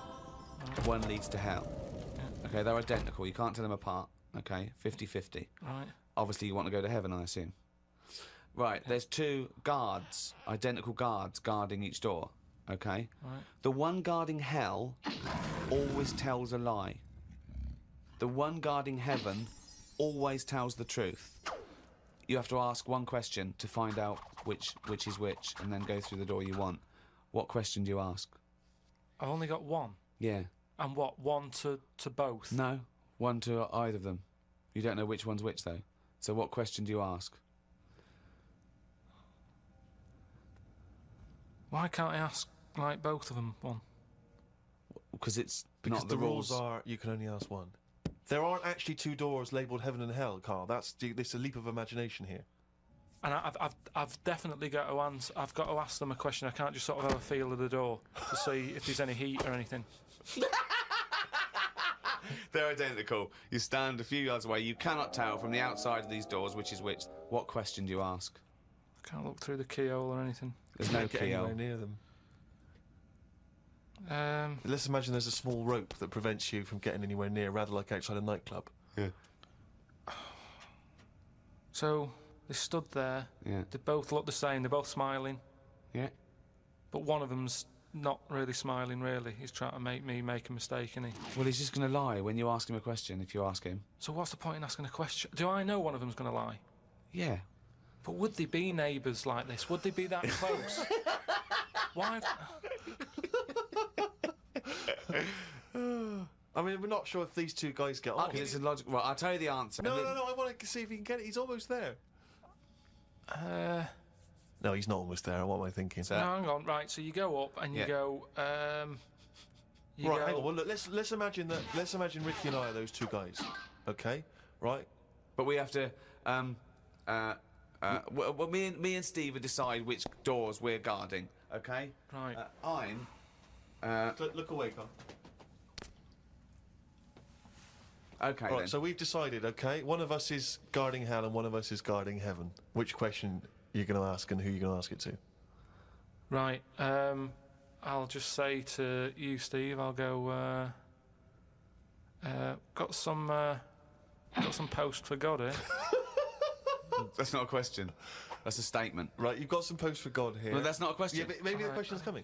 one leads to hell. Yeah. Okay, they're identical, you can't tell them apart. Okay, 50-50. Right. Obviously you want to go to heaven, I assume. Right, there's 2 guards, identical guards, guarding each door. Okay? Right. The one guarding hell always tells a lie. The one guarding heaven always tells the truth. You have to ask one question to find out which is which, and then go through the door you want. What question do you ask? I've only got one. Yeah. And what, one to both? No, one to either of them. You don't know which one's which, though. So what question do you ask? Why can't I ask, like, both of them one? Because it's Because not the rules are you can only ask one. There aren't actually 2 doors labelled heaven and hell, Carl. This is a leap of imagination here. And I've definitely got to answer. I've got to ask them a question. I can't just sort of have a feel of the door to see if there's any heat or anything. They're identical. You stand a few yards away. You cannot tell from the outside of these doors which is which. What question do you ask? I can't look through the keyhole or anything. There's no Get keyhole. anywhere near them. Let's imagine there's a small rope that prevents you from getting anywhere near, rather like outside a nightclub. Yeah. So they stood there. Yeah. They both look the same. They're both smiling. Yeah. But one of them's not really smiling. Really, he's trying to make me make a mistake, isn't he? Well, he's just going to lie when you ask him a question. If you ask him. So what's the point in asking a question? Do I know one of them's going to lie? Yeah. But would they be neighbours like this? Would they be that close? Why? I mean, we're not sure if these 2 guys get on. Okay, it's a logical. Well, I'll tell you the answer. No, I want to see if he can get it. He's almost there. No, he's not almost there. What am I thinking? No, hang on. Right, so you go up and you go. Hang on. Well, look. Let's imagine that. Let's imagine Ricky and I are those 2 guys. Okay. Right. But we have to. Well, me and Steve will decide which doors we're guarding. Okay. Right. I'm. Look away, Carl. Okay. Right. Then. So we've decided. Okay. One of us is guarding hell, and one of us is guarding heaven. Which question are you going to ask, and who are you going to ask it to? Right. I'll just say to you, Steve. I'll go. Got some post for God here. That's not a question. That's a statement. Right. You've got some post for God here. No, that's not a question. Yeah, but maybe the question's coming.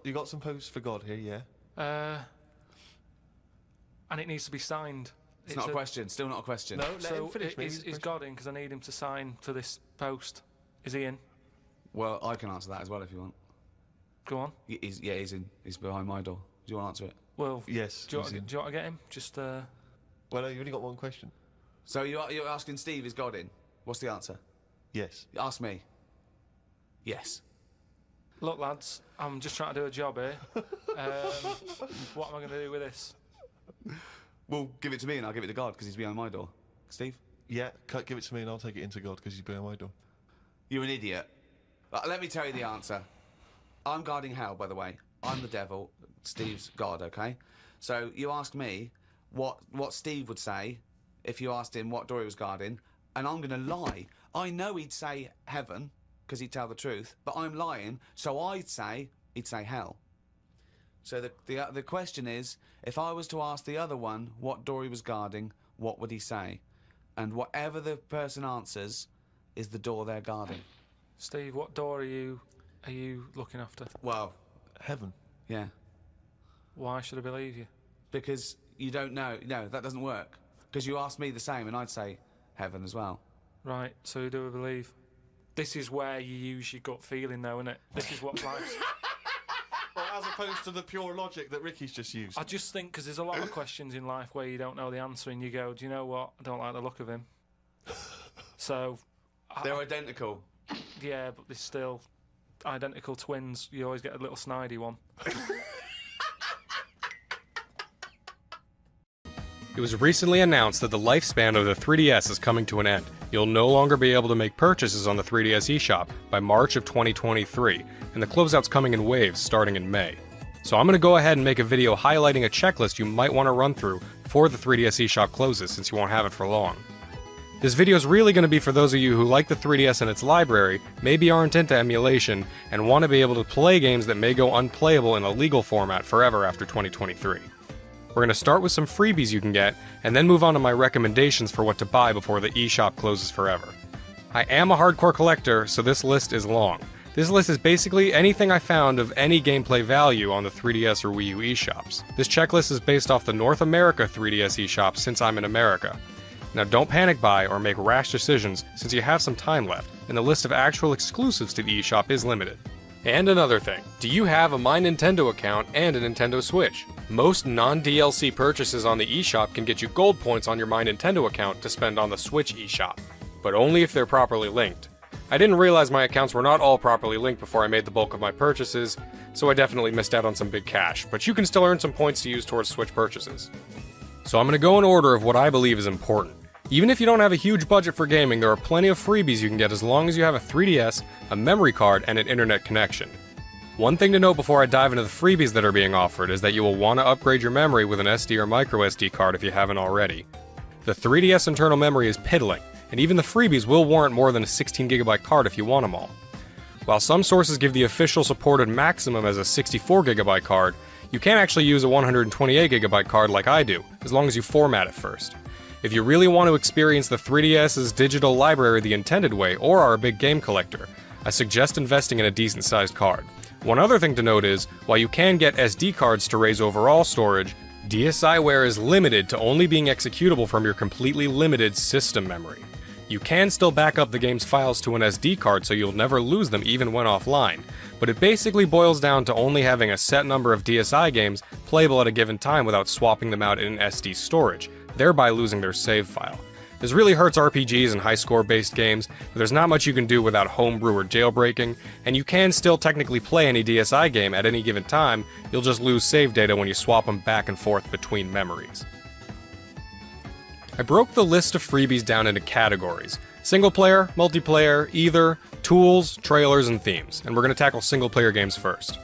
You got some post for God here. Yeah. And it needs to be signed. It's not a question. Still not a question. No, let him finish. Is God in? Because I need him to sign to this post. Is he in? Well, I can answer that as well if you want. Go on. He's in. He's behind my door. Do you want to answer it? Well, yes. Do you want to get him? Just. Well, no, you've only got one question. So you're asking Steve, is God in? What's the answer? Yes. Ask me. Yes. Look, lads, I'm just trying to do a job here. What am I going to do with this? Well, give it to me and I'll give it to God because he's behind my door. Steve? Yeah, give it to me and I'll take it into God because he's behind my door. You're an idiot. Let me tell you the answer. I'm guarding hell, by the way. I'm the devil. Steve's God, okay? So you ask me what Steve would say if you asked him what door he was guarding, and I'm going to lie. I know he'd say heaven because he'd tell the truth, but I'm lying, so he'd say hell. So the question is, if I was to ask the other one what door he was guarding, what would he say? And whatever the person answers is the door they're guarding. Steve, what door are you looking after? Well, heaven. Yeah. Why should I believe you? Because you don't know. No, that doesn't work. Because you asked me the same, and I'd say heaven as well. Right. So who do I believe? This is where you use your gut feeling, though, isn't it? This is what life's. Well, as opposed to the pure logic that Ricky's just used. I just think because there's a lot of questions in life where you don't know the answer, and you go, "Do you know what? I don't like the look of him." So. They're identical. Yeah, but they're still identical twins. You always get a little snidey one. It was recently announced that the lifespan of the 3DS is coming to an end. You'll no longer be able to make purchases on the 3DS eShop by March of 2023, and the closeout's coming in waves starting in May. So I'm going to go ahead and make a video highlighting a checklist you might want to run through before the 3DS eShop closes, since you won't have it for long. This video is really going to be for those of you who like the 3DS and its library, maybe aren't into emulation, and want to be able to play games that may go unplayable in a legal format forever after 2023. We're going to start with some freebies you can get, and then move on to my recommendations for what to buy before the eShop closes forever. I am a hardcore collector, so this list is long. This list is basically anything I found of any gameplay value on the 3DS or Wii U eShops. This checklist is based off the North America 3DS eShop since I'm in America. Now don't panic buy or make rash decisions since you have some time left, and the list of actual exclusives to the eShop is limited. And another thing, do you have a My Nintendo account and a Nintendo Switch? Most non-DLC purchases on the eShop can get you gold points on your My Nintendo account to spend on the Switch eShop, but only if they're properly linked. I didn't realize my accounts were not all properly linked before I made the bulk of my purchases, so I definitely missed out on some big cash, but you can still earn some points to use towards Switch purchases. So I'm going to go in order of what I believe is important. Even if you don't have a huge budget for gaming, there are plenty of freebies you can get as long as you have a 3DS, a memory card, and an internet connection. One thing to note before I dive into the freebies that are being offered is that you will want to upgrade your memory with an SD or microSD card if you haven't already. The 3DS internal memory is piddling, and even the freebies will warrant more than a 16GB card if you want them all. While some sources give the official supported maximum as a 64GB card, you can actually use a 128GB card like I do, as long as you format it first. If you really want to experience the 3DS's digital library the intended way, or are a big game collector, I suggest investing in a decent sized card. One other thing to note is, while you can get SD cards to raise overall storage, DSiWare is limited to only being executable from your completely limited system memory. You can still back up the game's files to an SD card so you'll never lose them even when offline, but it basically boils down to only having a set number of DSi games playable at a given time without swapping them out in SD storage, thereby losing their save file. This really hurts RPGs and high-score based games, but there's not much you can do without homebrew or jailbreaking, and you can still technically play any DSi game at any given time, you'll just lose save data when you swap them back and forth between memories. I broke the list of freebies down into categories: single player, multiplayer, either, tools, trailers, and themes, and we're going to tackle single player games first.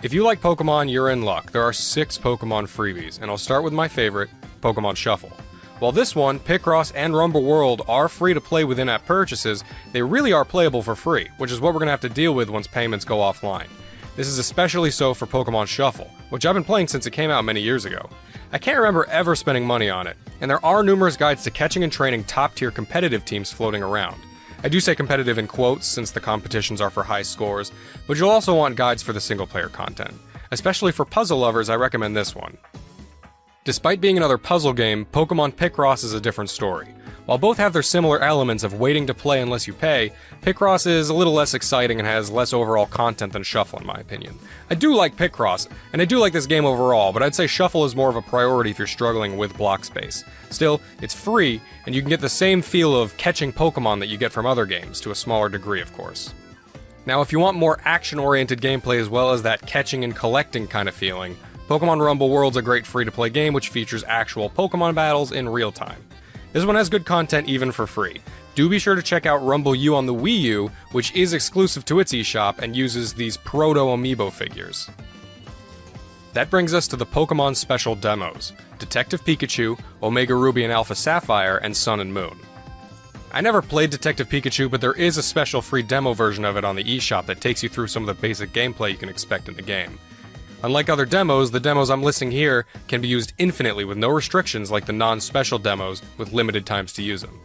If you like Pokemon, you're in luck. There are 6 Pokemon freebies, and I'll start with my favorite, Pokemon Shuffle. While this one, Picross, and Rumble World are free to play with in-app purchases, they really are playable for free, which is what we're going to have to deal with once payments go offline. This is especially so for Pokemon Shuffle, which I've been playing since it came out many years ago. I can't remember ever spending money on it, and there are numerous guides to catching and training top-tier competitive teams floating around. I do say competitive in quotes since the competitions are for high scores, but you'll also want guides for the single-player content. Especially for puzzle lovers, I recommend this one. Despite being another puzzle game, Pokemon Picross is a different story. While both have their similar elements of waiting to play unless you pay, Picross is a little less exciting and has less overall content than Shuffle in my opinion. I do like Picross, and I do like this game overall, but I'd say Shuffle is more of a priority if you're struggling with block space. Still, it's free, and you can get the same feel of catching Pokemon that you get from other games, to a smaller degree of course. Now if you want more action-oriented gameplay as well as that catching and collecting kind of feeling, Pokemon Rumble World's a great free-to-play game which features actual Pokemon battles in real time. This one has good content even for free. Do be sure to check out Rumble U on the Wii U, which is exclusive to its eShop and uses these proto-amiibo figures. That brings us to the Pokemon Special Demos: Detective Pikachu, Omega Ruby and Alpha Sapphire, and Sun and Moon. I never played Detective Pikachu, but there is a special free demo version of it on the eShop that takes you through some of the basic gameplay you can expect in the game. Unlike other demos, the demos I'm listing here can be used infinitely with no restrictions like the non-special demos with limited times to use them.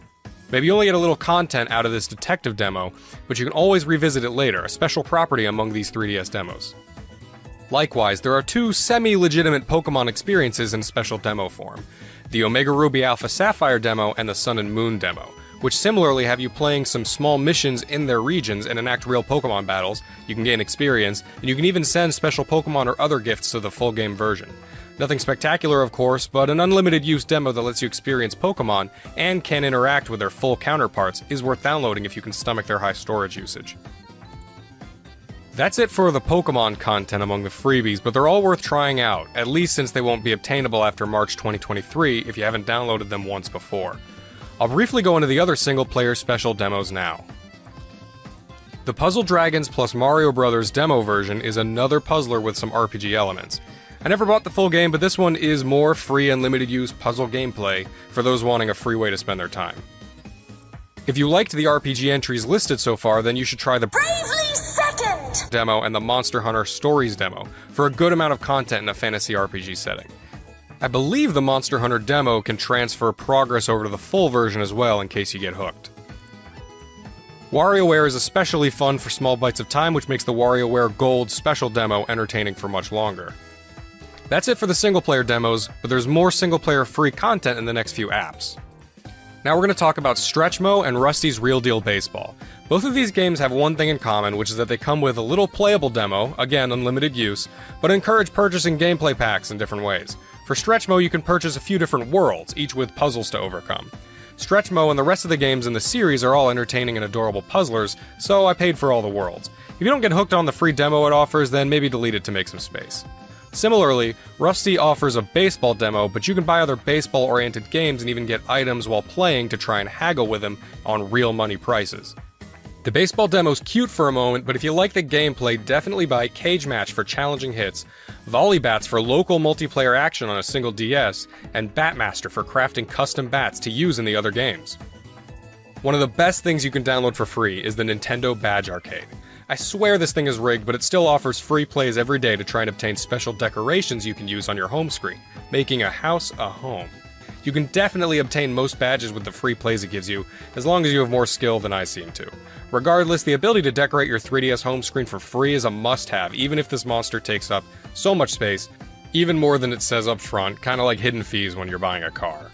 Maybe you only get a little content out of this detective demo, but you can always revisit it later, a special property among these 3DS demos. Likewise, there are 2 semi-legitimate Pokemon experiences in special demo form: the Omega Ruby Alpha Sapphire demo and the Sun and Moon demo, which similarly have you playing some small missions in their regions and enact real Pokemon battles. You can gain experience, and you can even send special Pokemon or other gifts to the full game version. Nothing spectacular of course, but an unlimited use demo that lets you experience Pokemon and can interact with their full counterparts is worth downloading if you can stomach their high storage usage. That's it for the Pokemon content among the freebies, but they're all worth trying out, at least since they won't be obtainable after March 2023 if you haven't downloaded them once before. I'll briefly go into the other single-player special demos now. The Puzzle Dragons plus Mario Bros. Demo version is another puzzler with some RPG elements. I never bought the full game, but this one is more free and limited use puzzle gameplay for those wanting a free way to spend their time. If you liked the RPG entries listed so far, then you should try the Bravely Second demo and the Monster Hunter Stories demo for a good amount of content in a fantasy RPG setting. I believe the Monster Hunter demo can transfer progress over to the full version as well in case you get hooked. WarioWare is especially fun for small bites of time, which makes the WarioWare Gold special demo entertaining for much longer. That's it for the single-player demos, but there's more single-player free content in the next few apps. Now we're going to talk about Stretchmo and Rusty's Real Deal Baseball. Both of these games have one thing in common, which is that they come with a little playable demo, again unlimited use, but encourage purchasing gameplay packs in different ways. For Stretchmo, you can purchase a few different worlds, each with puzzles to overcome. Stretchmo and the rest of the games in the series are all entertaining and adorable puzzlers, so I paid for all the worlds. If you don't get hooked on the free demo it offers, then maybe delete it to make some space. Similarly, Rusty offers a baseball demo, but you can buy other baseball-oriented games and even get items while playing to try and haggle with them on real money prices. The baseball demo's cute for a moment, but if you like the gameplay, definitely buy Cage Match for challenging hits, Volley Bats for local multiplayer action on a single DS, and Batmaster for crafting custom bats to use in the other games. One of the best things you can download for free is the Nintendo Badge Arcade. I swear this thing is rigged, but it still offers free plays every day to try and obtain special decorations you can use on your home screen, making a house a home. You can definitely obtain most badges with the free plays it gives you, as long as you have more skill than I seem to. Regardless, the ability to decorate your 3DS home screen for free is a must-have, even if this monster takes up so much space, even more than it says up front, kinda like hidden fees when you're buying a car.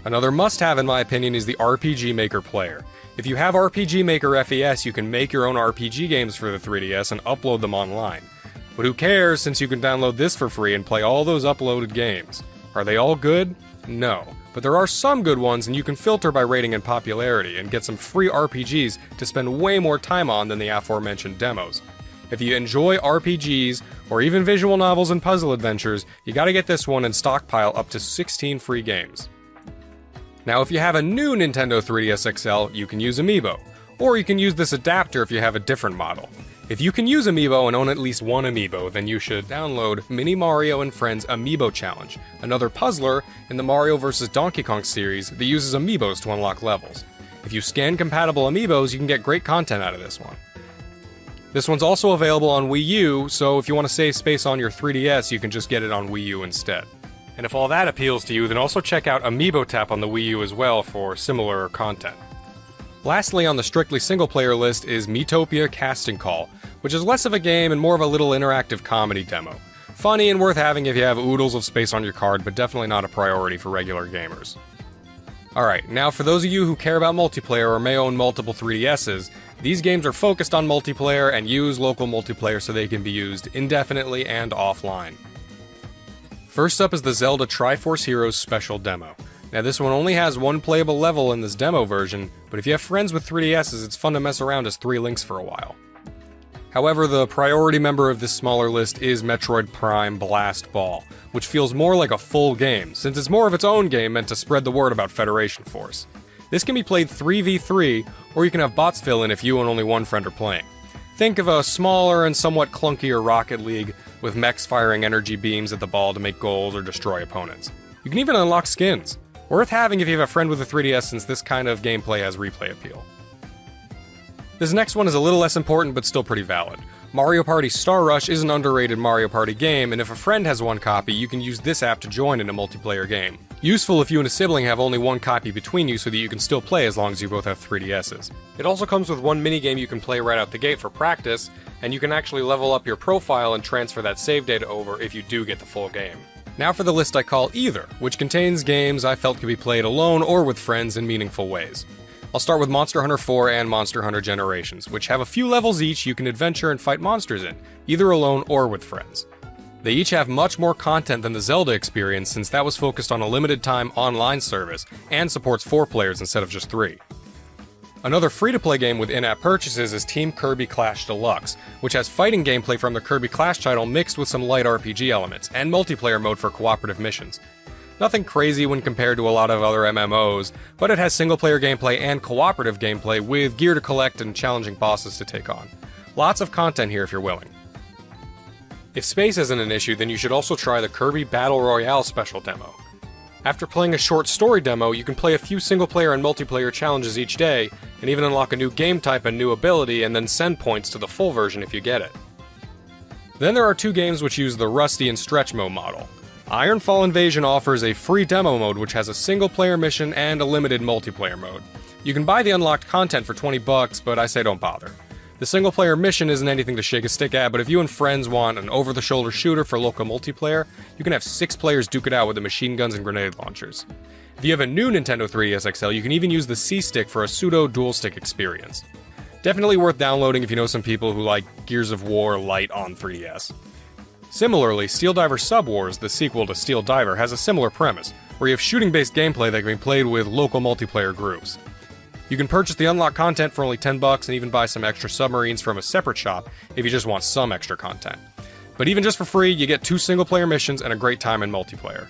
Another must-have in my opinion is the RPG Maker player. If you have RPG Maker FES, you can make your own RPG games for the 3DS and upload them online. But who cares, since you can download this for free and play all those uploaded games. Are they all good? No. But there are some good ones, and you can filter by rating and popularity and get some free RPGs to spend way more time on than the aforementioned demos. If you enjoy RPGs, or even visual novels and puzzle adventures, you gotta get this one and stockpile up to 16 free games. Now, if you have a new Nintendo 3DS XL, you can use Amiibo, or you can use this adapter if you have a different model. If you can use Amiibo and own at least one Amiibo, then you should download Mini Mario and Friends Amiibo Challenge, another puzzler in the Mario vs. Donkey Kong series that uses Amiibos to unlock levels. If you scan compatible Amiibos, you can get great content out of this one. This one's also available on Wii U, so if you want to save space on your 3DS, you can just get it on Wii U instead. And if all that appeals to you, then also check out Amiibo Tap on the Wii U as well for similar content. Lastly on the strictly single-player list is Miitopia Casting Call, which is less of a game and more of a little interactive comedy demo. Funny and worth having if you have oodles of space on your card, but definitely not a priority for regular gamers. Alright, now for those of you who care about multiplayer or may own multiple 3DSs, these games are focused on multiplayer and use local multiplayer so they can be used indefinitely and offline. First up is the Zelda Triforce Heroes Special Demo. Now this one only has one playable level in this demo version, but if you have friends with 3DSs, it's fun to mess around as 3 links for a while. However, the priority member of this smaller list is Metroid Prime Blast Ball, which feels more like a full game, since it's more of its own game meant to spread the word about Federation Force. This can be played 3v3, or you can have bots fill in if you and only one friend are playing. Think of a smaller and somewhat clunkier Rocket League, with mechs firing energy beams at the ball to make goals or destroy opponents. You can even unlock skins. Worth having if you have a friend with a 3DS, since this kind of gameplay has replay appeal. This next one is a little less important but still pretty valid. Mario Party Star Rush is an underrated Mario Party game, and if a friend has one copy, you can use this app to join in a multiplayer game. Useful if you and a sibling have only one copy between you so that you can still play as long as you both have 3DSs. It also comes with one minigame you can play right out the gate for practice, and you can actually level up your profile and transfer that save data over if you do get the full game. Now for the list I call Either, which contains games I felt could be played alone or with friends in meaningful ways. I'll start with Monster Hunter 4 and Monster Hunter Generations, which have a few levels each you can adventure and fight monsters in, either alone or with friends. They each have much more content than the Zelda experience, since that was focused on a limited time online service and supports 4 players instead of just 3. Another free-to-play game with in-app purchases is Team Kirby Clash Deluxe, which has fighting gameplay from the Kirby Clash title mixed with some light RPG elements, and multiplayer mode for cooperative missions. Nothing crazy when compared to a lot of other MMOs, but it has single-player gameplay and cooperative gameplay with gear to collect and challenging bosses to take on. Lots of content here if you're willing. If space isn't an issue, then you should also try the Kirby Battle Royale special demo. After playing a short story demo, you can play a few single-player and multiplayer challenges each day, and even unlock a new game type and new ability, and then send points to the full version if you get it. Then there are two games which use the Rusty and Stretch Mode model. Ironfall Invasion offers a free demo mode which has a single-player mission and a limited multiplayer mode. You can buy the unlocked content for $20, but I say don't bother. The single-player mission isn't anything to shake a stick at, but if you and friends want an over-the-shoulder shooter for local multiplayer, you can have 6 players duke it out with the machine guns and grenade launchers. If you have a new Nintendo 3DS XL, you can even use the C-Stick for a pseudo-dual-stick experience. Definitely worth downloading if you know some people who like Gears of War Lite on 3DS. Similarly, Steel Diver Sub Wars, the sequel to Steel Diver, has a similar premise, where you have shooting-based gameplay that can be played with local multiplayer groups. You can purchase the unlocked content for only $10 and even buy some extra submarines from a separate shop if you just want some extra content. But even just for free, you get 2 single-player missions and a great time in multiplayer.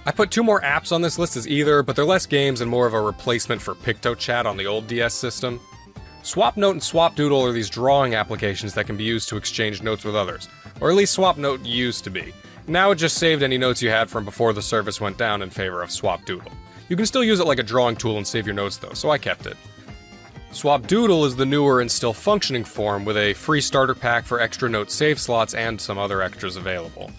I put 2 more apps on this list as either, but they're less games and more of a replacement for PictoChat on the old DS system. SwapNote and SwapDoodle are these drawing applications that can be used to exchange notes with others, or at least SwapNote used to be. Now it just saved any notes you had from before the service went down in favor of SwapDoodle. You can still use it like a drawing tool and save your notes though, so I kept it. SwapDoodle is the newer and still functioning form with a free starter pack for extra note save slots and some other extras available.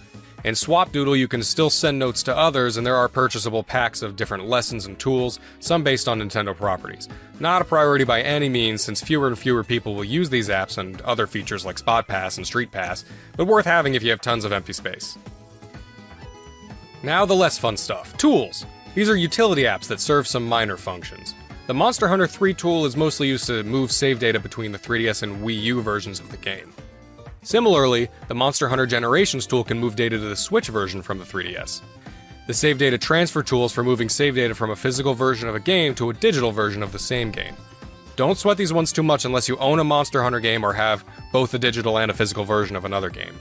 In SwapDoodle you can still send notes to others, and there are purchasable packs of different lessons and tools, some based on Nintendo properties. Not a priority by any means, since fewer and fewer people will use these apps and other features like Spot Pass and Street Pass, but worth having if you have tons of empty space. Now the less fun stuff. Tools! These are utility apps that serve some minor functions. The Monster Hunter 3 tool is mostly used to move save data between the 3DS and Wii U versions of the game. Similarly, the Monster Hunter Generations tool can move data to the Switch version from the 3DS. The Save Data Transfer tool is for moving save data from a physical version of a game to a digital version of the same game. Don't sweat these ones too much unless you own a Monster Hunter game or have both a digital and a physical version of another game.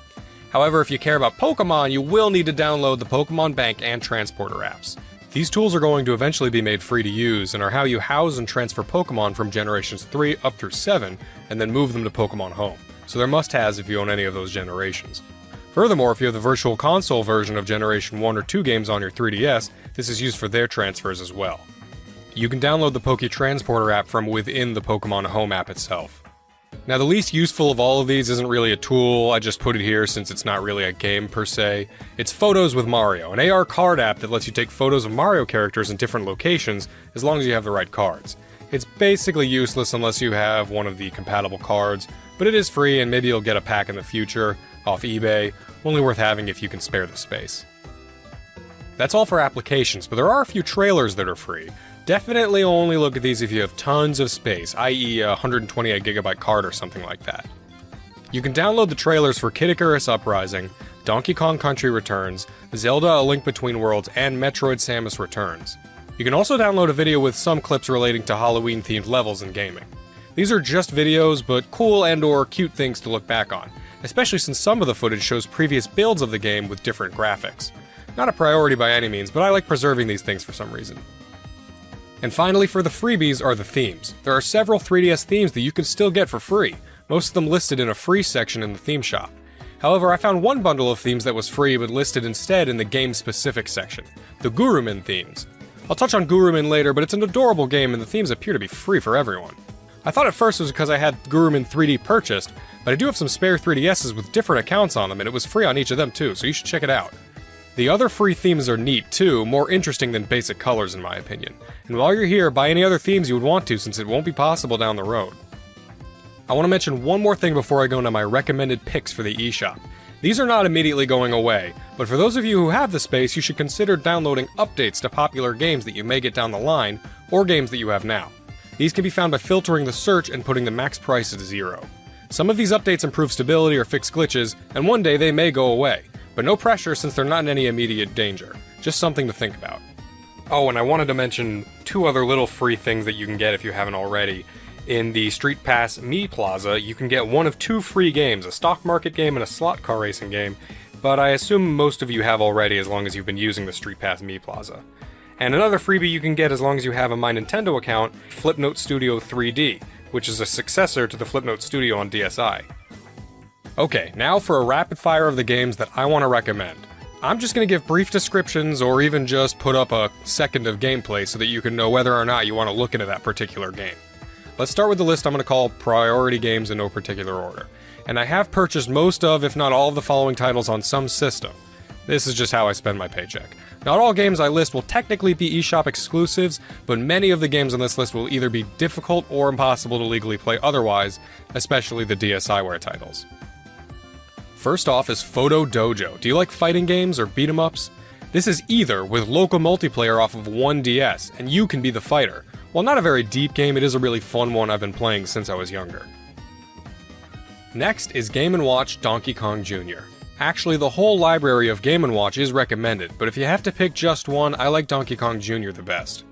However, if you care about Pokemon, you will need to download the Pokemon Bank and Transporter apps. These tools are going to eventually be made free to use and are how you house and transfer Pokemon from Generations 3 up through 7 and then move them to Pokemon Home. So they're must-haves if you own any of those generations. Furthermore, if you have the Virtual Console version of Generation 1 or 2 games on your 3DS, this is used for their transfers as well. You can download the Poke Transporter app from within the Pokemon Home app itself. Now the least useful of all of these isn't really a tool, I just put it here since it's not really a game per se. It's Photos with Mario, an AR card app that lets you take photos of Mario characters in different locations as long as you have the right cards. It's basically useless unless you have one of the compatible cards, but it is free and maybe you'll get a pack in the future, off eBay, only worth having if you can spare the space. That's all for applications, but there are a few trailers that are free. Definitely only look at these if you have tons of space, i.e. a 128GB card or something like that. You can download the trailers for Kid Icarus Uprising, Donkey Kong Country Returns, Zelda A Link Between Worlds, and Metroid Samus Returns. You can also download a video with some clips relating to Halloween-themed levels in gaming. These are just videos, but cool and/or cute things to look back on, especially since some of the footage shows previous builds of the game with different graphics. Not a priority by any means, but I like preserving these things for some reason. And finally, for the freebies are the themes. There are several 3DS themes that you can still get for free, most of them listed in a free section in the theme shop. However, I found one bundle of themes that was free but listed instead in the game-specific section, the Gurumin themes. I'll touch on Gurumin later, but it's an adorable game and the themes appear to be free for everyone. I thought at first it was because I had Gurumin 3D purchased, but I do have some spare 3DSs with different accounts on them and it was free on each of them too, so you should check it out. The other free themes are neat too, more interesting than basic colors in my opinion. And while you're here, buy any other themes you would want to since it won't be possible down the road. I want to mention one more thing before I go into my recommended picks for the eShop. These are not immediately going away, but for those of you who have the space, you should consider downloading updates to popular games that you may get down the line, or games that you have now. These can be found by filtering the search and putting the max price at 0. Some of these updates improve stability or fix glitches, and one day they may go away. But no pressure since they're not in any immediate danger. Just something to think about. Oh, and I wanted to mention 2 other little free things that you can get if you haven't already. In the Street Pass Me Plaza, you can get one of 2 free games, a stock market game and a slot car racing game, but I assume most of you have already as long as you've been using the Street Pass Me Plaza. And another freebie you can get as long as you have a My Nintendo account, Flipnote Studio 3D, which is a successor to the Flipnote Studio on DSi. Okay, now for a rapid fire of the games that I want to recommend. I'm just going to give brief descriptions or even just put up a second of gameplay so that you can know whether or not you want to look into that particular game. Let's start with the list I'm going to call priority games in no particular order. And I have purchased most of, if not all of the following titles on some system. This is just how I spend my paycheck. Not all games I list will technically be eShop exclusives, but many of the games on this list will either be difficult or impossible to legally play otherwise, especially the DSiWare titles. First off is Photo Dojo. Do you like fighting games or beat 'em ups? This is either with local multiplayer off of one DS, and you can be the fighter. While not a very deep game, it is a really fun one I've been playing since I was younger. Next is Game & Watch Donkey Kong Jr. Actually, the whole library of Game & Watch is recommended, but if you have to pick just one, I like Donkey Kong Jr. the best.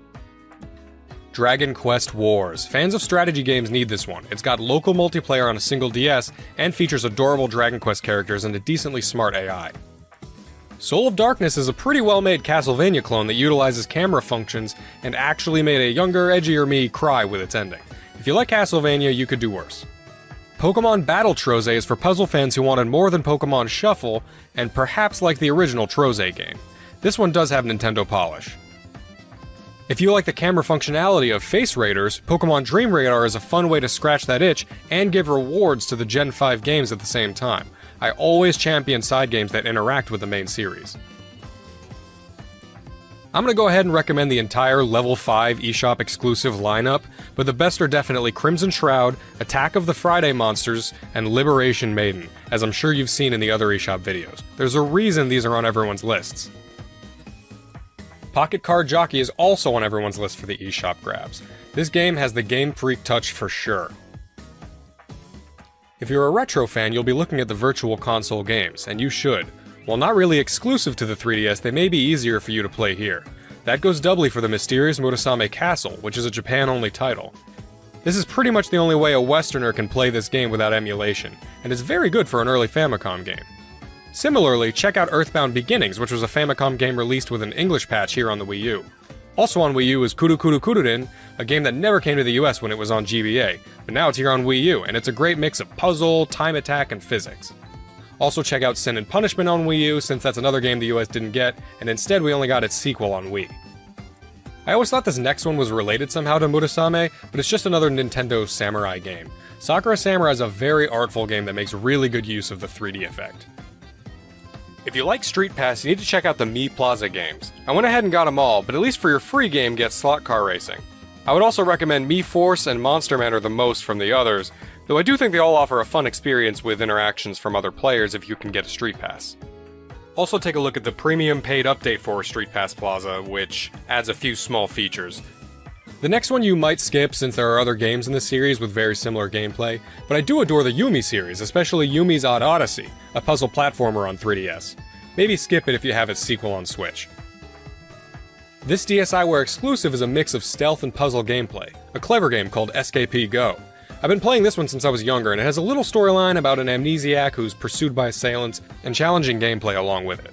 Dragon Quest Wars. Fans of strategy games need this one. It's got local multiplayer on a single DS, and features adorable Dragon Quest characters and a decently smart AI. Soul of Darkness is a pretty well-made Castlevania clone that utilizes camera functions and actually made a younger, edgier me cry with its ending. If you like Castlevania, you could do worse. Pokemon Battle Troze is for puzzle fans who wanted more than Pokemon Shuffle, and perhaps like the original Troze game. This one does have Nintendo polish. If you like the camera functionality of Face Raiders, Pokemon Dream Radar is a fun way to scratch that itch and give rewards to the Gen 5 games at the same time. I always champion side games that interact with the main series. I'm going to go ahead and recommend the entire Level 5 eShop exclusive lineup, but the best are definitely Crimson Shroud, Attack of the Friday Monsters, and Liberation Maiden, as I'm sure you've seen in the other eShop videos. There's a reason these are on everyone's lists. Pocket Card Jockey is also on everyone's list for the eShop grabs. This game has the Game Freak touch for sure. If you're a retro fan, you'll be looking at the Virtual Console games, and you should. While not really exclusive to the 3DS, they may be easier for you to play here. That goes doubly for the Mysterious Murasame Castle, which is a Japan-only title. This is pretty much the only way a Westerner can play this game without emulation, and is very good for an early Famicom game. Similarly, check out Earthbound Beginnings, which was a Famicom game released with an English patch here on the Wii U. Also on Wii U is Kuru Kuru Kururin, a game that never came to the US when it was on GBA, but now it's here on Wii U, and it's a great mix of puzzle, time attack, and physics. Also check out Sin and Punishment on Wii U, since that's another game the US didn't get, and instead we only got its sequel on Wii. I always thought this next one was related somehow to Murasame, but it's just another Nintendo samurai game. Sakura Samurai is a very artful game that makes really good use of the 3D effect. If you like Street Pass, you need to check out the Me Plaza games. I went ahead and got them all, but at least for your free game, get Slot Car Racing. I would also recommend Me Force and Monster Man are the most from the others, though I do think they all offer a fun experience with interactions from other players if you can get a Street Pass. Also take a look at the premium paid update for Street Pass Plaza, which adds a few small features. The next one you might skip since there are other games in the series with very similar gameplay, but I do adore the Yumi series, especially Yumi's Odd Odyssey, a puzzle platformer on 3DS. Maybe skip it if you have its sequel on Switch. This DSiWare exclusive is a mix of stealth and puzzle gameplay, a clever game called SKP Go. I've been playing this one since I was younger, and it has a little storyline about an amnesiac who's pursued by assailants, and challenging gameplay along with it.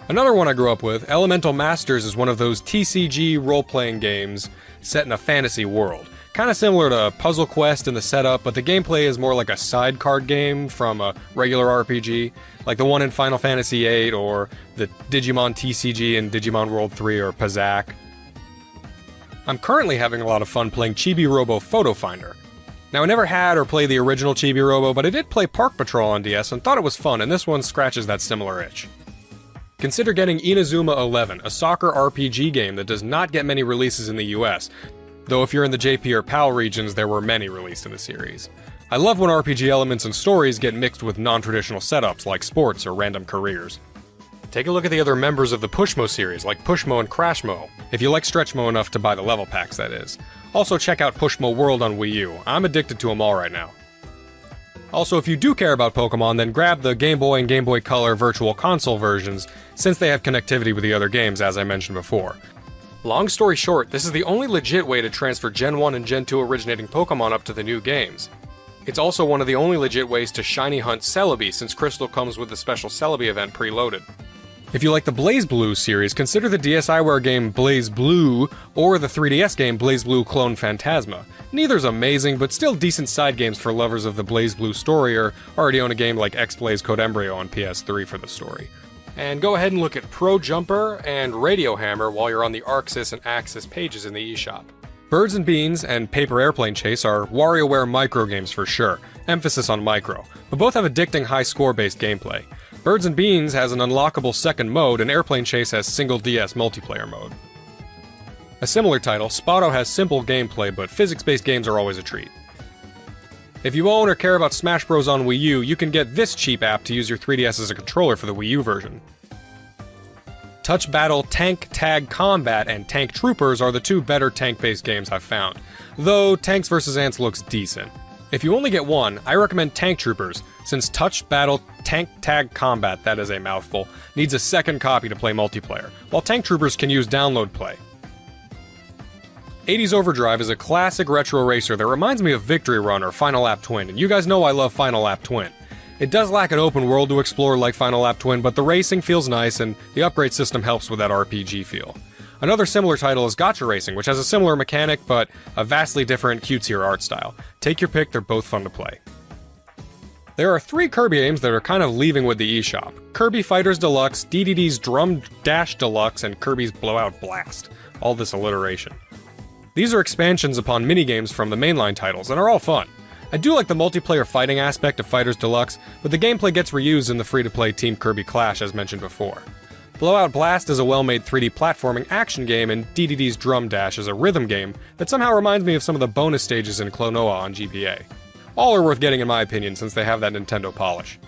Another one I grew up with, Elemental Masters, is one of those TCG role-playing games set in a fantasy world. Kinda similar to Puzzle Quest in the setup, but the gameplay is more like a side card game from a regular RPG, like the one in Final Fantasy VIII, or the Digimon TCG in Digimon World 3 or Pazaak. I'm currently having a lot of fun playing Chibi Robo Photo Finder. Now, I never had or played the original Chibi Robo, but I did play Park Patrol on DS and thought it was fun, and this one scratches that similar itch. Consider getting Inazuma 11, a soccer RPG game that does not get many releases in the US, though if you're in the JP or PAL regions, there were many released in the series. I love when RPG elements and stories get mixed with non-traditional setups like sports or random careers. Take a look at the other members of the Pushmo series, like Pushmo and Crashmo, if you like Stretchmo enough to buy the level packs, that is. Also check out Pushmo World on Wii U, I'm addicted to them all right now. Also, if you do care about Pokemon, then grab the Game Boy and Game Boy Color Virtual Console versions, since they have connectivity with the other games, as I mentioned before. Long story short, this is the only legit way to transfer Gen 1 and Gen 2 originating Pokemon up to the new games. It's also one of the only legit ways to shiny hunt Celebi, since Crystal comes with the special Celebi event preloaded. If you like the BlazBlue series, consider the DSiWare game BlazBlue or the 3DS game BlazBlue Clone Phantasma. Neither's amazing, but still decent side games for lovers of the BlazBlue story or already own a game like X-Blaze Code Embryo on PS3 for the story. And go ahead and look at Pro Jumper and Radio Hammer while you're on the Arxis and Axis pages in the eShop. Birds and Beans and Paper Airplane Chase are WarioWare micro games for sure, emphasis on micro, but both have addicting high score-based gameplay. Birds and Beans has an unlockable second mode, and Airplane Chase has single DS multiplayer mode. A similar title, Spotto has simple gameplay, but physics-based games are always a treat. If you own or care about Smash Bros. On Wii U, you can get this cheap app to use your 3DS as a controller for the Wii U version. Touch Battle Tank Tag Combat and Tank Troopers are the two better tank-based games I've found, though Tanks vs. Ants looks decent. If you only get one, I recommend Tank Troopers, since Touch Battle Tank Tag Combat, that is a mouthful, needs a second copy to play multiplayer, while Tank Troopers can use download play. 80s Overdrive is a classic retro racer that reminds me of Victory Run or Final Lap Twin, and you guys know I love Final Lap Twin. It does lack an open world to explore like Final Lap Twin, but the racing feels nice and the upgrade system helps with that RPG feel. Another similar title is Gotcha Racing, which has a similar mechanic, but a vastly different, cutesier art style. Take your pick, they're both fun to play. There are 3 Kirby games that are kind of leaving with the eShop. Kirby Fighters Deluxe, DDD's Drum Dash Deluxe, and Kirby's Blowout Blast. All this alliteration. These are expansions upon minigames from the mainline titles, and are all fun. I do like the multiplayer fighting aspect of Fighters Deluxe, but the gameplay gets reused in the free-to-play Team Kirby Clash as mentioned before. Blowout Blast is a well-made 3D platforming action game, and DDD's Drum Dash is a rhythm game that somehow reminds me of some of the bonus stages in Klonoa on GBA. All are worth getting in my opinion since they have that Nintendo polish.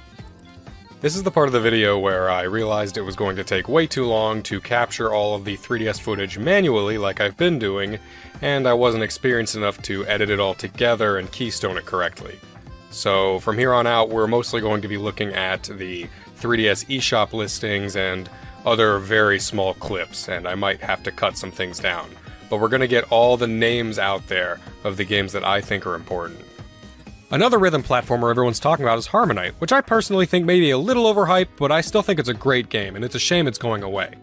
This is the part of the video where I realized it was going to take way too long to capture all of the 3DS footage manually like I've been doing, and I wasn't experienced enough to edit it all together and keystone it correctly. So from here on out, we're mostly going to be looking at the 3DS eShop listings and other very small clips, and I might have to cut some things down. But we're going to get all the names out there of the games that I think are important. Another rhythm platformer everyone's talking about is Harmonite, which I personally think may be a little overhyped, but I still think it's a great game, and it's a shame it's going away.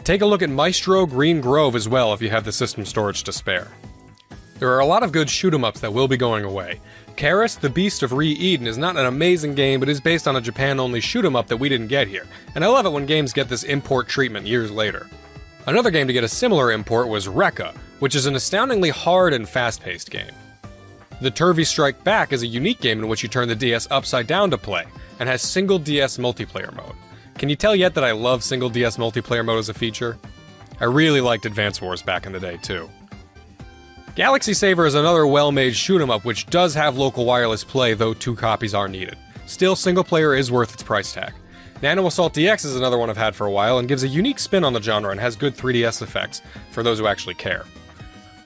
Take a look at Maestro Green Grove as well if you have the system storage to spare. There are a lot of good shoot-'em-ups that will be going away. Karis, the Beast of Re-Eden is not an amazing game, but is based on a Japan-only shoot-'em-up that we didn't get here, and I love it when games get this import treatment years later. Another game to get a similar import was Rekka, which is an astoundingly hard and fast-paced game. The Turvy Strike Back is a unique game in which you turn the DS upside down to play, and has single DS multiplayer mode. Can you tell yet that I love single DS multiplayer mode as a feature? I really liked Advance Wars back in the day too. Galaxy Saver is another well-made shoot-'em-up which does have local wireless play, though 2 copies are needed. Still, single player is worth its price tag. Nano Assault DX is another one I've had for a while and gives a unique spin on the genre and has good 3DS effects, for those who actually care.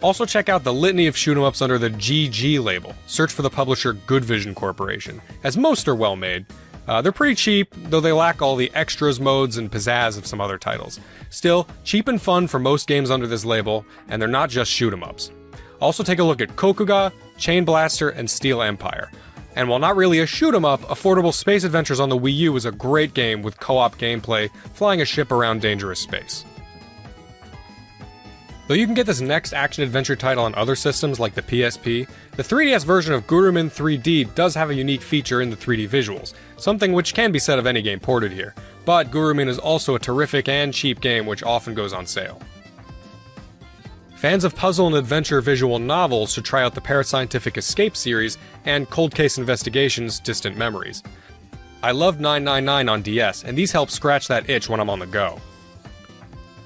Also check out the litany of shoot-'em-ups under the GG label. Search for the publisher Good Vision Corporation, as most are well made. They're pretty cheap, though they lack all the extras, modes, and pizzazz of some other titles. Still, cheap and fun for most games under this label, and they're not just shoot-'em-ups. Also take a look at Kokuga, Chain Blaster, and Steel Empire. And while not really a shoot-'em-up, Affordable Space Adventures on the Wii U is a great game with co-op gameplay, flying a ship around dangerous space. Though you can get this next action-adventure title on other systems like the PSP, the 3DS version of Gurumin 3D does have a unique feature in the 3D visuals, something which can be said of any game ported here, but Gurumin is also a terrific and cheap game which often goes on sale. Fans of puzzle and adventure visual novels should try out the Parascientific Escape series and Cold Case Investigations Distant Memories. I loved 999 on DS, and these help scratch that itch when I'm on the go.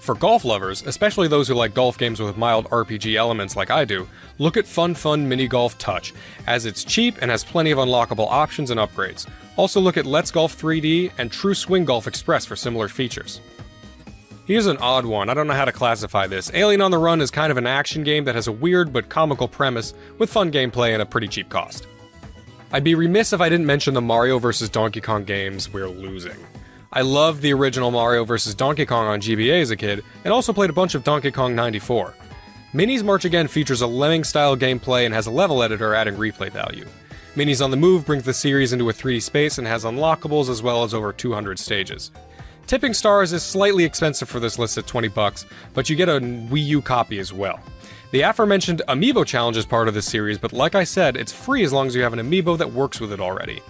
For golf lovers, especially those who like golf games with mild RPG elements like I do, look at Fun Fun Mini Golf Touch, as it's cheap and has plenty of unlockable options and upgrades. Also look at Let's Golf 3D and True Swing Golf Express for similar features. Here's an odd one, I don't know how to classify this. Alien on the Run is kind of an action game that has a weird but comical premise with fun gameplay and a pretty cheap cost. I'd be remiss if I didn't mention the Mario vs. Donkey Kong games we're losing. I loved the original Mario vs. Donkey Kong on GBA as a kid, and also played a bunch of Donkey Kong 94. Minis March Again features a Lemming-style gameplay and has a level editor adding replay value. Minis on the Move brings the series into a 3D space and has unlockables as well as over 200 stages. Tipping Stars is slightly expensive for this list at $20, but you get a Wii U copy as well. The aforementioned Amiibo challenge is part of this series, but like I said, it's free as long as you have an Amiibo that works with it already.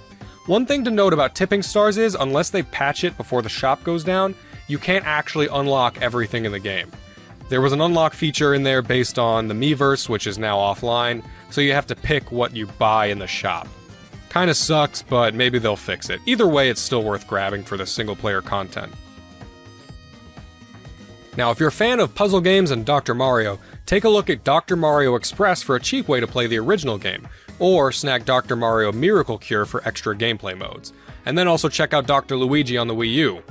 One thing to note about Tipping Stars is, unless they patch it before the shop goes down, you can't actually unlock everything in the game. There was an unlock feature in there based on the Miiverse, which is now offline, so you have to pick what you buy in the shop. Kinda sucks, but maybe they'll fix it. Either way, it's still worth grabbing for the single-player content. Now, if you're a fan of puzzle games and Dr. Mario, take a look at Dr. Mario Express for a cheap way to play the original game, or snag Dr. Mario Miracle Cure for extra gameplay modes. And then also check out Dr. Luigi on the Wii U.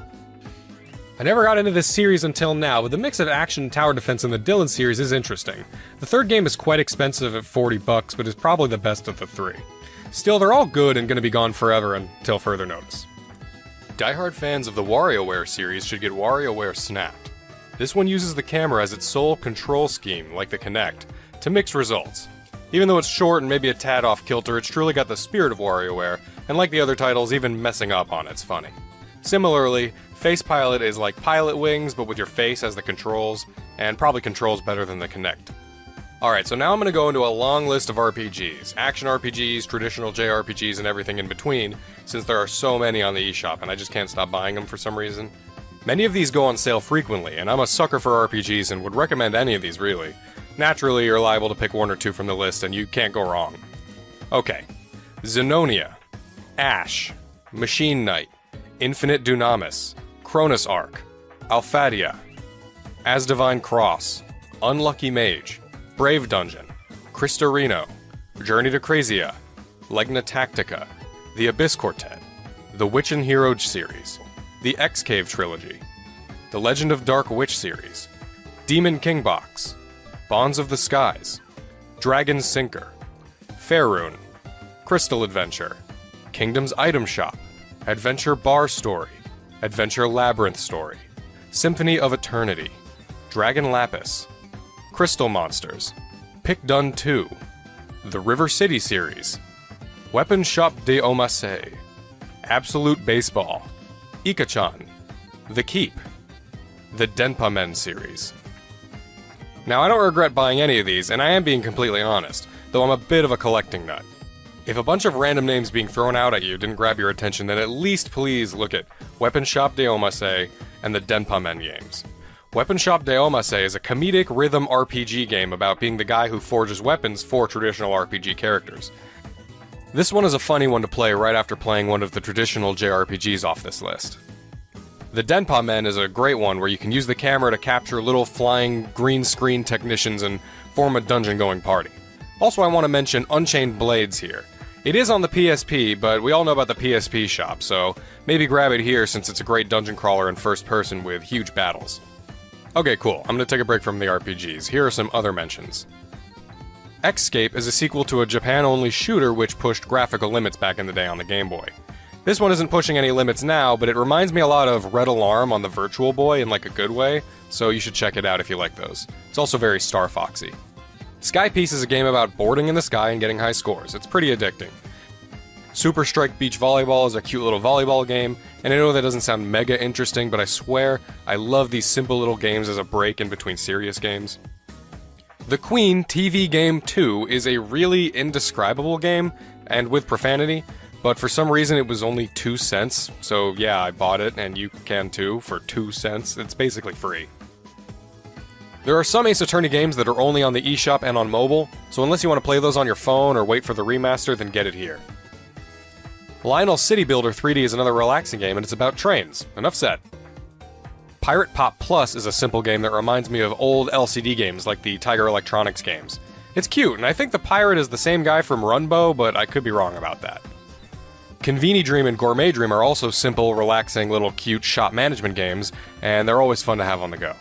I never got into this series until now, but the mix of action and tower defense in the Dylan series is interesting. The third game is quite expensive at $40, but is probably the best of the three. Still, they're all good and gonna be gone forever until further notice. Die-hard fans of the WarioWare series should get WarioWare Snapped. This one uses the camera as its sole control scheme, like the Kinect, to mix results. Even though it's short and maybe a tad off kilter, it's truly got the spirit of WarioWare, and like the other titles, even messing up on it's funny. Similarly, Face Pilot is like Pilot Wings, but with your face as the controls, and probably controls better than the Kinect. Alright, so now I'm going to go into a long list of RPGs. Action RPGs, traditional JRPGs, and everything in between, since there are so many on the eShop, and I just can't stop buying them for some reason. Many of these go on sale frequently, and I'm a sucker for RPGs and would recommend any of these really. Naturally, you're liable to pick one or two from the list, and you can't go wrong. Okay. Xenonia, Ash, Machine Knight, Infinite Dunamis, Cronus Arc, Alphadia, As Divine Cross, Unlucky Mage, Brave Dungeon, Cristorino, Journey to Crazia, Legna Tactica, The Abyss Quartet, The Witch and Hero series, the X-Cave trilogy, the Legend of Dark Witch series, Demon King Box, Bonds of the Skies, Dragon Sinker, Faerun, Crystal Adventure, Kingdom's Item Shop, Adventure Bar Story, Adventure Labyrinth Story, Symphony of Eternity, Dragon Lapis, Crystal Monsters, Pick Dun 2, the River City series, Weapon Shop de Omasei, Absolute Baseball, Ikachan, The Keep, the Denpa Men series. Now, I don't regret buying any of these, and I am being completely honest, though I'm a bit of a collecting nut. If a bunch of random names being thrown out at you didn't grab your attention, then at least please look at Weapon Shop de Omasei and the Denpa Men games. Weapon Shop de Omasei is a comedic rhythm RPG game about being the guy who forges weapons for traditional RPG characters. This one is a funny one to play right after playing one of the traditional JRPGs off this list. The Denpa Men is a great one where you can use the camera to capture little flying green screen technicians and form a dungeon-going party. Also, I want to mention Unchained Blades here. It is on the PSP, but we all know about the PSP shop, so maybe grab it here since it's a great dungeon crawler in first person with huge battles. Okay, cool. I'm gonna take a break from the RPGs. Here are some other mentions. Xscape is a sequel to a Japan-only shooter which pushed graphical limits back in the day on the Game Boy. This one isn't pushing any limits now, but it reminds me a lot of Red Alarm on the Virtual Boy in like a good way, so you should check it out if you like those. It's also very Star Foxy. Sky Piece is a game about boarding in the sky and getting high scores. It's pretty addicting. Super Strike Beach Volleyball is a cute little volleyball game, and I know that doesn't sound mega interesting, but I swear, I love these simple little games as a break in between serious games. The Queen TV Game 2 is a really indescribable game, and with profanity, but for some reason it was only 2 cents, so yeah, I bought it, and you can too, for 2 cents. It's basically free. There are some Ace Attorney games that are only on the eShop and on mobile, so unless you want to play those on your phone or wait for the remaster, then get it here. Lionel City Builder 3D is another relaxing game, and it's about trains. Enough said. Pirate Pop Plus is a simple game that reminds me of old LCD games like the Tiger Electronics games. It's cute, and I think the pirate is the same guy from Runbow, but I could be wrong about that. Conveni Dream and Gourmet Dream are also simple, relaxing, little cute shop management games, and they're always fun to have on the go.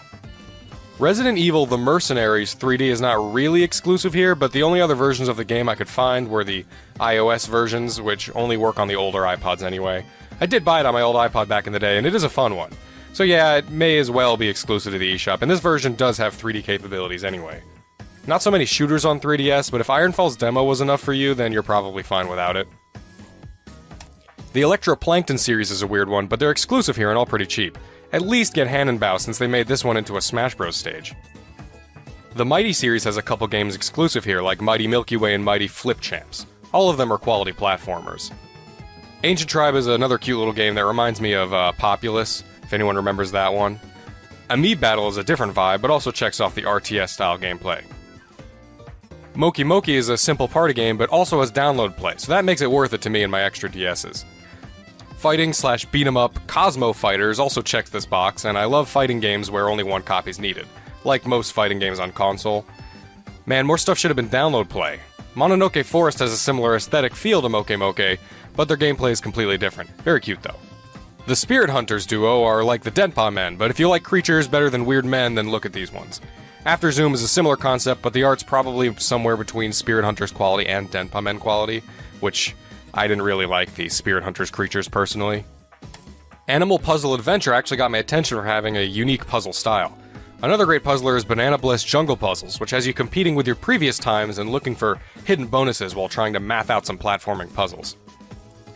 Resident Evil The Mercenaries 3D is not really exclusive here, but the only other versions of the game I could find were the iOS versions, which only work on the older iPods anyway. I did buy it on my old iPod back in the day, and it is a fun one. So yeah, it may as well be exclusive to the eShop, and this version does have 3D capabilities anyway. Not so many shooters on 3DS, but if Ironfall's demo was enough for you, then you're probably fine without it. The Electroplankton series is a weird one, but they're exclusive here and all pretty cheap. At least get Hannenbau since they made this one into a Smash Bros. Stage. The Mighty series has a couple games exclusive here, like Mighty Milky Way and Mighty Flip Champs. All of them are quality platformers. Ancient Tribe is another cute little game that reminds me of Populous, if anyone remembers that one. Amiibo Battle is a different vibe, but also checks off the RTS-style gameplay. Moki Moki is a simple party game, but also has download play, so that makes it worth it to me and my extra DSs. Fighting/beat-em-up Cosmo Fighters also checks this box, and I love fighting games where only one copy is needed, like most fighting games on console. Man, more stuff should have been download play. Mononoke Forest has a similar aesthetic feel to Moke Moke, but their gameplay is completely different. Very cute though. The Spirit Hunters duo are like the Denpa Men, but if you like creatures better than weird men, then look at these ones. After Zoom is a similar concept, but the art's probably somewhere between Spirit Hunters quality and Denpa Men quality, which I didn't really like the Spirit Hunters creatures personally. Animal Puzzle Adventure actually got my attention for having a unique puzzle style. Another great puzzler is Banana Bliss Jungle Puzzles, which has you competing with your previous times and looking for hidden bonuses while trying to math out some platforming puzzles.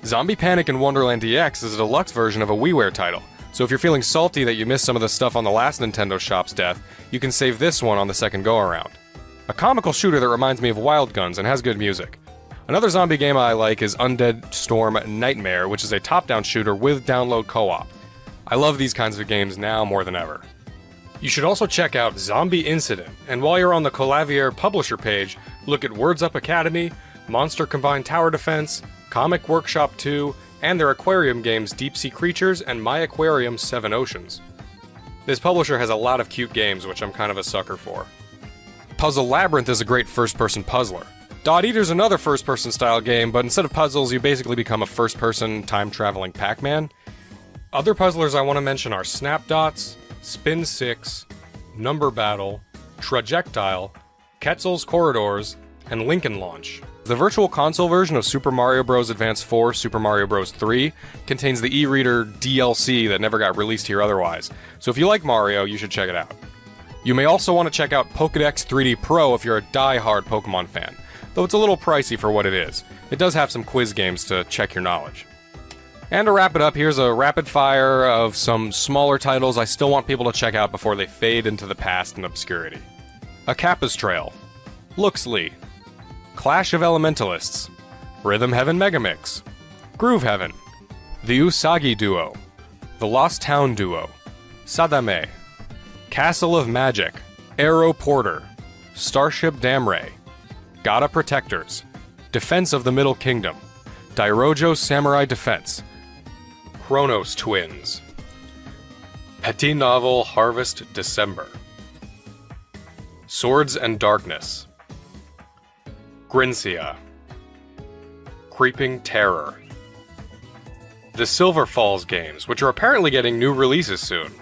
Zombie Panic in Wonderland DX is a deluxe version of a WiiWare title, so if you're feeling salty that you missed some of the stuff on the last Nintendo Shop's death, you can save this one on the second go-around. A comical shooter that reminds me of Wild Guns and has good music. Another zombie game I like is Undead Storm Nightmare, which is a top-down shooter with download co-op. I love these kinds of games now more than ever. You should also check out Zombie Incident, and while you're on the Colavier publisher page, look at Words Up Academy, Monster Combined Tower Defense, Comic Workshop 2, and their aquarium games Deep Sea Creatures and My Aquarium 7 Oceans. This publisher has a lot of cute games, which I'm kind of a sucker for. Puzzle Labyrinth is a great first-person puzzler. Dot Eater's another first-person style game, but instead of puzzles, you basically become a first-person, time-traveling Pac-Man. Other puzzlers I want to mention are Snapdots, Spin 6, Number Battle, Trajectile, Quetzal's Corridors, and Lincoln Launch. The Virtual Console version of Super Mario Bros. Advance 4 Super Mario Bros. 3 contains the e-reader DLC that never got released here otherwise, so if you like Mario, you should check it out. You may also want to check out Pokédex 3D Pro if you're a die-hard Pokemon fan, though it's a little pricey for what it is. It does have some quiz games to check your knowledge. And to wrap it up, here's a rapid fire of some smaller titles I still want people to check out before they fade into the past and obscurity. A Kappa's Trail, Luxley, Clash of Elementalists, Rhythm Heaven Megamix, Groove Heaven, The Usagi Duo, The Lost Town Duo, Sadame, Castle of Magic, Arrow Porter, Starship Damray, Gata Protectors, Defense of the Middle Kingdom, Dairojo Samurai Defense, Chronos Twins, Petit Novel Harvest December, Swords and Darkness, Grinsia, Creeping Terror, the Silver Falls games, which are apparently getting new releases soon,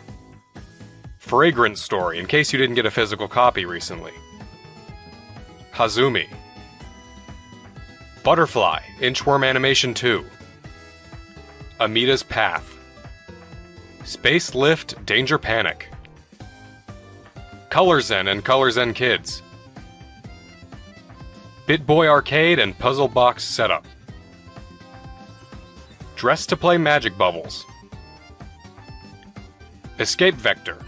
Fragrance Story, in case you didn't get a physical copy recently, Hazumi, Butterfly, Inchworm Animation 2, Amita's Path, Space Lift Danger Panic, Color Zen and Color Zen Kids, BitBoy Arcade and Puzzle Box Setup, Dress to Play Magic Bubbles, Escape Vector,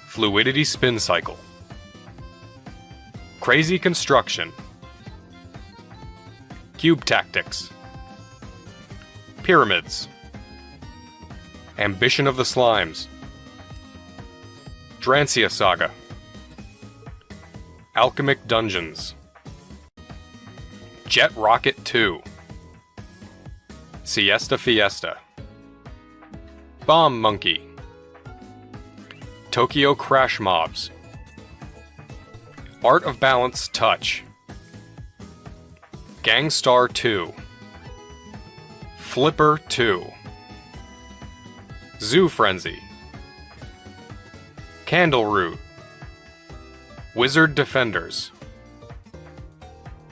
Fluidity Spin Cycle, Crazy Construction, Cube Tactics, Pyramids, Ambition of the Slimes, Drancia Saga, Alchemic Dungeons, Jet Rocket 2, Siesta Fiesta, Bomb Monkey, Tokyo Crash Mobs, Art of Balance Touch, Gangstar 2, Flipper 2, Zoo Frenzy, Candle Root, Wizard Defenders,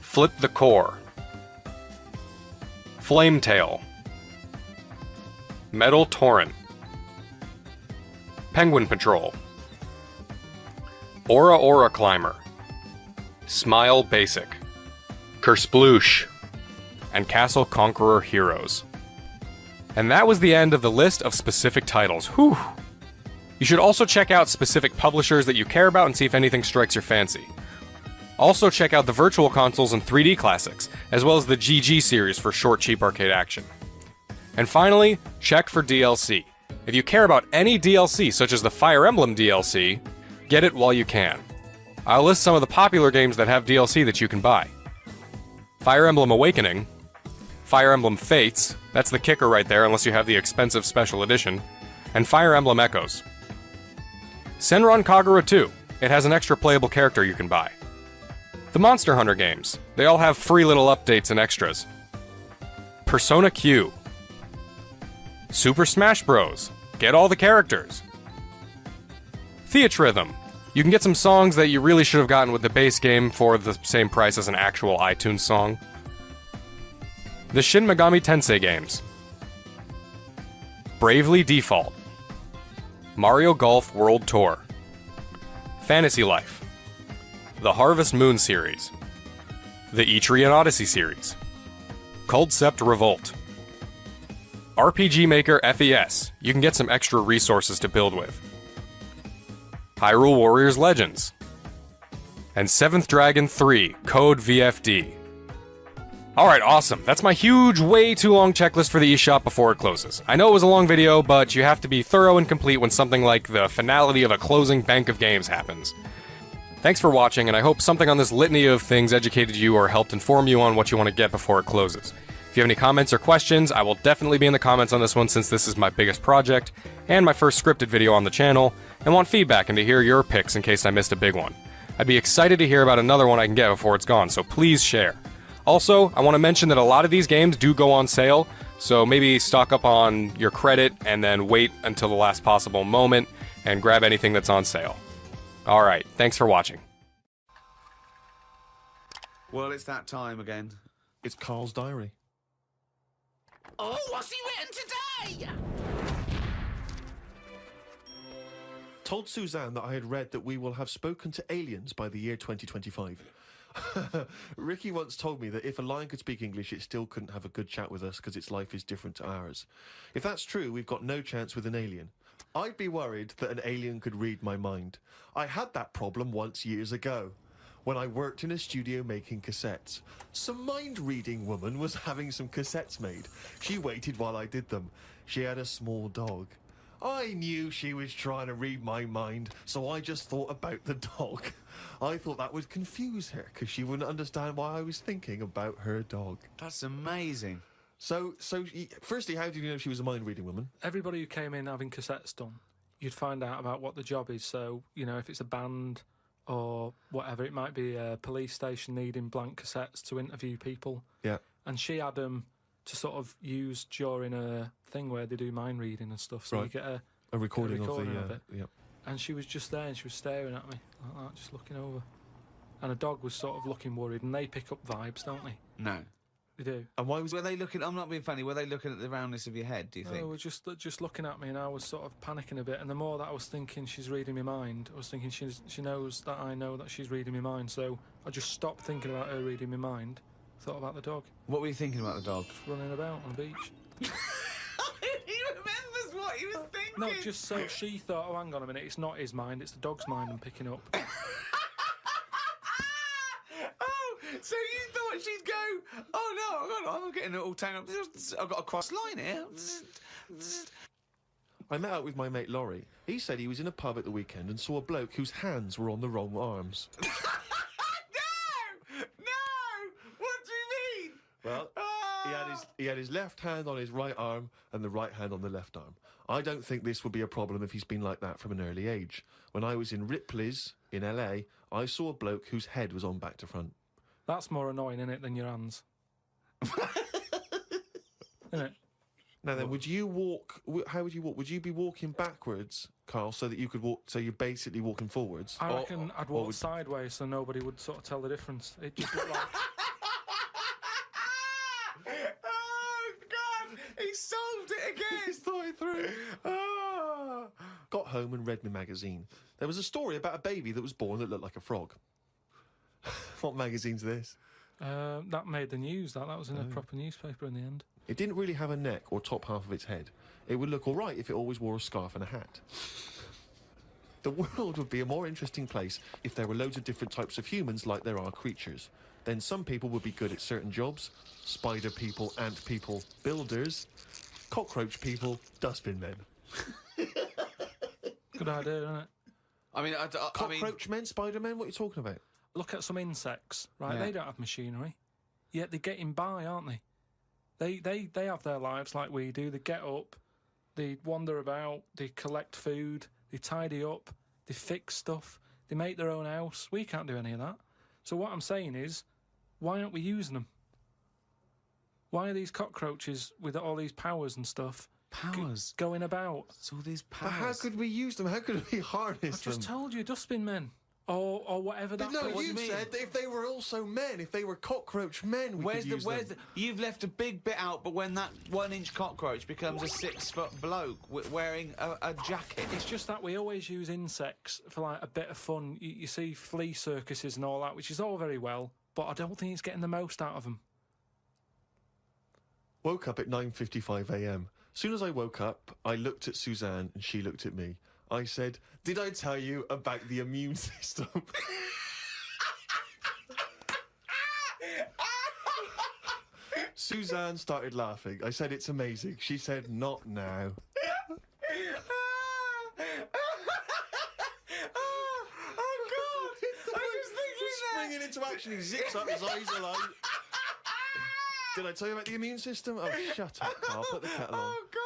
Flip the Core, Flametail, Metal Tauren, Penguin Patrol, Aura Climber, Smile Basic, Kersploosh, and Castle Conqueror Heroes. And that was the end of the list of specific titles. Whew! You should also check out specific publishers that you care about and see if anything strikes your fancy. Also check out the Virtual Consoles and 3D Classics, as well as the GG series for short, cheap arcade action. And finally, check for DLC. If you care about any DLC, such as the Fire Emblem DLC, get it while you can. I'll list some of the popular games that have DLC that you can buy. Fire Emblem Awakening, Fire Emblem Fates, that's the kicker right there unless you have the expensive special edition, and Fire Emblem Echoes. Senran Kagura 2, it has an extra playable character you can buy. The Monster Hunter games, they all have free little updates and extras. Persona Q, Super Smash Bros, get all the characters. Theatrhythm, you can get some songs that you really should have gotten with the base game for the same price as an actual iTunes song. The Shin Megami Tensei games, Bravely Default, Mario Golf World Tour, Fantasy Life, the Harvest Moon series, the Etrian Odyssey series, Coldcept Revolt, RPG Maker FES, you can get some extra resources to build with, Hyrule Warriors Legends, and 7th Dragon 3 Code VFD. Alright, awesome. That's my huge, way too long checklist for the eShop before it closes. I know it was a long video, but you have to be thorough and complete when something like the finality of a closing bank of games happens. Thanks for watching, and I hope something on this litany of things educated you or helped inform you on what you want to get before it closes. If you have any comments or questions, I will definitely be in the comments on this one since this is my biggest project and my first scripted video on the channel, and want feedback and to hear your picks in case I missed a big one. I'd be excited to hear about another one I can get before it's gone, so please share. Also, I want to mention that a lot of these games do go on sale, so maybe stock up on your credit and then wait until the last possible moment and grab anything that's on sale. Alright, thanks for watching. Well, it's that time again. It's Karl's diary. Oh, what's he written today? Told Suzanne that I had read that we will have spoken to aliens by the year 2025. Ricky once told me that if a lion could speak English, it still couldn't have a good chat with us because its life is different to ours. If that's true, we've got no chance with an alien. I'd be worried that an alien could read my mind. I had that problem once years ago, when I worked in a studio making cassettes. Some mind-reading woman was having some cassettes made. She waited while I did them. She had a small dog. I knew she was trying to read my mind, so I just thought about the dog. I thought that would confuse her, because she wouldn't understand why I was thinking about her dog. That's amazing. So, firstly, how did you know she was a mind-reading woman? Everybody who came in having cassettes done, you'd find out about what the job is. So, you know, if it's a band or whatever, it might be a police station needing blank cassettes to interview people. Yeah. And she had them to sort of use during a thing where they do mind reading and stuff. So Right. you get A recording of it. Yeah. And she was just there and she was staring at me like that, just looking over. And a dog was sort of looking worried, and they pick up vibes, don't they? No. They do. And why was... Were they looking... I'm not being funny. Were they looking at the roundness of your head, do you think? No, they were just looking at me, and I was sort of panicking a bit. And the more that I was thinking she's reading my mind, I was thinking she knows that I know that she's reading my mind. So I just stopped thinking about her reading my mind, thought about the dog. What were you thinking about the dog? Just running about on the beach. He remembers what he was thinking. No, just so she thought, oh, hang on a minute, it's not his mind, it's the dog's mind I'm picking up. Oh, so you thought she'd go, oh no, I'm getting it all tangled up. I've got a cross line here. I met up with my mate Laurie. He said he was in a pub at the weekend and saw a bloke whose hands were on the wrong arms. No! What do you mean? Well, he had his left hand on his right arm and the right hand on the left arm. I don't think this would be a problem if he's been like that from an early age. When I was in Ripley's in LA, I saw a bloke whose head was on back to front. That's more annoying, isn't it, than your hands? Isn't it? Now then, would you walk... How would you walk? Would you be walking backwards, Karl, so that you could walk... So you're basically walking forwards? I reckon I'd walk sideways so nobody would sort of tell the difference. It just looked like... Oh, God! He solved it again! He thought way through. Got home and read my magazine. There was a story about a baby that was born that looked like a frog. What magazine's this? That made the news, that was in a proper newspaper in the end. It didn't really have a neck or top half of its head. It would look all right if it always wore a scarf and a hat. The world would be a more interesting place if there were loads of different types of humans like there are creatures. Then some people would be good at certain jobs. Spider people, ant people, builders. Cockroach people, dustbin men. Good idea, isn't it? I mean, Cockroach men, spider men, what are you talking about? Look at some insects, right? Yeah. They don't have machinery, yet they're getting by, aren't they? They have their lives like we do. They get up, they wander about, they collect food, they tidy up, they fix stuff, they make their own house. We can't do any of that. So what I'm saying is, why aren't we using them? Why are these cockroaches with all these powers and stuff going about? It's all these powers. But how could we use them? How could we harness them? I just told you, dustbin men. Or whatever that... No, what you said that if they were also men, if they were cockroach men, we could use them. You've left a big bit out, but when that 1-inch cockroach becomes a 6-foot bloke wearing a jacket... It's just that we always use insects for, like, a bit of fun. You see flea circuses and all that, which is all very well, but I don't think it's getting the most out of them. Woke up at 9:55 a.m. Soon as I woke up, I looked at Suzanne and she looked at me. I said, "Did I tell you about the immune system?" Suzanne started laughing. I said, "It's amazing." She said, "Not now." Oh, God! I was thinking that! Springing into action, he zips up, his eyes are like... Did I tell you about the immune system? Oh, shut up, Carl. Put the kettle on. Oh, God!